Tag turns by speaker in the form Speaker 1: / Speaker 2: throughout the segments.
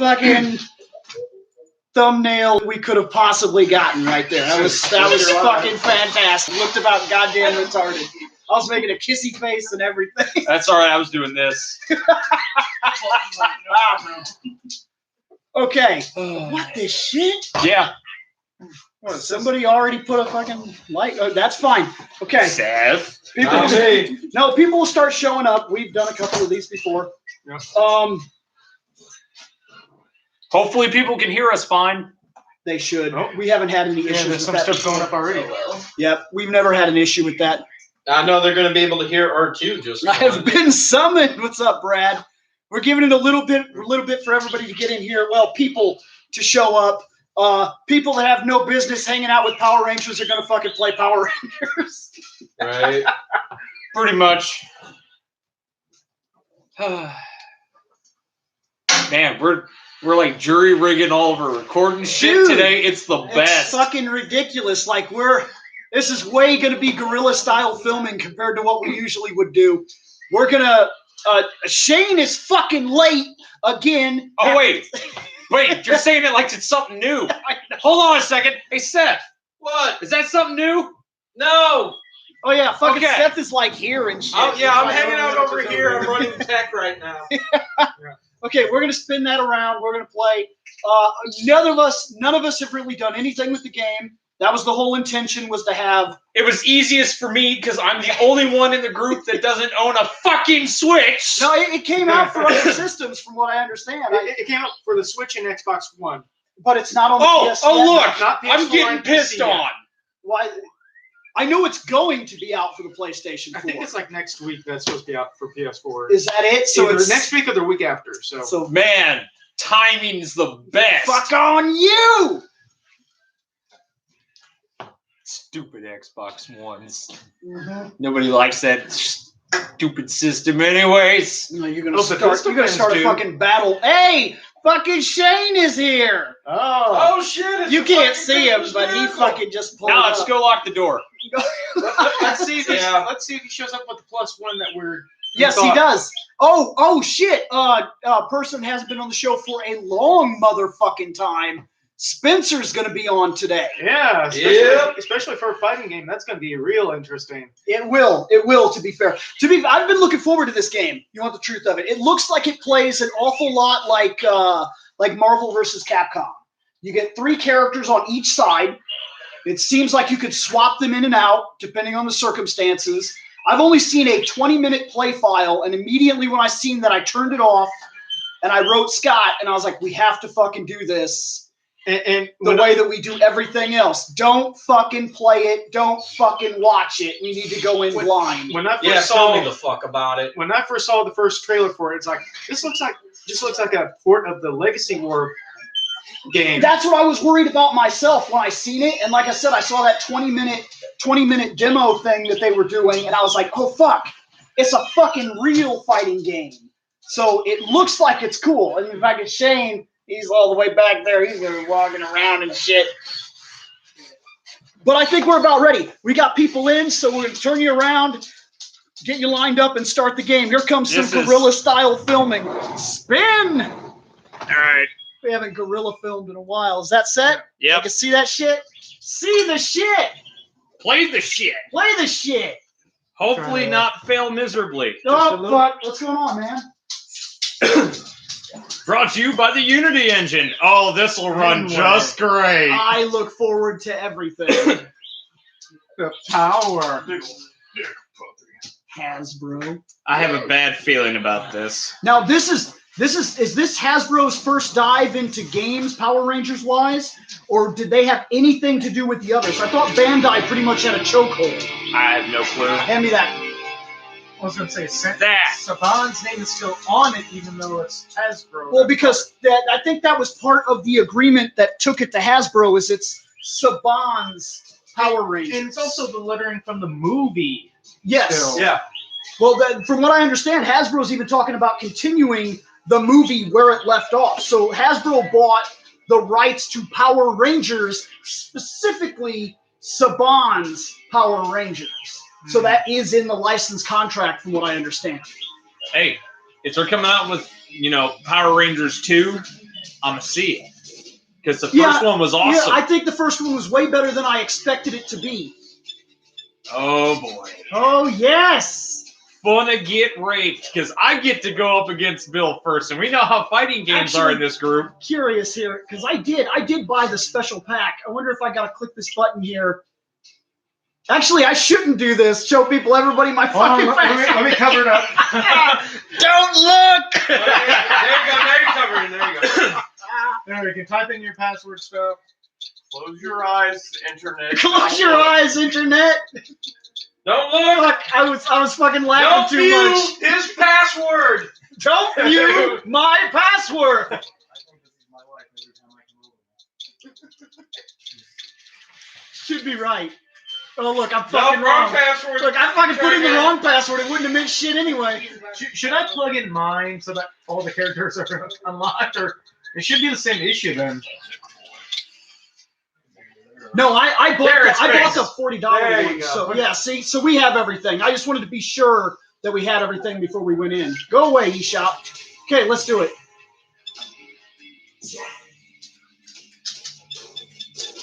Speaker 1: fucking thumbnail we could have possibly gotten right there. That was fucking fantastic. Looked about goddamn retarded. I was making a kissy face and everything.
Speaker 2: That's all right. I was doing this.
Speaker 1: Okay. What the shit?
Speaker 2: Yeah.
Speaker 1: What, somebody already put a fucking light. Oh, that's fine. Okay.
Speaker 2: Seth.
Speaker 1: People will start showing up. We've done a couple of these before.
Speaker 3: Yeah.
Speaker 2: Hopefully people can hear us fine.
Speaker 1: They should. Oh. We haven't had any issues
Speaker 3: there's
Speaker 1: with
Speaker 3: some
Speaker 1: that.
Speaker 3: stuff going up already.
Speaker 1: Yep. We've never had an issue with that.
Speaker 4: I know they're going to be able to hear R2 just
Speaker 1: I have been summoned. What's up, Brad? We're giving it a little bit for everybody to get in here. Well, people to show up. People that have no business hanging out with Power Rangers are going to fucking play Power Rangers.
Speaker 4: Right.
Speaker 2: Pretty much. Man, we're like jury rigging all of our recording shit today. It's the best.
Speaker 1: It's fucking ridiculous. Like this is way going to be guerrilla style filming compared to what we usually would do. We're gonna. Shane is fucking late again.
Speaker 2: Oh wait, you're saying it like it's something new. Hold on a second. Hey Seth,
Speaker 4: What?
Speaker 2: is that something new?
Speaker 4: No.
Speaker 1: Oh yeah, fucking
Speaker 2: Okay.
Speaker 1: Seth is like here and shit.
Speaker 4: Oh, yeah, I'm
Speaker 1: Like,
Speaker 4: hanging out over here. I'm running tech right now.
Speaker 1: Okay, we're gonna spin that around. We're gonna play. None of us have really done anything with the game. That was the whole intention, was to have.
Speaker 2: It was easiest for me because I'm the only one in the group that doesn't own a fucking Switch.
Speaker 1: No, it came out for other systems, from what I understand.
Speaker 3: It came out for the Switch and Xbox One.
Speaker 1: But it's not on the PS.
Speaker 2: Oh,
Speaker 1: yet.
Speaker 2: look!
Speaker 3: Not PS4
Speaker 2: I'm getting
Speaker 3: and
Speaker 2: pissed
Speaker 3: PC
Speaker 2: on.
Speaker 3: yet.
Speaker 1: Why? I know it's going to be out for the PlayStation 4.
Speaker 3: I think it's like next week that's supposed to be out for PS4.
Speaker 1: Is that it? So
Speaker 3: either
Speaker 1: it's
Speaker 3: next week or the week after. So
Speaker 2: Man, timing's the best.
Speaker 1: fuck on you.
Speaker 2: Stupid Xbox Ones.
Speaker 1: Mm-hmm.
Speaker 2: Nobody likes that stupid system anyways.
Speaker 1: No, you're gonna
Speaker 3: Oh, but
Speaker 1: start.
Speaker 3: those
Speaker 1: You're gonna start a
Speaker 3: do.
Speaker 1: fucking battle. Hey, fucking Shane is here.
Speaker 4: Oh, shit. It's
Speaker 1: You
Speaker 4: the
Speaker 1: can't
Speaker 4: fucking
Speaker 1: see him,
Speaker 4: Christmas
Speaker 1: but he
Speaker 4: miracle.
Speaker 1: fucking just pulled
Speaker 2: Now
Speaker 1: up.
Speaker 2: let's go lock the door.
Speaker 3: let's see if he,
Speaker 4: Yeah.
Speaker 3: let's see if he shows up with the +1 that we're.
Speaker 1: Yes, he does. Oh shit. Person hasn't been on the show for a long motherfucking time. Spencer's gonna be on today.
Speaker 3: Yeah, especially for a fighting game. That's going to be real interesting.
Speaker 1: It will. To be fair. I've been looking forward to this game. You want the truth of it? It looks like it plays an awful lot like Marvel vs. Capcom. You get 3 characters on each side. It seems like you could swap them in and out depending on the circumstances. I've only seen a 20-minute play file, and immediately when I seen that, I turned it off, and I wrote Scott, and I was like, we have to fucking do this.
Speaker 3: And
Speaker 1: The way that we do everything else. Don't fucking play it. Don't fucking watch it. We need to go in blind.
Speaker 3: when I first
Speaker 4: Yeah,
Speaker 3: saw
Speaker 4: tell me the fuck about it.
Speaker 3: when I first saw the first trailer for it, it's like this looks like a port of the Legacy War game.
Speaker 1: That's what I was worried about myself when I seen it. And like I said, I saw that 20-minute demo thing that they were doing, and I was like, oh fuck, it's a fucking real fighting game. So it looks like it's cool. And in fact, it's Shane. He's all the way back there. He's gonna be walking around and shit. But I think we're about ready. We got people in, so we're gonna turn you around, get you lined up, and start the game. Here comes some guerrilla-style filming. Spin!
Speaker 2: All right.
Speaker 1: We haven't guerrilla filmed in a while. Is that set?
Speaker 2: Yep.
Speaker 1: I can see that shit. See the shit.
Speaker 2: Play the shit.
Speaker 1: Play the shit.
Speaker 2: Hopefully not fail miserably.
Speaker 1: Oh, fuck. What's going on, man?
Speaker 2: Brought to you by the Unity engine. Oh, this will run just great.
Speaker 1: I look forward to everything.
Speaker 3: The power.
Speaker 1: Hasbro.
Speaker 2: I have a bad feeling about this.
Speaker 1: Now, is this Hasbro's first dive into games, Power Rangers wise, or did they have anything to do with the others? I thought Bandai pretty much had a chokehold.
Speaker 2: I have no clue.
Speaker 1: Hand me that.
Speaker 3: I was going to say,
Speaker 2: That.
Speaker 3: Saban's name is still on it, even though it's Hasbro.
Speaker 1: Well, because I think that was part of the agreement that took it to Hasbro. Is it's Saban's Power Rangers,
Speaker 3: and it's also the lettering from the movie.
Speaker 1: yes.
Speaker 3: Still.
Speaker 4: Yeah.
Speaker 1: Well, from what I understand, Hasbro's even talking about continuing the movie where it left off. So Hasbro bought the rights to Power Rangers, specifically Saban's Power Rangers. So that is in the license contract, from what I understand.
Speaker 2: Hey, if they're coming out with, Power Rangers 2, I'm a C. Because the first one was awesome.
Speaker 1: Yeah, I think the first one was way better than I expected it to be.
Speaker 2: Oh, boy.
Speaker 1: Oh, yes!
Speaker 2: Gonna get raped, because I get to go up against Bill first, and we know how fighting games are in this group.
Speaker 1: Curious here, because I did buy the special pack. I wonder if I gotta click this button here. Actually, I shouldn't do this. Show everybody my fucking pack.
Speaker 3: Let me cover it up.
Speaker 2: Don't look!
Speaker 4: There you go. Now you're covered. There you go.
Speaker 3: There, you can type in your password stuff.
Speaker 4: Close your eyes, internet.
Speaker 1: Close your eyes, internet.
Speaker 4: Don't look.
Speaker 1: Fuck, I was fucking
Speaker 4: Don't
Speaker 1: laughing too
Speaker 4: view
Speaker 1: much.
Speaker 4: his password.
Speaker 1: Don't view my password.
Speaker 3: I think this is my life every time I come over.
Speaker 1: Should be right. Oh look, I'm
Speaker 4: No,
Speaker 1: fucking
Speaker 4: wrong
Speaker 1: wrong.
Speaker 4: password.
Speaker 1: Look, I fucking put in the wrong password. It wouldn't have meant shit anyway.
Speaker 3: Should I plug in mine so that all the characters are unlocked, or it should be the same issue then?
Speaker 1: No, I bought
Speaker 4: There,
Speaker 1: the,
Speaker 4: it's
Speaker 1: I bought
Speaker 4: fixed.
Speaker 1: the $40
Speaker 4: There you
Speaker 1: one.
Speaker 4: go.
Speaker 1: So yeah, see, so we have everything. I just wanted to be sure that we had everything before we went in. Go away, eShop. Okay, let's do it.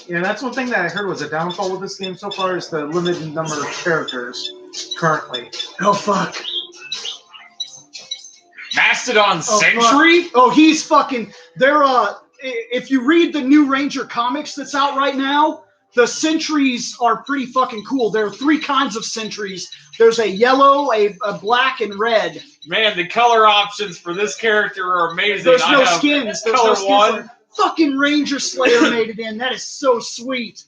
Speaker 3: Yeah, that's one thing that I heard was a downfall with this game so far is the limited number of characters currently.
Speaker 1: Oh fuck.
Speaker 2: Mastodon
Speaker 1: Oh,
Speaker 2: Sentry?
Speaker 1: fuck. Oh, he's fucking. They're if you read the new Ranger comics that's out right now, the sentries are pretty fucking cool. There are 3 kinds of sentries. There's a yellow, a black, and red.
Speaker 2: Man, the color options for this character are amazing.
Speaker 1: There's
Speaker 2: I
Speaker 1: no
Speaker 2: have
Speaker 1: skins. There's
Speaker 2: color
Speaker 1: no skins.
Speaker 2: one.
Speaker 1: Fucking Ranger Slayer made it in. That is so sweet.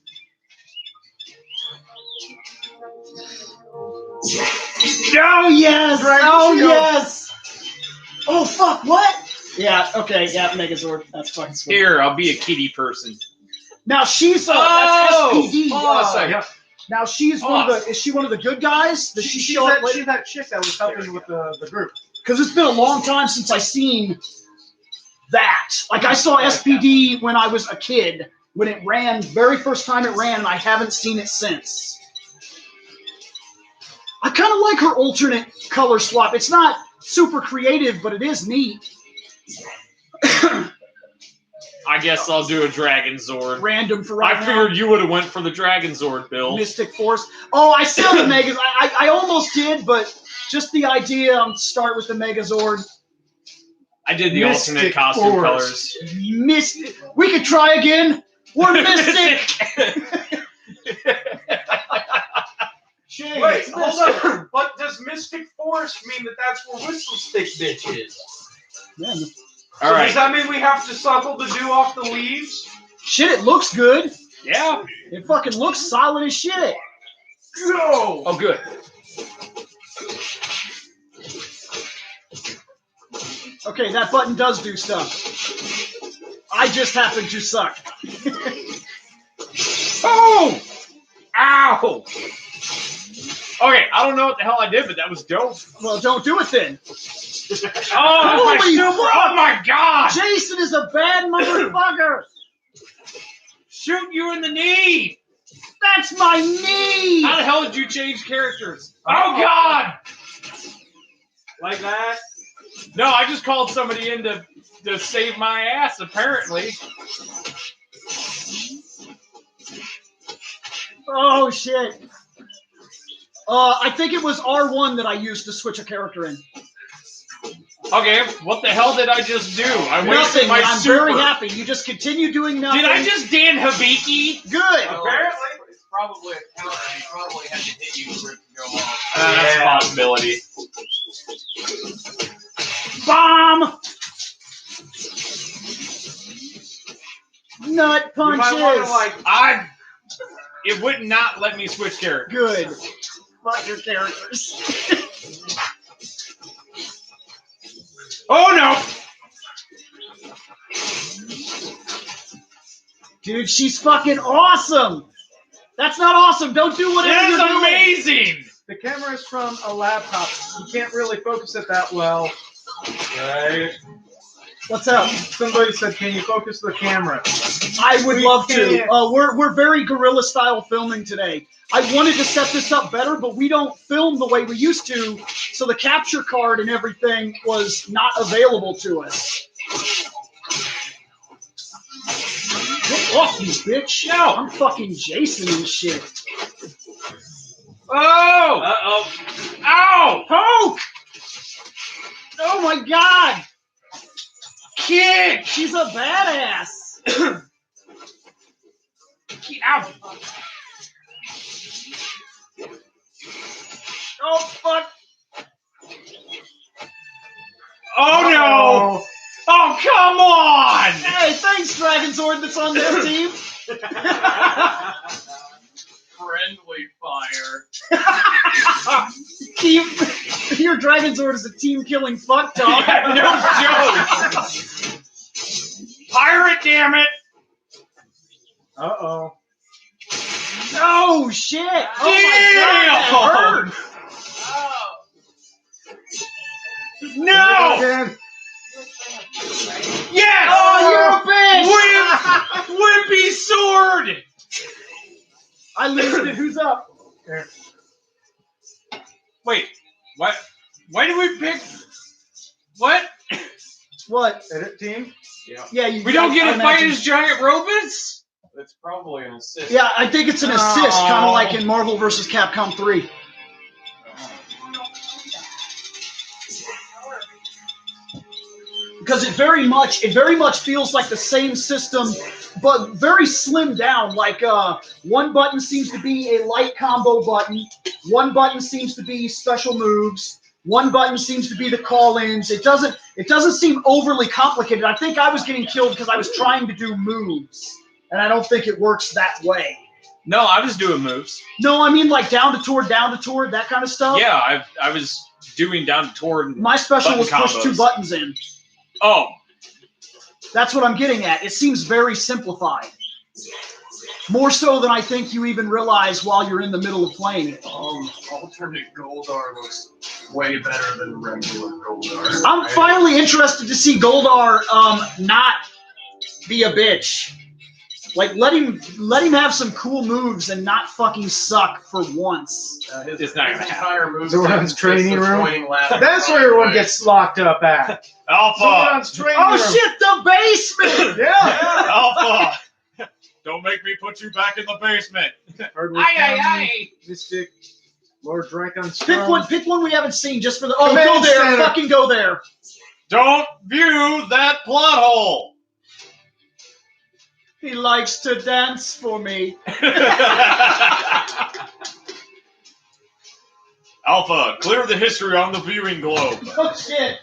Speaker 1: Oh yes! Oh yes! Oh fuck! What? Yeah. Okay. Yeah. Megazord. That's fucking sweet.
Speaker 2: Here, I'll be a kitty person.
Speaker 1: Now she's
Speaker 2: Oh!
Speaker 1: that's SPD.
Speaker 2: Hold on a second.
Speaker 3: Yeah.
Speaker 1: Now she's one of the. Is she one of the good guys? Does she
Speaker 3: She's
Speaker 1: show up
Speaker 3: that,
Speaker 1: later?
Speaker 3: she's that chick that was helping with the group.
Speaker 1: Because it's been a long time since I seen that. Like I saw SPD when I was a kid, when it ran, very first time it ran, and I haven't seen it since. I kind of like her alternate color swap. It's not super creative, but it is neat.
Speaker 2: I guess I'll do a Dragon Zord.
Speaker 1: Random for right
Speaker 2: I
Speaker 1: now.
Speaker 2: figured you would have went for the Dragon Zord, Bill.
Speaker 1: Mystic Force. Oh, I said the Megas. I almost did, but just the idea, start with the Megazord.
Speaker 2: I did the
Speaker 3: Mystic
Speaker 2: alternate costume
Speaker 3: Force.
Speaker 2: colors.
Speaker 1: Mystic. We could try again. We're Mystic. Shane,
Speaker 4: Wait,
Speaker 1: it's
Speaker 4: hold
Speaker 1: Mystic.
Speaker 4: on. But does Mystic Force mean that that's where Whistle Stick Bitch is?
Speaker 1: Yeah.
Speaker 2: All
Speaker 4: So
Speaker 2: right.
Speaker 4: does that mean we have to suckle the dew off the leaves?
Speaker 1: Shit, it looks good.
Speaker 2: Yeah.
Speaker 1: It fucking looks solid as shit.
Speaker 4: Go!
Speaker 2: Oh, good.
Speaker 1: Okay, that button does do stuff. I just happen to suck.
Speaker 2: Oh! Ow! Okay, I don't know what the hell I did, but that was dope.
Speaker 1: Well, don't do it then.
Speaker 2: Oh, my
Speaker 1: Holy
Speaker 2: super!
Speaker 1: fuck!
Speaker 2: Oh my god!
Speaker 1: Jason is a bad motherfucker.
Speaker 2: Shoot you in the knee!
Speaker 1: That's my knee.
Speaker 2: How the hell did you change characters? Oh god!
Speaker 4: Like that?
Speaker 2: No, I just called somebody in to save my ass, apparently.
Speaker 1: Oh shit. I think it was R1 that I used to switch a character in.
Speaker 2: Okay, what the hell did I just do? I wasted
Speaker 1: Nothing.
Speaker 2: my
Speaker 1: I'm
Speaker 2: super.
Speaker 1: very happy. You just continue doing nothing.
Speaker 2: Did I just Dan Hibiki?
Speaker 1: Good.
Speaker 4: Apparently.
Speaker 5: It's probably a counter. He probably had to hit you for it to go off.
Speaker 2: That's a possibility.
Speaker 1: Bomb. Nut
Speaker 4: You might
Speaker 1: punches.
Speaker 4: want to
Speaker 2: It would not let me switch characters.
Speaker 1: Good. Fuck your characters.
Speaker 2: Oh no!
Speaker 1: Dude, she's fucking awesome. That's not awesome. Don't do whatever
Speaker 2: That's
Speaker 1: you're doing.
Speaker 2: amazing!
Speaker 3: The camera is from a laptop. You can't really focus it that well.
Speaker 4: Right.
Speaker 1: What's up?
Speaker 3: Somebody said, "Can you focus the camera?"
Speaker 1: I would
Speaker 3: We
Speaker 1: love to.
Speaker 3: can't.
Speaker 1: We're very guerrilla style filming today. I wanted to set this up better, but we don't film the way we used to, so the capture card and everything was not available to us. off, you bitch.
Speaker 2: No.
Speaker 1: I'm fucking Jason and shit.
Speaker 2: Oh!
Speaker 5: Uh-oh.
Speaker 2: Ow!
Speaker 1: Poke! Oh my god!
Speaker 2: Kick!
Speaker 1: She's a badass!
Speaker 2: Ow!
Speaker 1: Oh fuck!
Speaker 2: Oh no! Oh come on!
Speaker 1: Hey, thanks, Dragon Sword that's on their team.
Speaker 5: Friendly fire.
Speaker 1: Team, your Dragon Sword is a team-killing fuck dog.
Speaker 2: No joke! Pirate, damn it!
Speaker 3: Uh-oh.
Speaker 1: No shit! Oh my
Speaker 2: Damn!
Speaker 1: god, that hurt.
Speaker 2: No!
Speaker 3: Again.
Speaker 2: Yes!
Speaker 1: Oh, you're a bitch!
Speaker 2: Whippy sword!
Speaker 1: I losed it. Who's up?
Speaker 2: Wait, what? Why did we pick? What?
Speaker 1: What?
Speaker 3: Edit team?
Speaker 1: Yeah, you.
Speaker 2: We don't get
Speaker 1: I
Speaker 2: to fight
Speaker 1: imagine-
Speaker 2: as giant robots?
Speaker 5: It's probably an assist.
Speaker 1: Yeah, I think it's an assist, kind of like in Marvel vs. Capcom 3. Because it very much feels like the same system, but very slimmed down. Like one button seems to be a light combo button, one button seems to be special moves, one button seems to be the call-ins. It doesn't seem overly complicated. I think I was getting killed because I was trying to do moves, and I don't think it works that way.
Speaker 2: No, I was doing moves.
Speaker 1: No, I mean like down to toward, that kind of stuff.
Speaker 2: Yeah, I was doing down to toward.
Speaker 1: My special was
Speaker 2: Button
Speaker 1: push
Speaker 2: combos.
Speaker 1: 2 buttons in.
Speaker 2: Oh,
Speaker 1: That's what I'm getting at. It seems very simplified. More so than I think you even realize while you're in the middle of playing it.
Speaker 5: Alternate Goldar looks way better than regular Goldar.
Speaker 1: I'm finally interested to see Goldar not be a bitch. Like let him have some cool moves and not fucking suck for once.
Speaker 2: It's not gonna happen.
Speaker 5: Entire move
Speaker 3: Zoran's
Speaker 5: set is
Speaker 3: training
Speaker 5: just a
Speaker 3: room?
Speaker 5: pointing ladder.
Speaker 3: That's where everyone gets locked up at.
Speaker 2: Alpha!
Speaker 3: Zoran's training
Speaker 1: Oh
Speaker 3: room.
Speaker 1: shit, the basement!
Speaker 3: Yeah.
Speaker 2: Alpha! Don't make me put you back in the basement.
Speaker 3: Hardwood County, Mystic, Lord Dracon's
Speaker 1: Pick one we haven't seen just for the. Oh,
Speaker 3: Command
Speaker 1: go there!
Speaker 3: Center.
Speaker 1: Fucking go there!
Speaker 2: Don't view that plot hole.
Speaker 1: He likes to dance for me.
Speaker 2: Alpha, clear the history on the viewing globe.
Speaker 1: Oh shit!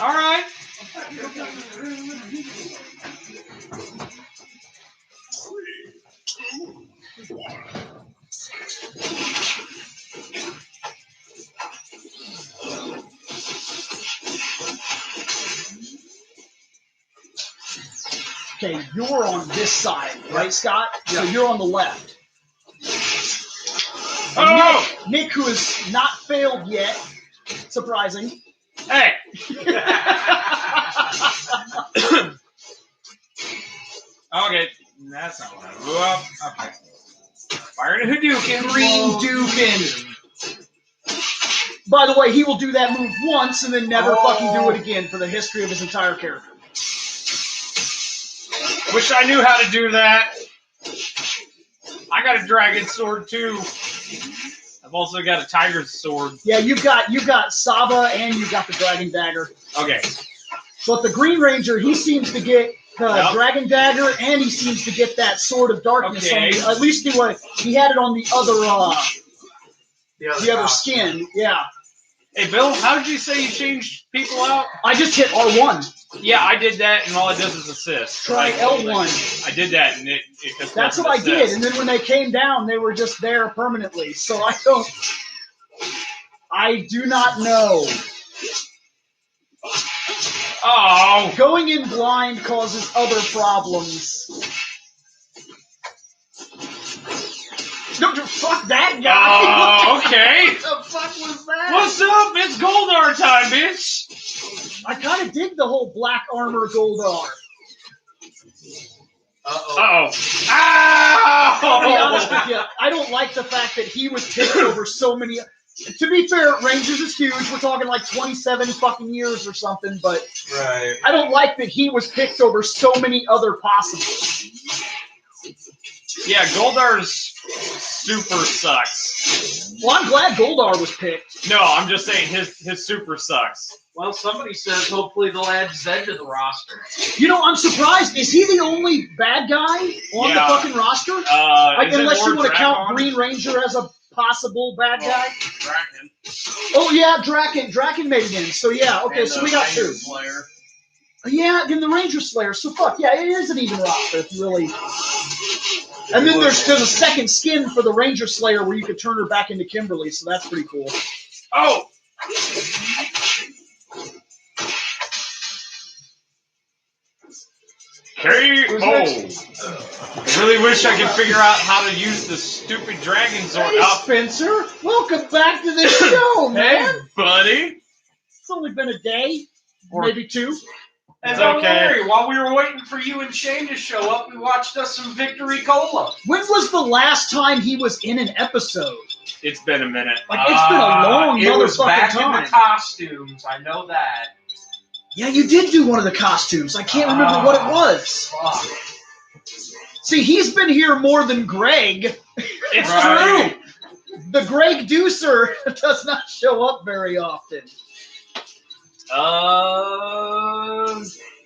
Speaker 2: All right.
Speaker 1: Okay, you're on this side, right, Scott? So you're on the left.
Speaker 2: Oh!
Speaker 1: Nick, who has not failed yet, surprising.
Speaker 2: Hey! Okay, that's not what I blew up. Okay. Firing a Hadouken.
Speaker 1: Green Dukin. By the way, he will do that move once and then never fucking do it again for the history of his entire character.
Speaker 2: Wish I knew how to do that. I got a dragon sword too. I've also got a tiger's sword.
Speaker 1: Yeah, you've got Saba and you've got the Dragon Dagger.
Speaker 2: Okay.
Speaker 1: But the Green Ranger, he seems to get the
Speaker 2: Yep.
Speaker 1: Dragon Dagger and he seems to get that Sword of Darkness.
Speaker 2: Okay.
Speaker 1: On the, at least he had it on the other
Speaker 3: The
Speaker 1: the other skin. Yeah.
Speaker 2: Hey, Bill, how did you say you changed people out?
Speaker 1: I just hit R1.
Speaker 2: Yeah, I did that, and all it does is assist.
Speaker 1: Try
Speaker 2: Like,
Speaker 1: L1.
Speaker 2: I did that, and it just
Speaker 1: That's what I
Speaker 2: doesn't
Speaker 1: did.
Speaker 2: assist.
Speaker 1: And then when they came down, they were just there permanently. So I do not know.
Speaker 2: Oh!
Speaker 1: Going in blind causes other problems. No, fuck that guy.
Speaker 2: Oh, okay.
Speaker 1: What the fuck was that?
Speaker 2: What's up? It's Goldar time, bitch!
Speaker 1: I kind of dig the whole black armor Goldar.
Speaker 5: Uh-oh.
Speaker 2: Uh-oh.
Speaker 1: To be honest
Speaker 2: Ow!
Speaker 1: with you, I don't like the fact that he was picked over so many. To be fair, Rangers is huge. We're talking like 27 fucking years or something, but
Speaker 3: Right.
Speaker 1: I don't like that he was picked over so many other possibles.
Speaker 2: Yeah, Goldar's super sucks.
Speaker 1: Well, I'm glad Goldar was picked.
Speaker 2: No, I'm just saying his super sucks.
Speaker 4: Well, somebody says hopefully they'll add Zed to the roster.
Speaker 1: You know, I'm surprised. Is he the only bad guy on the fucking roster? Like, unless you want to count Green Ranger as a possible bad guy.
Speaker 2: Draken.
Speaker 1: Oh, yeah, Draken. Draken made it in. So, yeah, okay,
Speaker 2: And
Speaker 1: so we got two.
Speaker 2: Slayer.
Speaker 1: Yeah, then the Ranger Slayer. So, fuck, yeah, it is an even roster if you really... And then there's a second skin for the Ranger Slayer where you could turn her back into Kimberly, so that's pretty cool.
Speaker 2: Oh! Hey, oh! I really wish I could figure out how to use the stupid dragon sword.
Speaker 1: Hey, Spencer, welcome back to the show, man.
Speaker 2: Hey, buddy.
Speaker 1: It's only been a day, maybe two.
Speaker 4: And don't worry, while we were waiting for you and Shane to show up, we watched us some Victory Cola.
Speaker 1: When was the last time he was in an episode?
Speaker 2: It's been a minute.
Speaker 1: Like, it's been a long
Speaker 4: It was
Speaker 1: motherfucking
Speaker 4: back
Speaker 1: time.
Speaker 4: in the costumes, I know that.
Speaker 1: Yeah, you did do one of the costumes. I can't remember what it was.
Speaker 4: Fuck.
Speaker 1: See, he's been here more than Greg.
Speaker 2: It's
Speaker 4: Right.
Speaker 1: True. The Greg Deucer does not show up very often.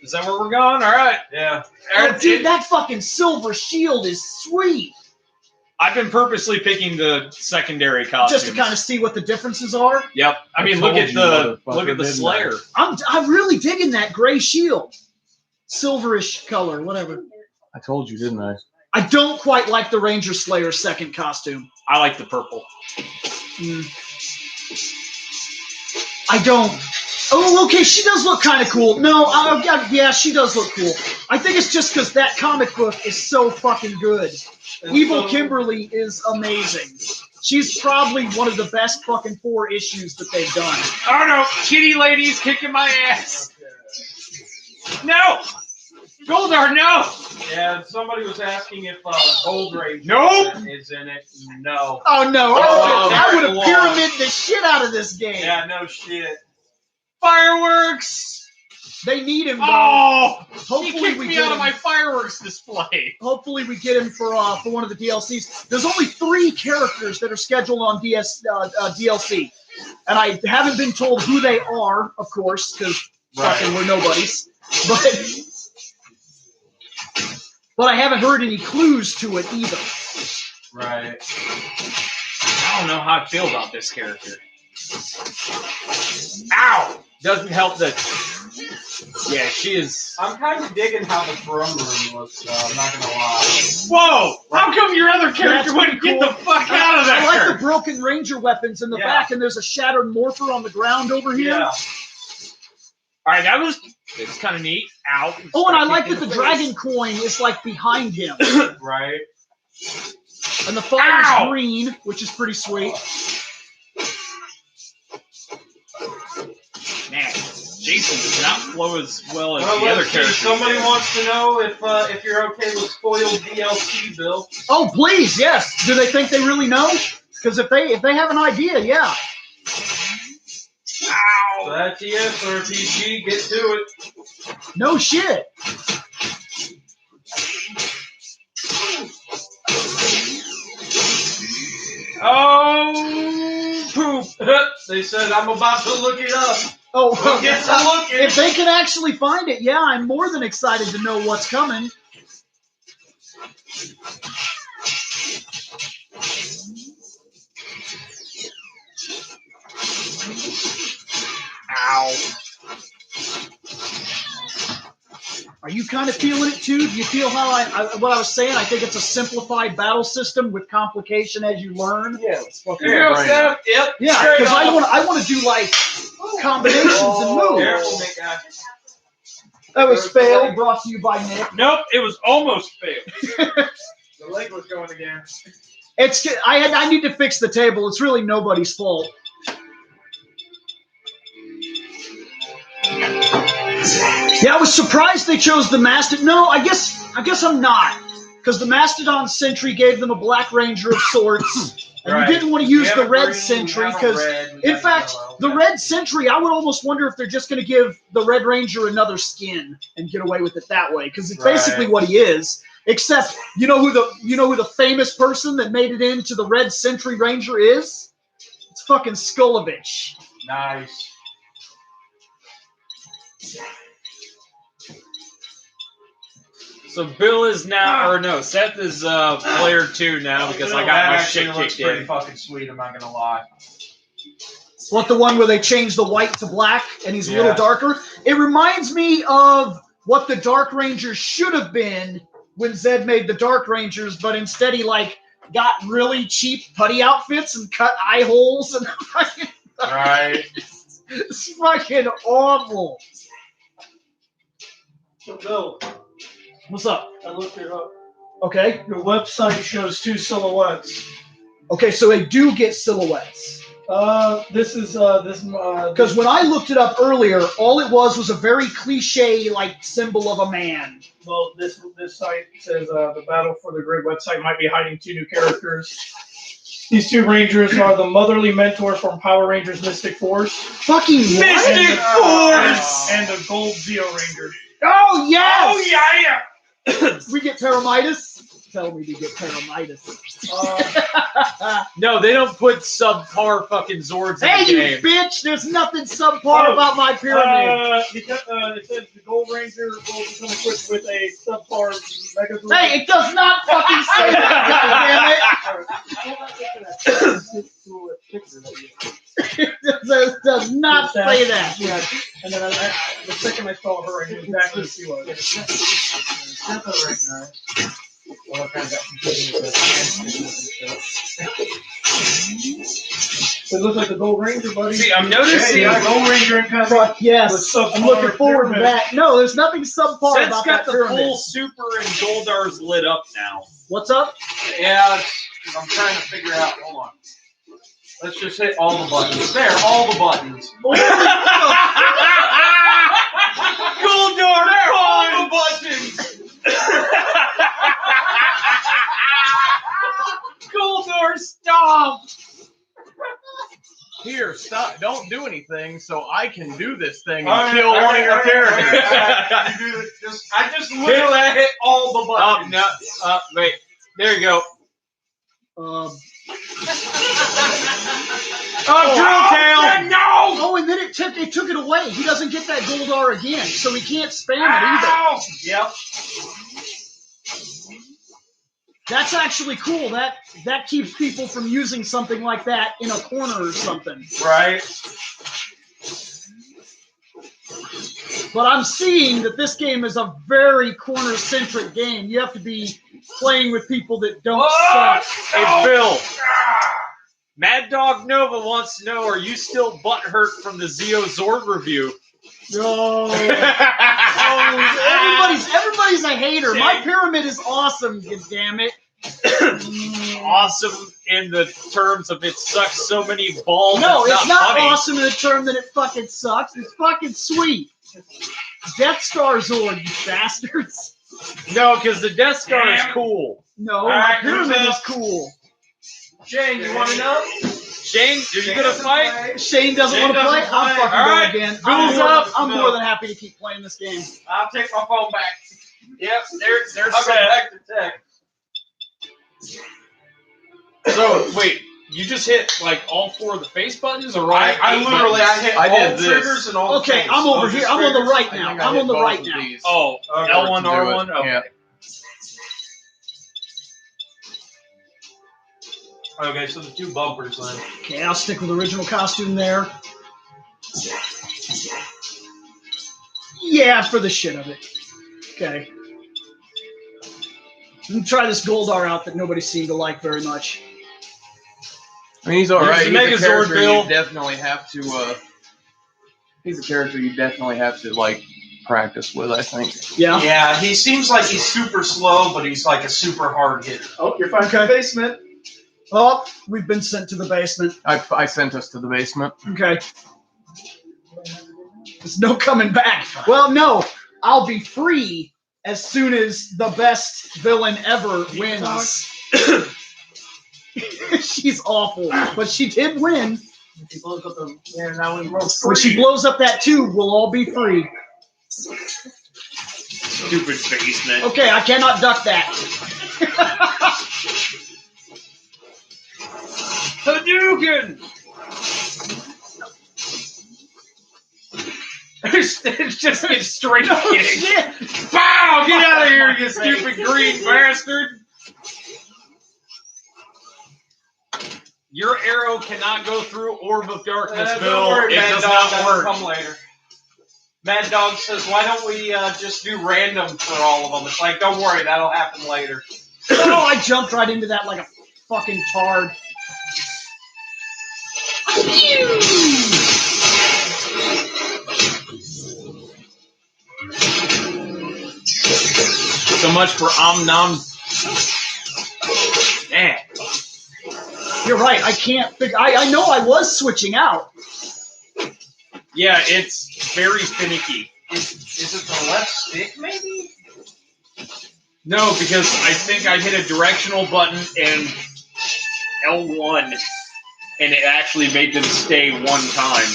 Speaker 2: Is that where we're going? All right.
Speaker 4: Yeah.
Speaker 1: Oh, dude, that fucking silver shield is sweet.
Speaker 2: I've been purposely picking the secondary costumes.
Speaker 1: Just to kind of see what the differences are.
Speaker 2: Yep. I mean, look at the Slayer.
Speaker 1: I'm really digging that gray shield. Silverish color, whatever.
Speaker 5: I told you, didn't I?
Speaker 1: I don't quite like the Ranger Slayer's second costume.
Speaker 2: I like the purple.
Speaker 1: I don't. Oh, okay, she does look kind of cool. No, yeah, she does look cool. I think it's just because that comic book is so fucking good. Evil Kimberly is amazing. She's probably one of the best fucking 4 issues that they've done.
Speaker 2: Oh no, kitty lady's kicking my ass. No! Goldar, no!
Speaker 4: Yeah, somebody was asking if Gold Ranger
Speaker 2: Nope.
Speaker 4: is in it. No.
Speaker 1: Oh no,
Speaker 4: Oh,
Speaker 1: I would have
Speaker 4: Lord.
Speaker 1: pyramided the shit out of this game.
Speaker 4: Yeah, no shit.
Speaker 2: Fireworks!
Speaker 1: They need him, though.
Speaker 2: Oh! He
Speaker 1: Hopefully
Speaker 2: kicked
Speaker 1: we
Speaker 2: me
Speaker 1: get
Speaker 2: out of
Speaker 1: him.
Speaker 2: my fireworks display.
Speaker 1: Hopefully we get him for one of the DLCs. There's only 3 characters that are scheduled on DLC, and I haven't been told who they are, of course, because fucking we're nobodies. But I haven't heard any clues to it either.
Speaker 4: Right.
Speaker 2: I don't know how I feel about this character. Ow! Doesn't help that. Yeah, she is.
Speaker 4: I'm kind of digging how the throne room looks, though. I'm not gonna lie.
Speaker 2: Whoa! How come your other character
Speaker 1: That's
Speaker 2: wouldn't
Speaker 1: pretty
Speaker 2: get the fuck out of there?
Speaker 1: I like the broken ranger weapons in the
Speaker 4: Yeah.
Speaker 1: back, and there's a shattered morpher on the ground over here.
Speaker 4: Yeah.
Speaker 2: All right, it's kind of neat. Ow!
Speaker 1: Oh, and I like
Speaker 2: Kicked
Speaker 1: that
Speaker 2: in
Speaker 1: the
Speaker 2: face.
Speaker 1: dragon coin is like behind him,
Speaker 4: Right.
Speaker 1: and the fire's
Speaker 2: Ow!
Speaker 1: green, which is pretty sweet.
Speaker 2: Man, Jason does not flow as well as
Speaker 4: Well,
Speaker 2: the other
Speaker 4: let's see.
Speaker 2: characters.
Speaker 4: Somebody wants to know if you're okay with spoiled DLC, Bill.
Speaker 1: Oh, please, yes. Do they think they really know? Because if they have an idea, yeah.
Speaker 4: So
Speaker 2: Ow!
Speaker 4: that's yes, RPG. Get to it.
Speaker 1: No shit.
Speaker 2: Oh, poop!
Speaker 4: They said I'm about to look it up.
Speaker 1: Oh,
Speaker 4: We'll get to looking.
Speaker 1: if they can actually find it, yeah, I'm more than excited to know what's coming.
Speaker 2: Ow!
Speaker 1: Are you kind of feeling it too? Do you feel how what I was saying? I think it's a simplified battle system with complication as you learn.
Speaker 3: Yeah, let's fucking
Speaker 4: Here you go,
Speaker 3: brain.
Speaker 4: Steph. Yep.
Speaker 1: Yeah,
Speaker 4: straight
Speaker 1: because
Speaker 4: up.
Speaker 1: I want to do like combinations and moves.
Speaker 4: Careful, Nick.
Speaker 1: That was fail. Brought to you by Nick.
Speaker 2: Nope, it was almost failed.
Speaker 4: The leg was going again.
Speaker 1: It's I need to fix the table. It's really nobody's fault. Yeah, I was surprised they chose the Mastodon. No, I guess I'm not, because the Mastodon Sentry gave them a Black Ranger of sorts, And you didn't want to use
Speaker 4: We have
Speaker 1: the
Speaker 4: a
Speaker 1: red
Speaker 4: green,
Speaker 1: sentry
Speaker 4: we have a
Speaker 1: because,
Speaker 4: red, we
Speaker 1: in
Speaker 4: got
Speaker 1: fact,
Speaker 4: yellow,
Speaker 1: the
Speaker 4: we got
Speaker 1: red
Speaker 4: blue.
Speaker 1: sentry, I would almost wonder if they're just going to give the Red Ranger another skin and get away with it that way, because it's basically
Speaker 4: Right.
Speaker 1: what he is. Except, you know who the famous person that made it into the Red Sentry Ranger is? It's fucking Skulovich.
Speaker 4: Nice.
Speaker 2: So Bill is now, or no, Seth is player 2 now because I got my
Speaker 4: That
Speaker 2: shit
Speaker 4: actually looks
Speaker 2: kicked
Speaker 4: pretty
Speaker 2: in.
Speaker 4: fucking sweet. I'm not gonna lie.
Speaker 1: What, the one where they changed the white to black and he's a little
Speaker 4: Yeah.
Speaker 1: darker? It reminds me of what the Dark Rangers should have been when Zed made the Dark Rangers, but instead he got really cheap putty outfits and cut eye holes and fucking,
Speaker 4: Right.
Speaker 1: it's fucking awful.
Speaker 6: So, Bill,
Speaker 1: What's up?
Speaker 6: I looked it up.
Speaker 1: Okay.
Speaker 6: Your website shows 2 silhouettes.
Speaker 1: Okay, so they do get silhouettes.
Speaker 6: This is
Speaker 1: Because when I looked it up earlier, all it was a very cliche symbol of a man.
Speaker 6: well, this site says the Battle for the Grid website might be hiding 2 new characters. These 2 Rangers are the motherly mentor from Power Rangers Mystic Force
Speaker 1: Fucking what?
Speaker 2: Mystic Force!
Speaker 6: and the Gold Zeo Ranger.
Speaker 1: Oh yes!
Speaker 4: Oh yeah.
Speaker 1: We get Paramitis. Tell me to get Paramitis.
Speaker 2: No, they don't put subpar fucking Zords in
Speaker 1: Hey,
Speaker 2: the
Speaker 1: you
Speaker 2: game.
Speaker 1: bitch! There's nothing subpar about my pyramid.
Speaker 6: It says the Gold Ranger will become equipped with a subpar Mega Boost.
Speaker 1: Hey, it does not fucking say that. It does not say that.
Speaker 6: Yeah, and then the second I saw her, I knew exactly who she was. It looks like the Gold Ranger, buddy.
Speaker 2: See, I'm noticing
Speaker 4: Yeah, Gold Ranger and cousin.
Speaker 1: Fuck yes.
Speaker 6: The subpar
Speaker 1: I'm looking forward to
Speaker 6: pyramid.
Speaker 1: that. No, there's nothing subpar
Speaker 2: Seth's
Speaker 1: about
Speaker 2: got
Speaker 1: that
Speaker 2: the
Speaker 1: pyramid.
Speaker 2: full Super and Goldar's lit up now.
Speaker 1: What's up?
Speaker 4: Yeah, I'm trying to figure out. Hold on. Let's just hit all the buttons. There, all the buttons.
Speaker 2: Goldar,
Speaker 4: There, all
Speaker 2: fine!
Speaker 4: the buttons.
Speaker 2: Goldar, stop! Here, stop. Don't do anything so I can do this thing and
Speaker 4: All right,
Speaker 2: kill
Speaker 4: all
Speaker 2: one
Speaker 4: right,
Speaker 2: of your
Speaker 4: all right,
Speaker 2: characters.
Speaker 4: all right. You do it. I just literally hit all the
Speaker 2: Oh,
Speaker 4: buttons.
Speaker 2: no. Wait. There you go.
Speaker 1: Oh,
Speaker 2: Drill Tail!
Speaker 4: No!
Speaker 1: Oh, and then it took it away. He doesn't get that Goldar again, so he can't spam it either.
Speaker 4: Ow! Yep.
Speaker 1: That's actually cool. That keeps people from using something like that in a corner or something.
Speaker 4: Right.
Speaker 1: But I'm seeing that this game is a very corner-centric game. You have to be playing with people that don't suck.
Speaker 2: Hey, Bill. Mad Dog Nova wants to know, are you still butthurt from the Zeo Zord review?
Speaker 1: No. Everybody's a hater. My pyramid is awesome, damn it.
Speaker 2: Awesome in the terms of it sucks so many balls.
Speaker 1: No, it's not
Speaker 2: funny.
Speaker 1: awesome in the term that it fucking sucks. It's fucking sweet. Death Star Zord, you bastards.
Speaker 2: No, because the Death Star is
Speaker 4: Damn.
Speaker 2: cool.
Speaker 1: No,
Speaker 4: All
Speaker 1: my
Speaker 4: right,
Speaker 1: pyramid
Speaker 4: who's
Speaker 1: is
Speaker 4: up?
Speaker 1: cool.
Speaker 4: Shane, you want to know?
Speaker 2: Shane, are you gonna fight?
Speaker 1: Shane doesn't
Speaker 4: Shane
Speaker 1: want to play.
Speaker 4: doesn't
Speaker 1: I'm
Speaker 4: play.
Speaker 1: fucking
Speaker 4: All
Speaker 1: going
Speaker 4: right,
Speaker 1: again.
Speaker 2: Bill's up.
Speaker 1: I'm
Speaker 4: No.
Speaker 1: more than happy to keep playing this game.
Speaker 4: I'll take my phone back.
Speaker 2: Yep, there's
Speaker 4: I'll go back to tech.
Speaker 2: So wait, you just hit like all 4 of the face buttons, or all 8
Speaker 4: I hit
Speaker 5: I
Speaker 4: all
Speaker 5: did this.
Speaker 4: triggers and all
Speaker 1: Okay,
Speaker 4: the
Speaker 1: I'm
Speaker 4: things.
Speaker 1: over here. I'm on the right
Speaker 5: I
Speaker 1: now.
Speaker 5: think I
Speaker 1: I'm
Speaker 5: hit
Speaker 1: on the
Speaker 5: both
Speaker 1: right
Speaker 5: of
Speaker 1: now.
Speaker 5: these.
Speaker 2: Oh,
Speaker 4: Okay.
Speaker 2: L1,
Speaker 5: To do
Speaker 2: R1.
Speaker 5: it,
Speaker 2: Okay.
Speaker 5: yeah.
Speaker 4: Okay, so the 2 bumpers then.
Speaker 1: Okay, I'll stick with original costume there. Yeah, for the shit of it. Okay. Let me try this Goldar out that nobody seemed to like very much.
Speaker 5: I mean, he's all right.
Speaker 2: Here's the
Speaker 5: He's a
Speaker 2: Megazord,
Speaker 5: character
Speaker 2: Bill.
Speaker 5: you definitely have to. He's a character you definitely have to practice with. I think.
Speaker 1: Yeah?
Speaker 4: Yeah, he seems like he's super slow, but he's like a super hard hitter.
Speaker 3: Oh, you're fine.
Speaker 1: Okay.
Speaker 3: Basement.
Speaker 1: Oh, we've been sent to the basement.
Speaker 5: I sent us to the basement.
Speaker 1: Okay. There's no coming back. Well, no. I'll be free as soon as the best villain ever wins. She's awful, but she did win.
Speaker 6: If you blows up the now we roll
Speaker 1: When she blows up that tube, we'll all be free.
Speaker 2: Stupid basement.
Speaker 1: Okay, I cannot duck that.
Speaker 2: Hadouken! It just gets straight kicked.
Speaker 1: Shit.
Speaker 2: Bow! Get out of here, you stupid green bastard! Your arrow cannot go through Orb of Darkness, Bill.
Speaker 4: Don't worry,
Speaker 2: It
Speaker 4: Mad
Speaker 2: does
Speaker 4: Dog.
Speaker 2: not
Speaker 4: That'll
Speaker 2: work.
Speaker 4: come later. Mad Dog says, why don't we just do random for all of them? It's like, don't worry, that'll happen later.
Speaker 1: Oh, I jumped right into that like a fucking tard.
Speaker 2: So much for Nom. Man.
Speaker 1: You're right. I can't figure. I know I was switching out.
Speaker 2: Yeah, it's very finicky.
Speaker 4: Is it the left stick, maybe?
Speaker 2: No, because I think I hit a directional button and L1, and it actually made them stay one time.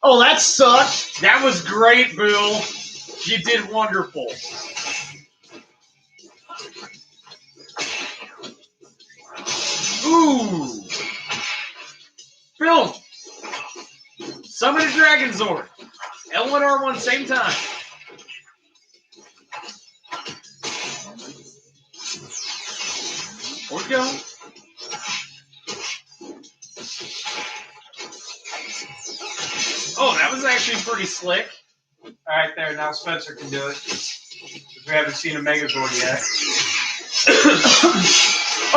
Speaker 1: Oh, that sucked.
Speaker 2: That was great, Bill. You did wonderful. Ooh. Bill. Summon a Dragon Zord. L1, R1, same time. Where'd it go? Oh, that was actually pretty slick.
Speaker 4: All right, there. Now Spencer can do it. Because we haven't seen a Megazord yet.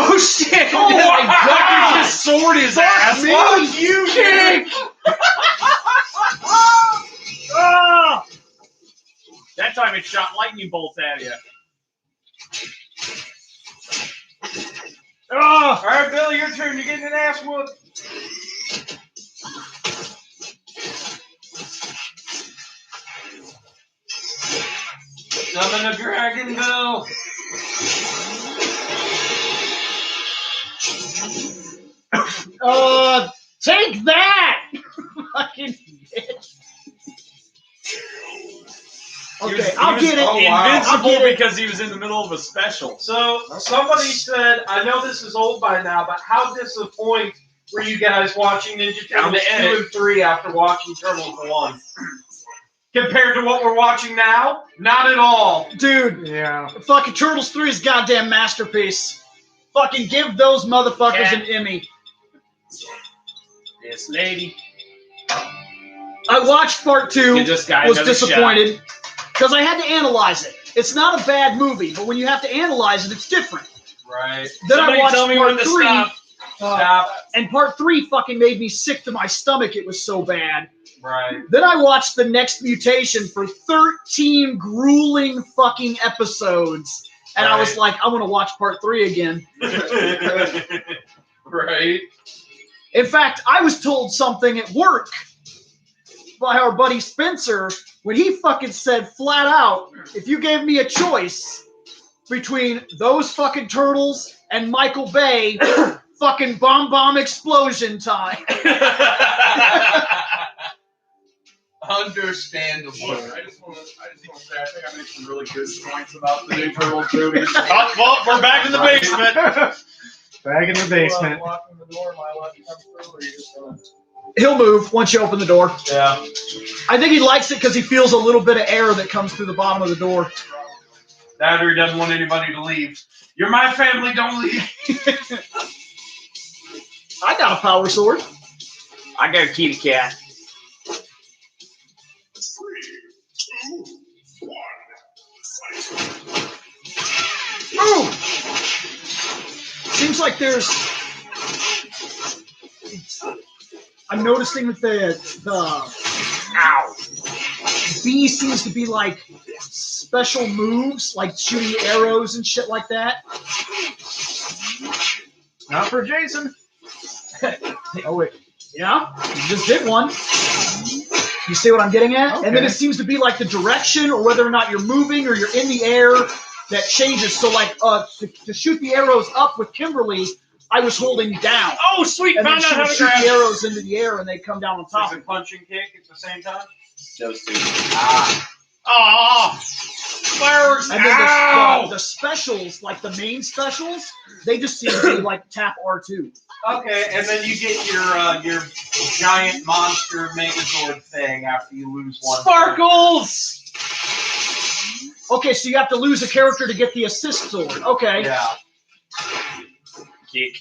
Speaker 2: Oh shit!
Speaker 1: Oh my God!
Speaker 2: He just sword his
Speaker 1: Fuck
Speaker 2: ass.
Speaker 1: me!
Speaker 2: Fuck you, Jake! Ah! That time it shot lightning bolts at you.
Speaker 4: All right, Bill, your turn. You're getting an ass whoop. Summon a dragon, Bill.
Speaker 1: Take that! Fucking bitch. Okay, I'll get it.
Speaker 4: Oh, wow.
Speaker 2: Invincible because he was in the middle of a special.
Speaker 3: So somebody said, I know this is old by now, but how disappointed were you guys watching Ninja
Speaker 2: Down
Speaker 3: Turtles
Speaker 2: to
Speaker 3: 2
Speaker 2: edit.
Speaker 3: and 3 after watching Turtles 1?
Speaker 4: Compared to what we're watching now, not at all.
Speaker 1: Dude,
Speaker 3: Yeah.
Speaker 1: fucking Turtles 3 is a goddamn masterpiece. Fucking give those motherfuckers an Emmy.
Speaker 2: This lady.
Speaker 1: I watched part 2,
Speaker 2: Give this guy
Speaker 1: was
Speaker 2: another
Speaker 1: disappointed, because I had to analyze it. It's not a bad movie, but when you have to analyze it, it's different.
Speaker 4: Right.
Speaker 1: Then
Speaker 2: Somebody
Speaker 1: I watched
Speaker 2: tell me
Speaker 1: part
Speaker 2: when to
Speaker 1: 3,
Speaker 2: stop.
Speaker 4: Stop.
Speaker 1: and part 3 fucking made me sick to my stomach. It was so bad.
Speaker 4: Right.
Speaker 1: Then I watched The Next Mutation for 13 grueling fucking episodes. And I was like, I want to watch part 3 again.
Speaker 4: Right.
Speaker 1: In fact, I was told something at work by our buddy Spencer when he fucking said flat out, if you gave me a choice between those fucking turtles and Michael Bay, fucking bomb explosion time.
Speaker 4: Understandable.
Speaker 5: I just want to say, I think I made some really good points about the new Turtles movies.
Speaker 2: Oh, well, we're back in the basement.
Speaker 3: Back in the basement.
Speaker 6: Locking the door, am I allowed to come through, or are you just gonna...
Speaker 1: He'll move once you open the door.
Speaker 4: Yeah.
Speaker 1: I think he likes it because he feels a little bit of air that comes through the bottom of the door.
Speaker 4: That or he doesn't want anybody to leave. You're my family, don't leave.
Speaker 1: I got a power sword.
Speaker 2: I got a kitty cat.
Speaker 7: 3, 2, 1.
Speaker 1: Ooh! Seems like there's. I'm noticing that the B seems to be like special moves, like shooting arrows and shit like that.
Speaker 3: Not for Jason.
Speaker 1: Oh wait, yeah, you just did one. You see what I'm getting at?
Speaker 3: Okay.
Speaker 1: And then it seems to be like the direction, or whether or not you're moving or you're in the air. that changes. So like to shoot the arrows up with Kimberly, I was holding down.
Speaker 2: Oh, sweet!
Speaker 1: And then
Speaker 2: Found
Speaker 1: she
Speaker 2: out
Speaker 1: would
Speaker 2: how to
Speaker 1: shoot
Speaker 2: grab.
Speaker 1: the arrows into the air and they come down on top
Speaker 4: It's
Speaker 1: of
Speaker 4: a
Speaker 1: it.
Speaker 4: punching kick at the same time.
Speaker 2: Those two. Fireworks!
Speaker 1: And then
Speaker 2: Ow!
Speaker 1: the specials, like the main specials, they just seem to be like tap R2.
Speaker 4: Okay, and then you get your giant monster Megazord thing after you lose one.
Speaker 2: Sparkles!
Speaker 1: Okay, so you have to lose a character to get the assist sword. Okay.
Speaker 4: Yeah.
Speaker 2: Kick.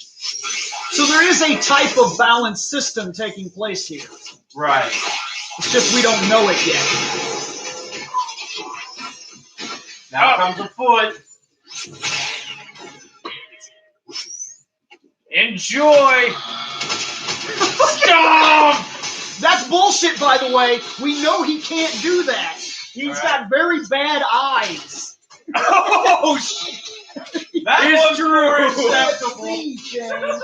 Speaker 1: So there is a type of balanced system taking place here.
Speaker 4: Right.
Speaker 1: It's just we don't know it yet.
Speaker 4: Now comes a foot.
Speaker 2: Enjoy! Stop!
Speaker 1: That's bullshit, by the way. We know he can't do that. He's got very bad eyes.
Speaker 2: Oh, shit!
Speaker 4: That
Speaker 2: It's
Speaker 4: was
Speaker 2: true.
Speaker 4: more acceptable.
Speaker 1: See, James.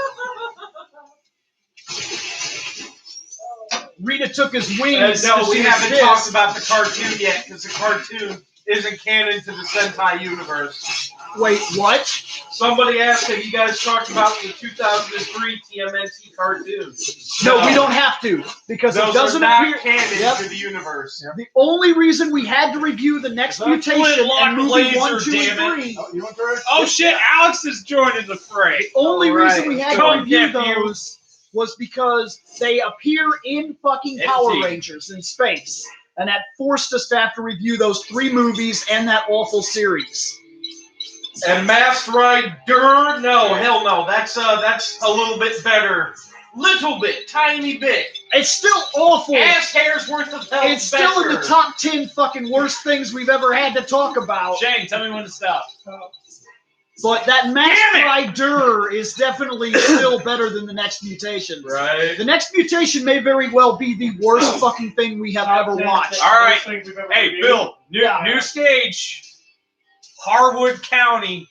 Speaker 1: Rita took his wings.
Speaker 4: No,
Speaker 1: to
Speaker 4: we
Speaker 1: see
Speaker 4: haven't
Speaker 1: his
Speaker 4: talked
Speaker 1: fist.
Speaker 4: about the cartoon yet because the cartoon isn't canon to the Sentai universe.
Speaker 1: Wait, what?
Speaker 4: Somebody asked, have you guys talked about the 2003 TMNT cartoon?
Speaker 1: No, we don't have to because
Speaker 4: Those
Speaker 1: it doesn't
Speaker 4: are not
Speaker 1: appear.
Speaker 4: canon
Speaker 1: Yep.
Speaker 4: to the universe.
Speaker 1: The only reason we had to review the next mutation
Speaker 2: flintlock
Speaker 1: and movie
Speaker 2: laser,
Speaker 1: 1, 2,
Speaker 2: damn
Speaker 1: and
Speaker 2: it.
Speaker 1: 3.
Speaker 3: You want to
Speaker 2: Oh, shit! Alex is joining the fray.
Speaker 1: Only reason
Speaker 4: Alright.
Speaker 1: we had to
Speaker 2: Come,
Speaker 1: review
Speaker 2: nephew.
Speaker 1: those was because they appear in fucking Power
Speaker 2: Empty.
Speaker 1: Rangers in space. And that forced us to have to review those 3 movies and that awful series.
Speaker 4: And Masked Rider? No, hell no. That's a little bit better. Little bit, tiny bit.
Speaker 1: It's still awful.
Speaker 4: Ass hairs worth of hell.
Speaker 1: It's still in the top 10 fucking worst things we've ever had to talk about.
Speaker 2: Shane, tell me when to stop.
Speaker 1: But that Masked
Speaker 2: Damn it!
Speaker 1: Rider is definitely still better than the next mutation.
Speaker 4: Right.
Speaker 1: The next mutation may very well be the worst fucking thing we have ever watched.
Speaker 2: All right.
Speaker 6: Worst things we've ever
Speaker 2: Hey,
Speaker 6: reviewed.
Speaker 2: Bill.
Speaker 1: Yeah.
Speaker 2: New stage. Harwood County.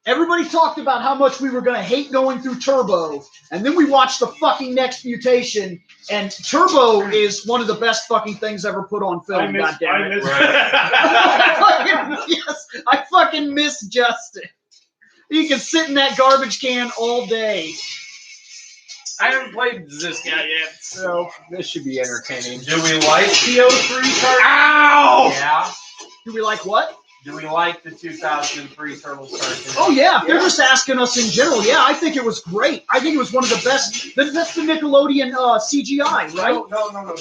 Speaker 1: Everybody talked about how much we were going to hate going through Turbo, and then we watched the fucking next mutation, and Turbo is one of the best fucking things ever put on film, goddammit. I fucking miss Justin. He can sit in that garbage can all day.
Speaker 2: I haven't played this guy yet, so.
Speaker 5: This should be entertaining.
Speaker 4: Do we like the 03 cartoon?
Speaker 2: Ow!
Speaker 4: Yeah.
Speaker 1: Do we like what?
Speaker 4: Do we like the 2003 Turtles cartoon?
Speaker 1: Oh yeah, if they're just asking us in general, yeah, I think it was great. I think it was one of the best. That's the Nickelodeon CGI, right?
Speaker 3: No.
Speaker 4: No.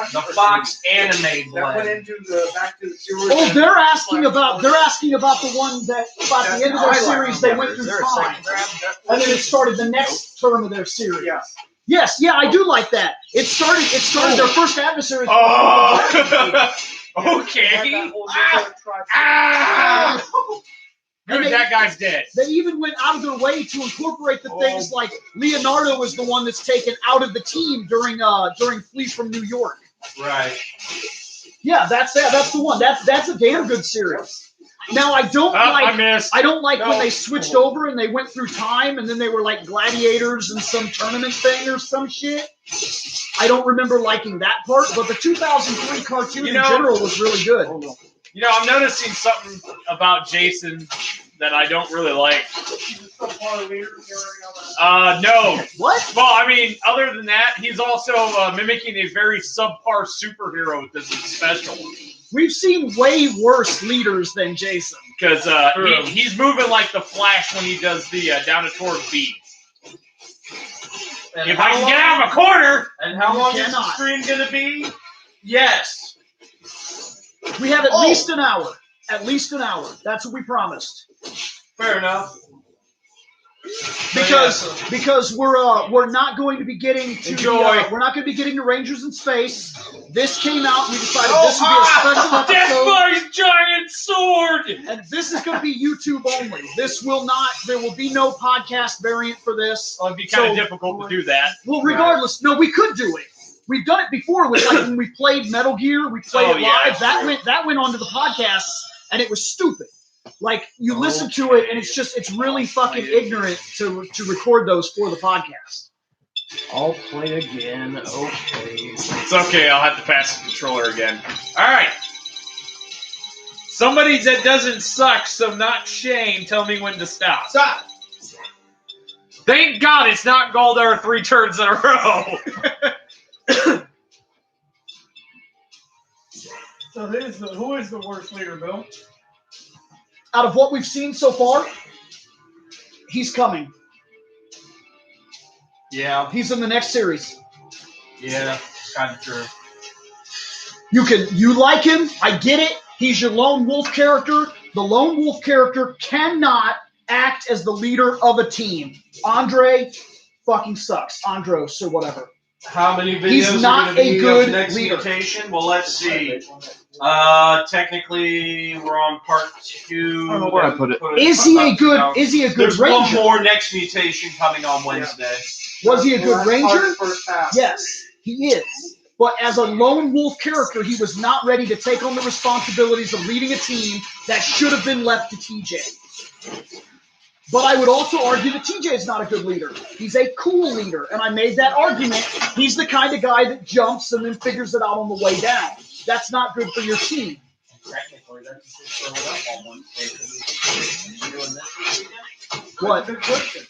Speaker 4: The Fox anime
Speaker 3: That went
Speaker 4: blend.
Speaker 3: into the back to the series.
Speaker 1: Oh, they're asking about the one that by the end of their series they went through time, and then it started the next term of their series.
Speaker 3: Yeah.
Speaker 1: Yes, yeah, I do like that. It started their first adversary.
Speaker 2: Oh! Okay.
Speaker 3: That whole different tribe.
Speaker 2: Ah!
Speaker 1: And
Speaker 2: Good, that guy's dead.
Speaker 1: They even went out of their way to incorporate the things like Leonardo is the one that's taken out of the team during Flee from New York.
Speaker 4: Right.
Speaker 1: Yeah, that's the one. That's a damn good series. Now I don't
Speaker 2: I missed.
Speaker 1: I don't like when
Speaker 2: No.
Speaker 1: they switched over and they went through time and then they were like gladiators and some tournament thing or some shit. I don't remember liking that part, but the 2003 cartoon in general was really good.
Speaker 2: You know, I'm noticing something about Jason that I don't really like. No.
Speaker 1: What?
Speaker 2: Well, I mean, other than that, he's also mimicking a very subpar superhero with this special.
Speaker 1: We've seen way worse leaders than Jason.
Speaker 2: Because he's moving like the Flash when he does the down a torque beat.
Speaker 4: And
Speaker 2: If I can get out of a corner!
Speaker 4: And how
Speaker 1: You
Speaker 4: long is the
Speaker 1: cannot.
Speaker 4: stream going to be? Yes.
Speaker 1: We have at least an hour. At least an hour. That's what we promised.
Speaker 4: Fair enough.
Speaker 1: Because we're not going to be getting to we're not going to be getting to Rangers in Space. This came out. We decided this would be a special
Speaker 2: Death
Speaker 1: episode,
Speaker 2: Boy's giant sword!
Speaker 1: and this is going to be YouTube only. This will not. There will be no podcast variant for this.
Speaker 2: Well, it'd be kind of
Speaker 1: So-
Speaker 2: difficult to do that.
Speaker 1: Well, regardless, no, we could do it. We've done it before with like when we played Metal Gear. We played
Speaker 2: Oh,
Speaker 1: it
Speaker 2: yeah,
Speaker 1: live.
Speaker 2: that's true.
Speaker 1: That went onto the podcast, and it was stupid. Like you listen to it, and it's really fucking ignorant to record those for the podcast.
Speaker 5: I'll play again. Okay.
Speaker 2: It's okay, I'll have to pass the controller again. Alright. Somebody that doesn't suck, so not Shane, tell me when to stop.
Speaker 3: Stop.
Speaker 2: Thank God it's not Goldar 3 turns in a row.
Speaker 6: So who is the worst leader, Bill?
Speaker 1: Out of what we've seen so far, he's coming.
Speaker 4: Yeah,
Speaker 1: He's in the next series.
Speaker 4: yeah, kind of true.
Speaker 1: You like him, I get it. He's your lone wolf character. The lone wolf character cannot act as the leader of a team. Andre fucking sucks. Andros or whatever.
Speaker 4: How many videos
Speaker 1: He's not
Speaker 4: are going to
Speaker 1: a
Speaker 4: be
Speaker 1: good
Speaker 4: of next
Speaker 1: leader.
Speaker 4: mutation? Well, let's see. Technically, we're on part 2.
Speaker 5: I don't know where I put it.
Speaker 1: Is he a good
Speaker 4: There's one
Speaker 1: ranger?
Speaker 4: more next mutation coming on Wednesday.
Speaker 1: Was he a good
Speaker 3: Last part,
Speaker 1: ranger?
Speaker 3: first half.
Speaker 1: Yes, he is. But as a lone wolf character, he was not ready to take on the responsibilities of leading a team that should have been left to TJ. But I would also argue that TJ is not a good leader. He's a cool leader, and I made that argument. He's the kind of guy that jumps and then figures it out on the way down. That's not good for your team.
Speaker 4: Technically, that's just throw it up on Wednesday.
Speaker 1: What?
Speaker 3: Good question.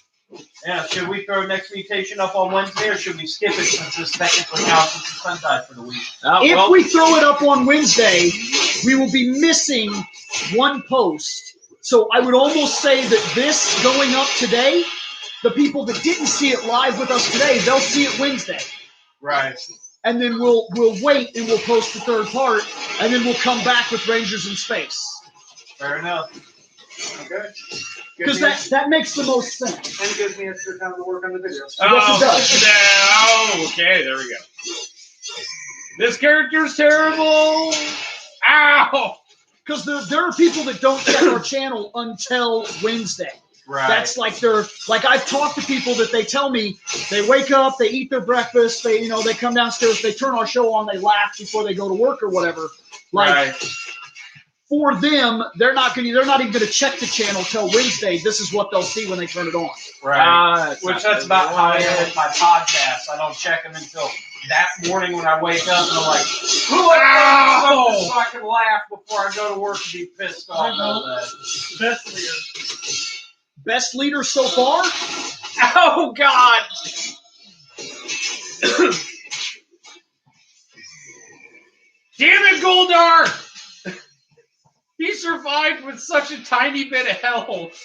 Speaker 4: Yeah, should we throw next mutation up on Wednesday, or should we skip it since this technically counts as a Sentai for the week?
Speaker 1: If we throw it up on Wednesday, we will be missing one post. So I would almost say that this going up today, the people that didn't see it live with us today, they'll see it Wednesday.
Speaker 4: Right.
Speaker 1: And then we'll wait and we'll post the third part, and then we'll come back with Rangers in Space.
Speaker 4: Fair enough.
Speaker 3: Okay.
Speaker 1: Because that makes the most sense.
Speaker 3: And it gives me extra time to work on the videos.
Speaker 1: Yes, it does.
Speaker 2: Okay, there we go. This character's terrible. Ow!
Speaker 1: Because there are people that don't check our channel until Wednesday.
Speaker 4: Right.
Speaker 1: That's like I've talked to people that they tell me they wake up, they eat their breakfast, they come downstairs, they turn our show on, they laugh before they go to work or whatever. Like
Speaker 4: right.
Speaker 1: For them, they're not even gonna check the channel till Wednesday. This is what they'll see when they turn it on.
Speaker 4: Right. Which that's about how I edit my podcasts. I don't check them until that morning when I wake up and I'm like, so I can laugh before I go to work and be pissed off all that.
Speaker 6: Best leader.
Speaker 1: Best leader so far?
Speaker 2: Oh God! Damn it, Goldar! He survived with such a tiny bit of health.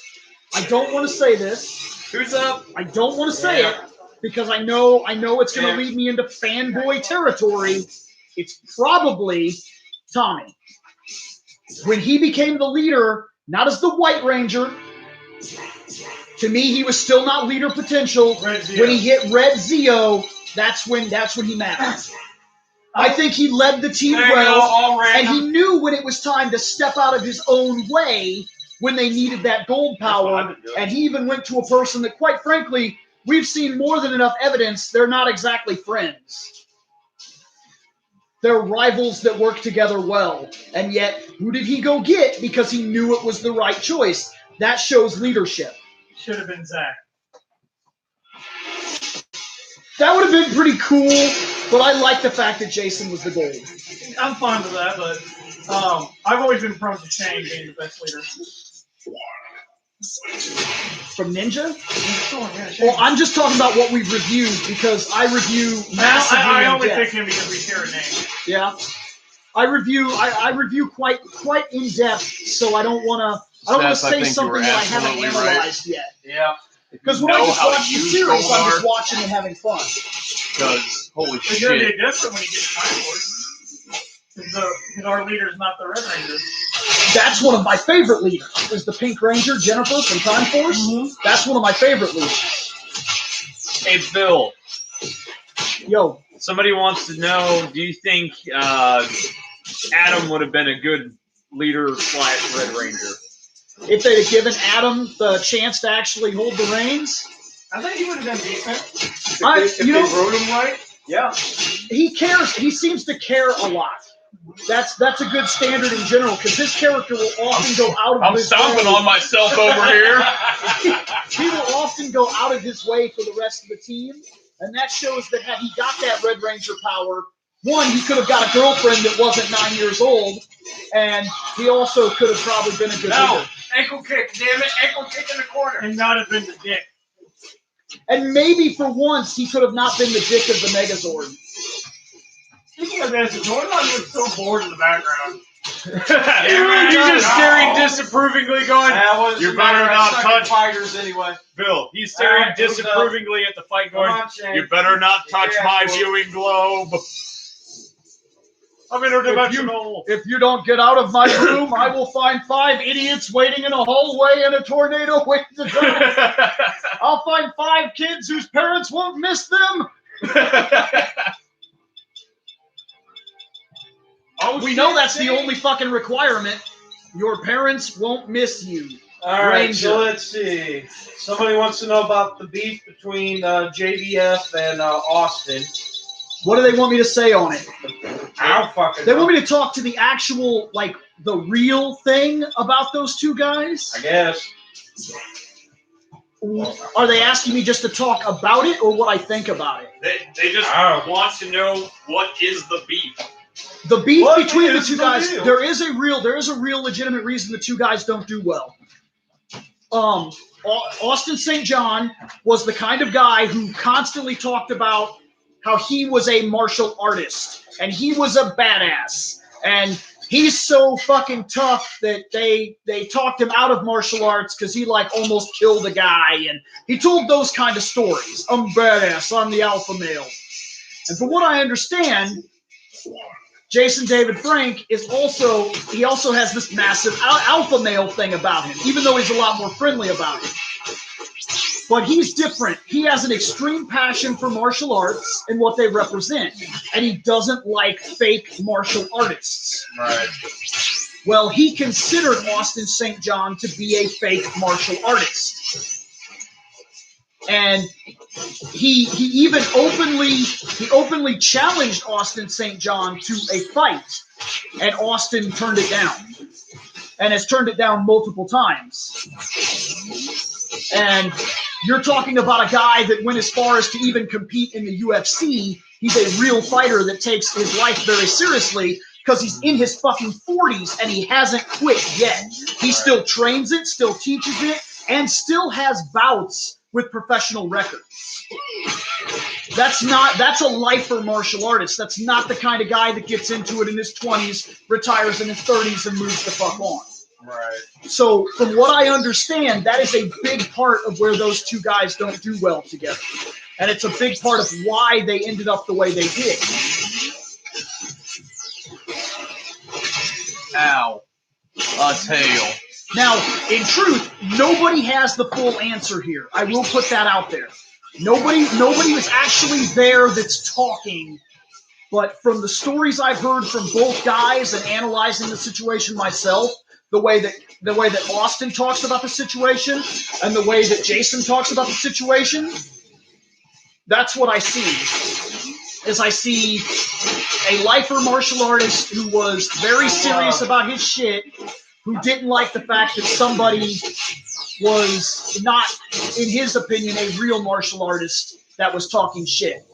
Speaker 1: I don't want to say this.
Speaker 2: Who's up?
Speaker 1: I don't want to say it because I know it's going to lead me into fanboy territory. It's probably Tommy. When he became the leader, not as the White Ranger, to me he was still not leader potential. When he hit Red Zeo, that's when he mattered. I think he led the team well, and he knew when it was time to step out of his own way when they needed that gold power, and he even went to a person that, quite frankly, we've seen more than enough evidence they're not exactly friends. They're rivals that work together well, and yet who did he go get because he knew it was the right choice? That shows leadership.
Speaker 6: Should have been Zach.
Speaker 1: That would have been pretty cool, but I like the fact that Jason was the gold.
Speaker 6: I'm fine with that, but I've always been prone to Shane being the best leader.
Speaker 1: From Ninja?
Speaker 6: Shane.
Speaker 1: Well, I'm just talking about what we've reviewed because I review massively
Speaker 6: I
Speaker 1: in
Speaker 6: only
Speaker 1: depth.
Speaker 6: pick him because we share a name.
Speaker 1: Yeah, I review quite in depth, so I don't want to say something that I haven't analyzed yet.
Speaker 4: Yeah.
Speaker 1: Because when I just watched the series, I'm just watching and having fun.
Speaker 5: Because, holy
Speaker 6: It's going to
Speaker 5: shit.
Speaker 6: be different when you get Time Force. Because our leader's not the Red Ranger.
Speaker 1: That's one of my favorite leaders. Is the Pink Ranger Jennifer from Time Force?
Speaker 6: Mm-hmm.
Speaker 1: That's one of my favorite leaders.
Speaker 2: Hey, Bill.
Speaker 1: Yo,
Speaker 2: Somebody wants to know, do you think Adam would have been a good leader / Red Ranger?
Speaker 1: if they'd have given Adam the chance to actually hold the reins,
Speaker 6: I think he would have done decent.
Speaker 3: If they wrote him right, yeah.
Speaker 1: he cares. He seems to care a lot. That's a good standard in general because his character will often go out of
Speaker 2: I'm
Speaker 1: his
Speaker 2: stomping
Speaker 1: way.
Speaker 2: on myself over here.
Speaker 1: He will often go out of his way for the rest of the team, and that shows that had he got that Red Ranger power, one, he could have got a girlfriend that wasn't 9 years old, and he also could have probably been a good leader.
Speaker 4: Ankle kick, damn it. Ankle kick in the corner.
Speaker 6: And not have been the dick.
Speaker 1: And maybe for once, he could have not been the dick of the Megazord.
Speaker 6: Speaking of this, Jordan looks so bored in the background.
Speaker 2: He's just staring disapprovingly, going,
Speaker 4: You better not touch fighters anyway.
Speaker 2: Bill, he's staring
Speaker 4: Alright, who's
Speaker 2: disapprovingly at the fight,
Speaker 4: Come
Speaker 2: going,
Speaker 4: on, Shane.
Speaker 2: you better not touch
Speaker 4: Yeah,
Speaker 2: my
Speaker 4: cool.
Speaker 2: viewing globe. I'm interdimensional.
Speaker 1: If you don't get out of my room, I will find 5 idiots waiting in a hallway and a tornado waiting to die. I'll find 5 kids whose parents won't miss them. We know that's the only fucking requirement. Your parents won't miss you.
Speaker 4: All right,
Speaker 1: Ranger.
Speaker 4: so let's see. Somebody wants to know about the beef between JVF and Austin.
Speaker 1: What do they want me to say on it?
Speaker 4: I don't fucking
Speaker 1: They
Speaker 4: know.
Speaker 1: want me to talk to the actual, like, the real thing about those two guys?
Speaker 4: I guess.
Speaker 1: Are they asking me just to talk about it or what I think about it?
Speaker 2: They just
Speaker 4: Oh.
Speaker 2: want to know what is the beef.
Speaker 1: The beef
Speaker 4: What
Speaker 1: between the
Speaker 4: is
Speaker 1: two
Speaker 4: the
Speaker 1: guys,
Speaker 4: deal?
Speaker 1: there is a real legitimate reason the two guys don't do well. Austin St. John was the kind of guy who constantly talked about how he was a martial artist and he was a badass and he's so fucking tough that they talked him out of martial arts because he like almost killed a guy, and he told those kind of stories. I'm badass, I'm the alpha male. And from what I understand, Jason David Frank also has this massive alpha male thing about him, even though he's a lot more friendly about it. But he's different. He has an extreme passion for martial arts and what they represent, and he doesn't like fake martial artists.
Speaker 2: Right.
Speaker 1: Well, he considered Austin St. John to be a fake martial artist. And he even openly challenged Austin St. John to a fight, and Austin turned it down, and has turned it down multiple times. And you're talking about a guy that went as far as to even compete in the UFC. He's a real fighter that takes his life very seriously because he's in his fucking 40s and he hasn't quit yet. He still trains it, still teaches it, and still has bouts with professional records. That's a lifer martial artist. That's not the kind of guy that gets into it in his 20s, retires in his 30s, and moves the fuck on.
Speaker 2: Right.
Speaker 1: So, from what I understand, that is a big part of where those two guys don't do well together. And it's a big part of why they ended up the way they did.
Speaker 5: Ow. A tail.
Speaker 1: Now, in truth, nobody has the full answer here. I will put that out there. Nobody was actually there that's talking. But from the stories I've heard from both guys and analyzing the situation myself, the way that Austin talks about the situation and the way that Jason talks about the situation, that's what I see. Is I see a lifer martial artist who was very serious about his shit, who didn't like the fact that somebody was not, in his opinion, a real martial artist that was talking shit.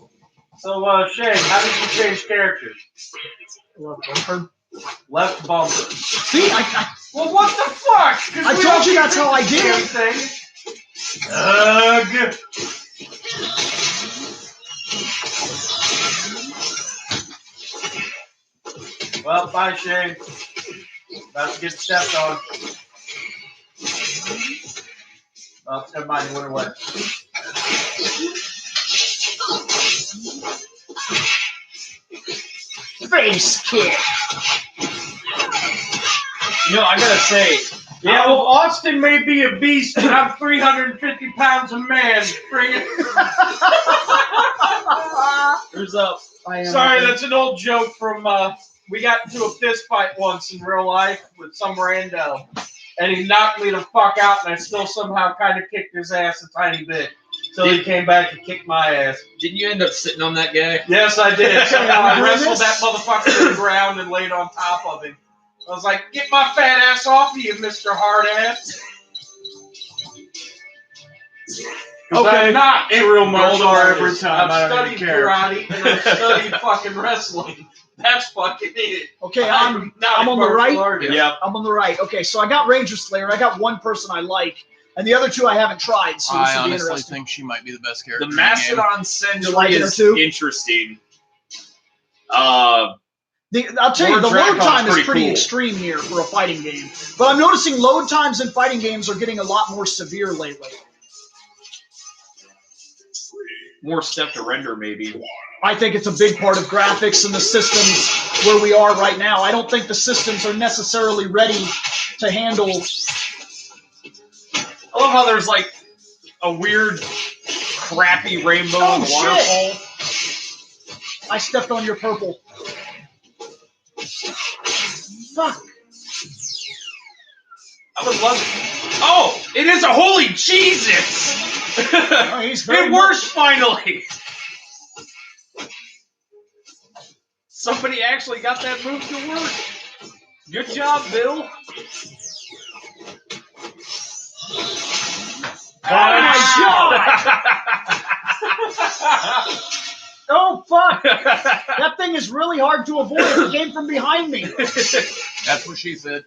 Speaker 4: So, Shane, how did you change characters? Left bumper.
Speaker 1: See,
Speaker 4: Well, what the fuck?
Speaker 1: I told you that's how I did it.
Speaker 4: Good. Well, bye, Shane. About to get stepped on. Oh, never mind, he went away.
Speaker 1: Face kick.
Speaker 2: You know, I gotta say,
Speaker 4: Yeah, well, Austin may be a beast, but I'm 350 pounds of man. Bring it.
Speaker 5: Who's up?
Speaker 4: Sorry, that's an old joke from, we got into a fist fight once in real life with some rando. And he knocked me the fuck out, and I still somehow kind of kicked his ass a tiny bit. Till he came back and kicked my ass.
Speaker 2: didn't you end up sitting on that guy?
Speaker 4: Yes, I did. Somehow I wrestled that motherfucker to the ground and laid on top of him. I was like, get my fat ass off of you, Mr. Hard Ass.
Speaker 3: Because I'm not a real martial
Speaker 4: Gold
Speaker 3: artist.
Speaker 4: every time, I
Speaker 3: I've
Speaker 4: don't
Speaker 3: studied
Speaker 4: even care.
Speaker 3: karate and I've studied fucking wrestling. That's fucking it.
Speaker 1: Okay, I'm
Speaker 3: not
Speaker 1: I'm
Speaker 3: a
Speaker 1: on the
Speaker 3: martial
Speaker 1: right.
Speaker 3: artist.
Speaker 2: Yep.
Speaker 1: I'm on the right. Okay, so I got Ranger Slayer. I got one person I like, and the other two I haven't tried. So this
Speaker 5: I
Speaker 1: will be
Speaker 5: honestly
Speaker 1: interesting.
Speaker 5: think she might be the best character
Speaker 2: The
Speaker 5: in the game.
Speaker 2: Mastodon
Speaker 1: You
Speaker 2: Sentry
Speaker 1: liking her
Speaker 2: is
Speaker 1: too?
Speaker 2: interesting.
Speaker 1: I'll tell you,
Speaker 2: Lord
Speaker 1: the load
Speaker 2: Dracon's
Speaker 1: time is
Speaker 2: pretty
Speaker 1: pretty
Speaker 2: cool.
Speaker 1: extreme here for a fighting game. But I'm noticing load times in fighting games are getting a lot more severe lately.
Speaker 2: More step to render, maybe.
Speaker 1: I think it's a big part of graphics and the systems where we are right now. I don't think the systems are necessarily ready to handle.
Speaker 2: I love how there's like a weird, crappy rainbow
Speaker 1: Oh,
Speaker 2: in the
Speaker 1: shit.
Speaker 2: waterfall.
Speaker 1: I stepped on your purple. Fuck.
Speaker 2: I would love it. Oh, it is a holy Jesus!
Speaker 1: Oh, he's very
Speaker 2: It works finally! Somebody actually got that move to work. Good job, Bill.
Speaker 1: Oh my god! Oh fuck! That thing is really hard to avoid. It came from behind me.
Speaker 5: That's what she said.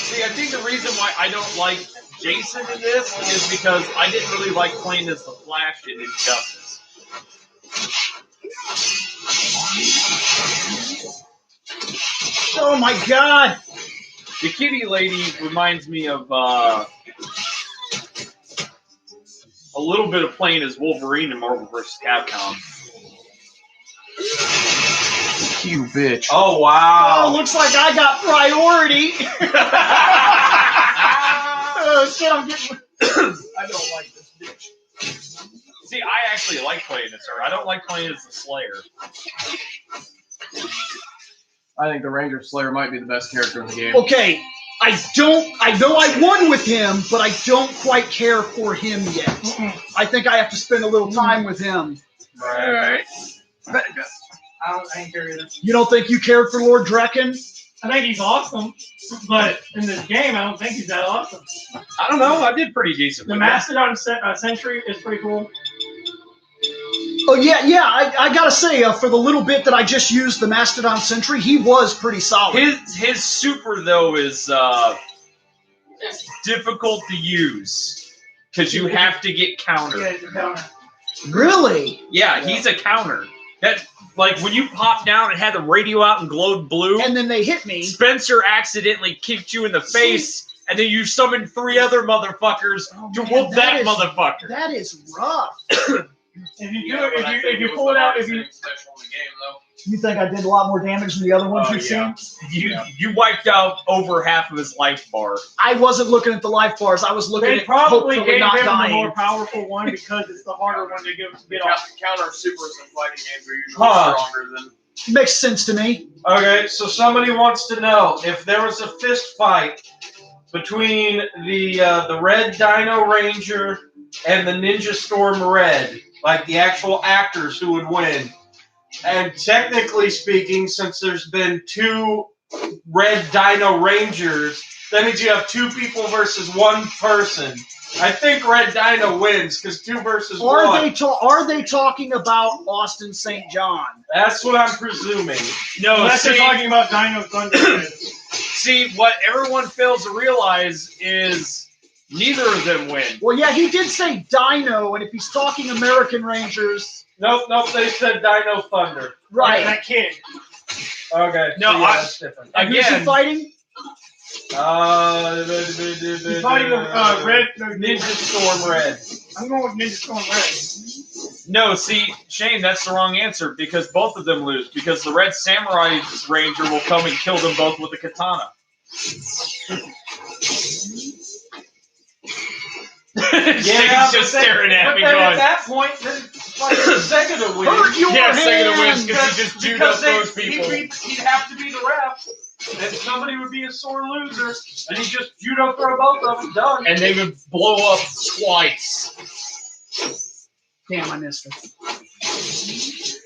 Speaker 2: See, I think the reason why I don't like Jason in this is because I didn't really like playing as the Flash in Injustice.
Speaker 1: Oh my god!
Speaker 2: The kitty lady reminds me of a little bit of playing as Wolverine in Marvel vs. Capcom.
Speaker 5: You bitch.
Speaker 3: Oh, wow.
Speaker 1: Oh, looks like I got priority. Oh shit! I'm getting.
Speaker 5: I don't like this bitch.
Speaker 2: See, I actually like playing as her. I don't like playing as the Slayer.
Speaker 5: I think the Ranger Slayer might be the best character in the game.
Speaker 1: Okay, I know I won with him, but I don't quite care for him yet. I think I have to spend a little time with him.
Speaker 5: Right.
Speaker 6: I ain't care either.
Speaker 1: You don't think you cared for Lord Draken?
Speaker 6: I think he's awesome, but in this game, I don't think he's that awesome.
Speaker 2: I don't know. I did pretty decent.
Speaker 6: The
Speaker 2: with that.
Speaker 6: Mastodon Sentry is pretty cool.
Speaker 1: Oh yeah. I gotta say, for the little bit that I just used, the Mastodon Sentry, he was pretty solid.
Speaker 2: His super though is difficult to use because you have to get countered.
Speaker 6: Yeah, he's a counter.
Speaker 1: Really?
Speaker 2: Yeah, he's a counter. That like when you popped down and had the radio out and glowed blue.
Speaker 1: And then they hit me.
Speaker 2: Spencer accidentally kicked you in the face, and then you summoned 3 other motherfuckers to whoop that motherfucker.
Speaker 1: That is rough.
Speaker 6: If you do it, if you pull it out, if you
Speaker 1: You think I did a lot more damage than the other ones we've
Speaker 2: yeah.
Speaker 1: seen?
Speaker 2: You wiped out over half of his life bar.
Speaker 1: I wasn't looking at the life bars. I was looking
Speaker 6: they
Speaker 1: at
Speaker 6: probably
Speaker 1: hopefully
Speaker 6: gave
Speaker 1: not
Speaker 6: him the
Speaker 1: dying.
Speaker 6: more powerful one because it's the harder one to get off.
Speaker 5: Counter supers in fighting games are usually
Speaker 3: Huh.
Speaker 5: stronger than.
Speaker 1: Makes sense to me.
Speaker 3: Okay, so somebody wants to know if there was a fist fight between the Red Dino Ranger and the Ninja Storm Red, like the actual actors who would win. And technically speaking, since there's been 2 Red Dino Rangers, that means you have 2 people versus 1 person. I think Red Dino wins because 2 versus 1.
Speaker 1: Are they talking about Austin St. John?
Speaker 3: That's what I'm presuming.
Speaker 2: No,
Speaker 6: Unless they're
Speaker 2: see,
Speaker 6: talking about Dino Thunder.
Speaker 2: see, what everyone fails to realize is neither of them win.
Speaker 1: Well, yeah, he did say Dino, and if he's talking American Rangers,
Speaker 3: Nope, they said Dino Thunder.
Speaker 1: right?
Speaker 6: That kid.
Speaker 3: Okay.
Speaker 2: No,
Speaker 3: so yeah, that's different.
Speaker 1: And who's he
Speaker 2: Again,
Speaker 1: fighting?
Speaker 3: He's
Speaker 6: He's fighting the Red.
Speaker 3: Ninja Storm Red.
Speaker 6: I'm going with Ninja Storm Red.
Speaker 2: no, see, Shane, that's the wrong answer because both of them lose because the Red Samurai Ranger will come and kill them both with a katana. Shane's just staring at me
Speaker 3: then
Speaker 2: going,
Speaker 3: at that point, then second to win.
Speaker 1: Hurt your
Speaker 2: yeah, second to win
Speaker 1: hand.
Speaker 2: because he just chewed up those people.
Speaker 3: He'd have to be the ref, and somebody would be a sore loser, and he just judo throw both of them. Done.
Speaker 2: And they would blow up twice.
Speaker 1: Damn, I missed her.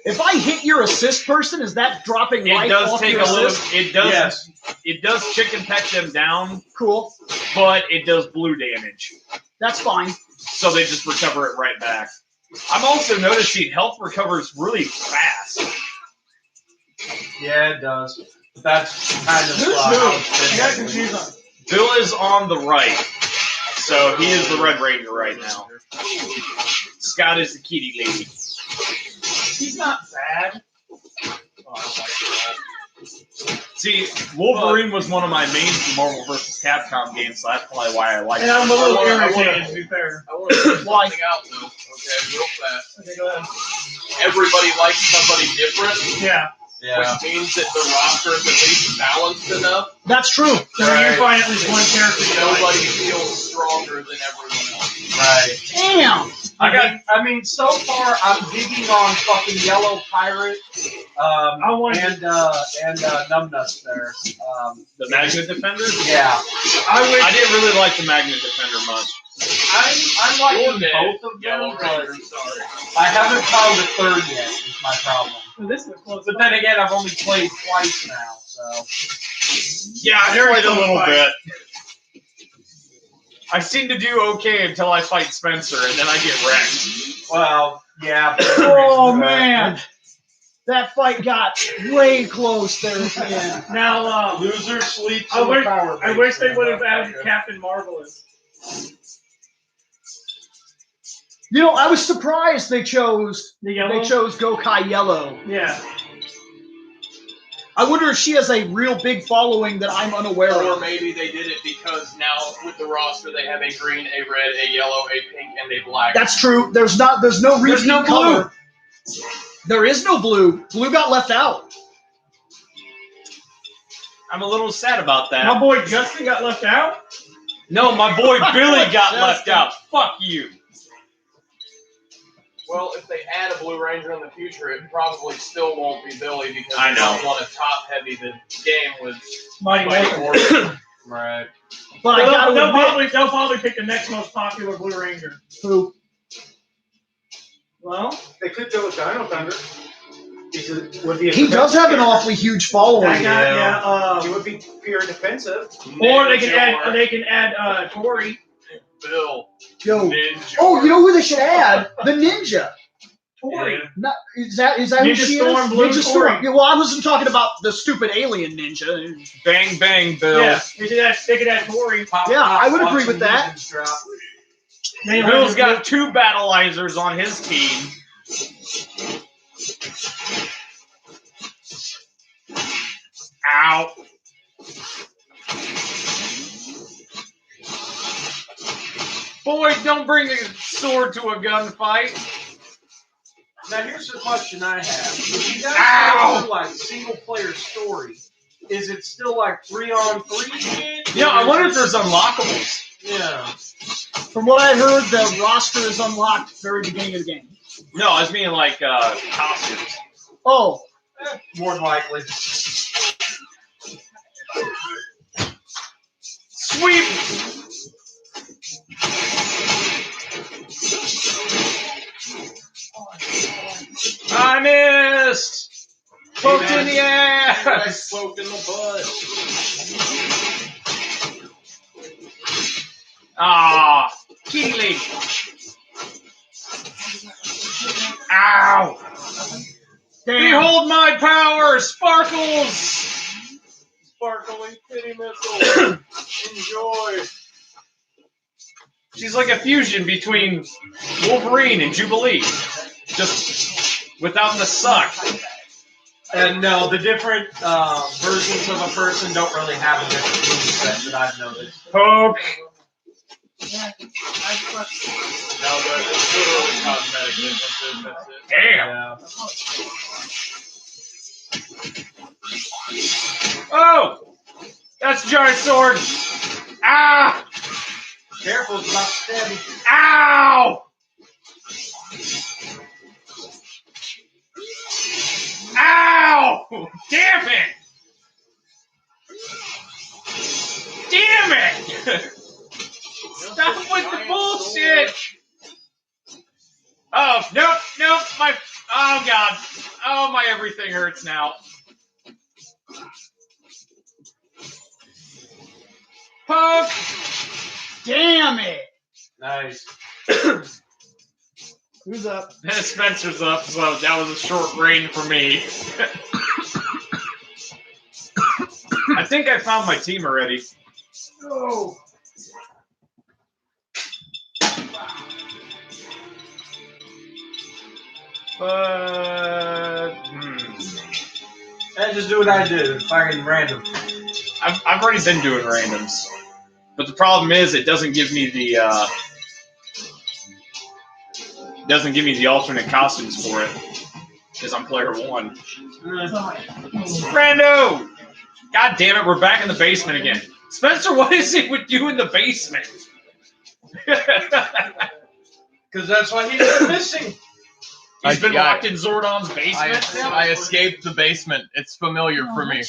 Speaker 1: If I hit your assist person, is that dropping
Speaker 2: It
Speaker 1: life
Speaker 2: does
Speaker 1: off
Speaker 2: take
Speaker 1: your
Speaker 2: a little.
Speaker 1: assist?
Speaker 2: It does.
Speaker 3: Yes.
Speaker 2: It does chicken peck them down,
Speaker 1: Cool.
Speaker 2: but it does blue damage.
Speaker 1: That's fine.
Speaker 2: So they just recover it right back. I'm also noticing health recovers really fast.
Speaker 3: Yeah, it does. That's kind of
Speaker 6: Who's
Speaker 3: how
Speaker 6: who?
Speaker 3: it's been
Speaker 6: I got
Speaker 3: lately.
Speaker 6: confused on.
Speaker 2: Bill is on the right, so he is the Red Ranger right now. Scott is the kitty lady.
Speaker 6: He's not bad.
Speaker 2: See, Wolverine was one of my mains in Marvel vs. Capcom games, so that's probably why I like
Speaker 6: And
Speaker 2: it.
Speaker 6: I'm a little
Speaker 5: I wanna-
Speaker 6: irritated, to be fair.
Speaker 5: I want to point
Speaker 1: Why?
Speaker 5: something out though. Okay, real fast.
Speaker 6: Okay, go ahead.
Speaker 5: Everybody likes somebody different,
Speaker 6: Yeah,
Speaker 3: Yeah.
Speaker 5: which means that the roster is at least balanced enough.
Speaker 1: That's true.
Speaker 6: so you find at least one character you like.
Speaker 5: Nobody feels stronger than everyone else.
Speaker 3: Right.
Speaker 1: Damn.
Speaker 3: I mean, so far I'm digging on fucking Yellow Pirate, and Numbnuts there.
Speaker 2: The Magnet Defender?
Speaker 3: Yeah.
Speaker 2: I didn't really like the Magnet Defender much.
Speaker 3: I'm liking both of
Speaker 5: Yellow
Speaker 3: them, but
Speaker 5: Ranger, sorry.
Speaker 3: I haven't found a third yet. Is my problem.
Speaker 6: So this is close.
Speaker 3: But then again, I've only played twice now, so.
Speaker 2: Yeah, I
Speaker 6: Very
Speaker 2: played a
Speaker 6: close
Speaker 2: little
Speaker 6: fight.
Speaker 2: bit. I seem to do okay until I fight Spencer, and then I get wrecked.
Speaker 3: Well, yeah.
Speaker 1: Oh man, that fight got way close there at the end.
Speaker 6: Now,
Speaker 3: Loser sleeps
Speaker 6: I
Speaker 3: in
Speaker 6: wish,
Speaker 3: the power
Speaker 6: I
Speaker 3: base,
Speaker 6: wish they
Speaker 3: man.
Speaker 6: would have added Captain Marvelous.
Speaker 1: You know, I was surprised they chose
Speaker 6: The yellow?
Speaker 1: Gokai Yellow.
Speaker 6: Yeah.
Speaker 1: I wonder if she has a real big following that I'm unaware
Speaker 5: Or
Speaker 1: of.
Speaker 5: maybe they did it because now with the roster they have a green, a red, a yellow, a pink, and a black.
Speaker 1: That's true. There's no repeat
Speaker 2: There's no
Speaker 1: color. There is no blue. Blue got left out.
Speaker 2: I'm a little sad about
Speaker 6: My
Speaker 2: that.
Speaker 6: boy Justin got left out.
Speaker 2: No, my boy Billy got left out. Fuck you.
Speaker 5: Well, if they add a Blue Ranger in the future, it probably still won't be Billy because
Speaker 2: I
Speaker 5: they
Speaker 2: know.
Speaker 5: don't want to top heavy the game with
Speaker 6: Mighty
Speaker 5: Mighty
Speaker 6: Morphin.
Speaker 5: Morphin.
Speaker 3: Right.
Speaker 1: But I gotta
Speaker 6: They'll probably pick the next most popular Blue Ranger.
Speaker 1: who
Speaker 6: Well,
Speaker 4: They could go with Dino Thunder. Would be a
Speaker 1: he does have an awfully huge following.
Speaker 6: that guy,
Speaker 4: He would be pure defensive.
Speaker 6: or they can
Speaker 5: Ninja
Speaker 6: add Tori.
Speaker 5: Bill.
Speaker 1: Yo.
Speaker 5: Ninja.
Speaker 1: Oh, you know who they should add? The Ninja.
Speaker 6: Tori.
Speaker 1: Not, is that who
Speaker 6: Ninja
Speaker 1: she
Speaker 6: Storm,
Speaker 1: is?
Speaker 6: Blue
Speaker 1: Ninja
Speaker 6: Tori.
Speaker 1: Storm. Yeah, well, I wasn't talking about the stupid alien ninja.
Speaker 2: Bang, bang, Bill.
Speaker 6: Yeah, they could add Tori.
Speaker 1: Yeah, I would agree with that.
Speaker 2: Bill's got 2 Battleizers on his team. Ow. Boy, don't bring a sword to a gunfight.
Speaker 3: Now here's the question I have: if you guys
Speaker 2: Ow!
Speaker 3: do like single player story, is it still like 3-on-3?
Speaker 2: Yeah, I wonder if there's unlockables.
Speaker 3: Yeah.
Speaker 1: From what I heard, the roster is unlocked very beginning of the game.
Speaker 2: No, I was meaning like costumes.
Speaker 1: Oh,
Speaker 3: More than likely.
Speaker 2: Sweep! I missed! Poked in the ass!
Speaker 5: Poked in the butt.
Speaker 2: Ah, kitty lady. Ow! Behold my power, Sparkles!
Speaker 5: Sparkling kitty missile. Enjoy.
Speaker 2: She's like a fusion between Wolverine and Jubilee. Just without the suck.
Speaker 3: And no, the different versions of a person don't really have a different moveset that I've noticed.
Speaker 2: Poke.
Speaker 5: No, but it's literally cosmetic differences. That's it.
Speaker 2: Damn.
Speaker 3: Yeah.
Speaker 2: Oh! That's a giant sword. Ah!
Speaker 3: Careful, it's about to stab you.
Speaker 2: Ow! Ow! Damn it! Damn it! Stop with the bullshit! Oh, nope, my Oh, God. Oh, my everything hurts now. Poke!
Speaker 1: Damn it!
Speaker 3: Nice.
Speaker 1: Who's up?
Speaker 2: Spencer's up, so that was a short range for me. I think I found my team already.
Speaker 1: Oh.
Speaker 2: But
Speaker 3: And just do what I do. Fucking random.
Speaker 2: I've already been doing randoms, but the problem is it doesn't give me the alternate costumes for it because I'm player 1. Rando! God damn it, we're back in the basement again. Spencer, what is it with you in the basement?
Speaker 3: Because that's why he's been missing.
Speaker 2: He's been locked in Zordon's basement.
Speaker 5: I escaped the basement. It's familiar for me.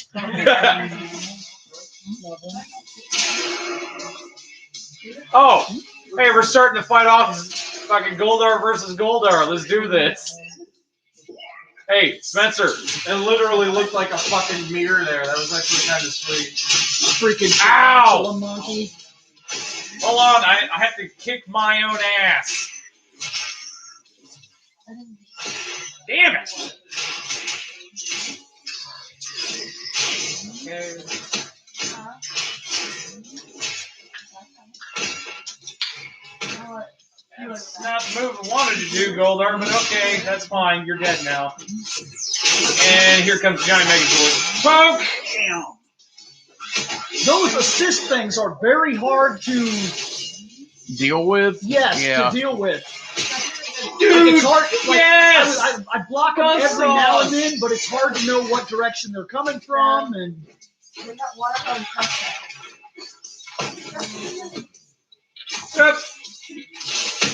Speaker 2: Oh, hey, we're starting to fight off fucking Goldar versus Goldar. Let's do this. Hey, Spencer.
Speaker 3: It literally looked like a fucking mirror there. That was actually kind of sweet.
Speaker 1: Freaking
Speaker 2: Ow!
Speaker 1: monkey.
Speaker 2: Hold on, I have to kick my own ass. Damn it! Okay. That's not the move I wanted to do, Goldar, but okay, that's fine. You're dead now. And here comes Giant Megazord. Poke!
Speaker 1: Damn. Those assist things are very hard to
Speaker 5: Deal with?
Speaker 1: to deal with.
Speaker 2: Dude,
Speaker 1: Like, it's hard. Like,
Speaker 2: yes!
Speaker 1: I block them every now and then, but it's hard to know what direction they're coming from. And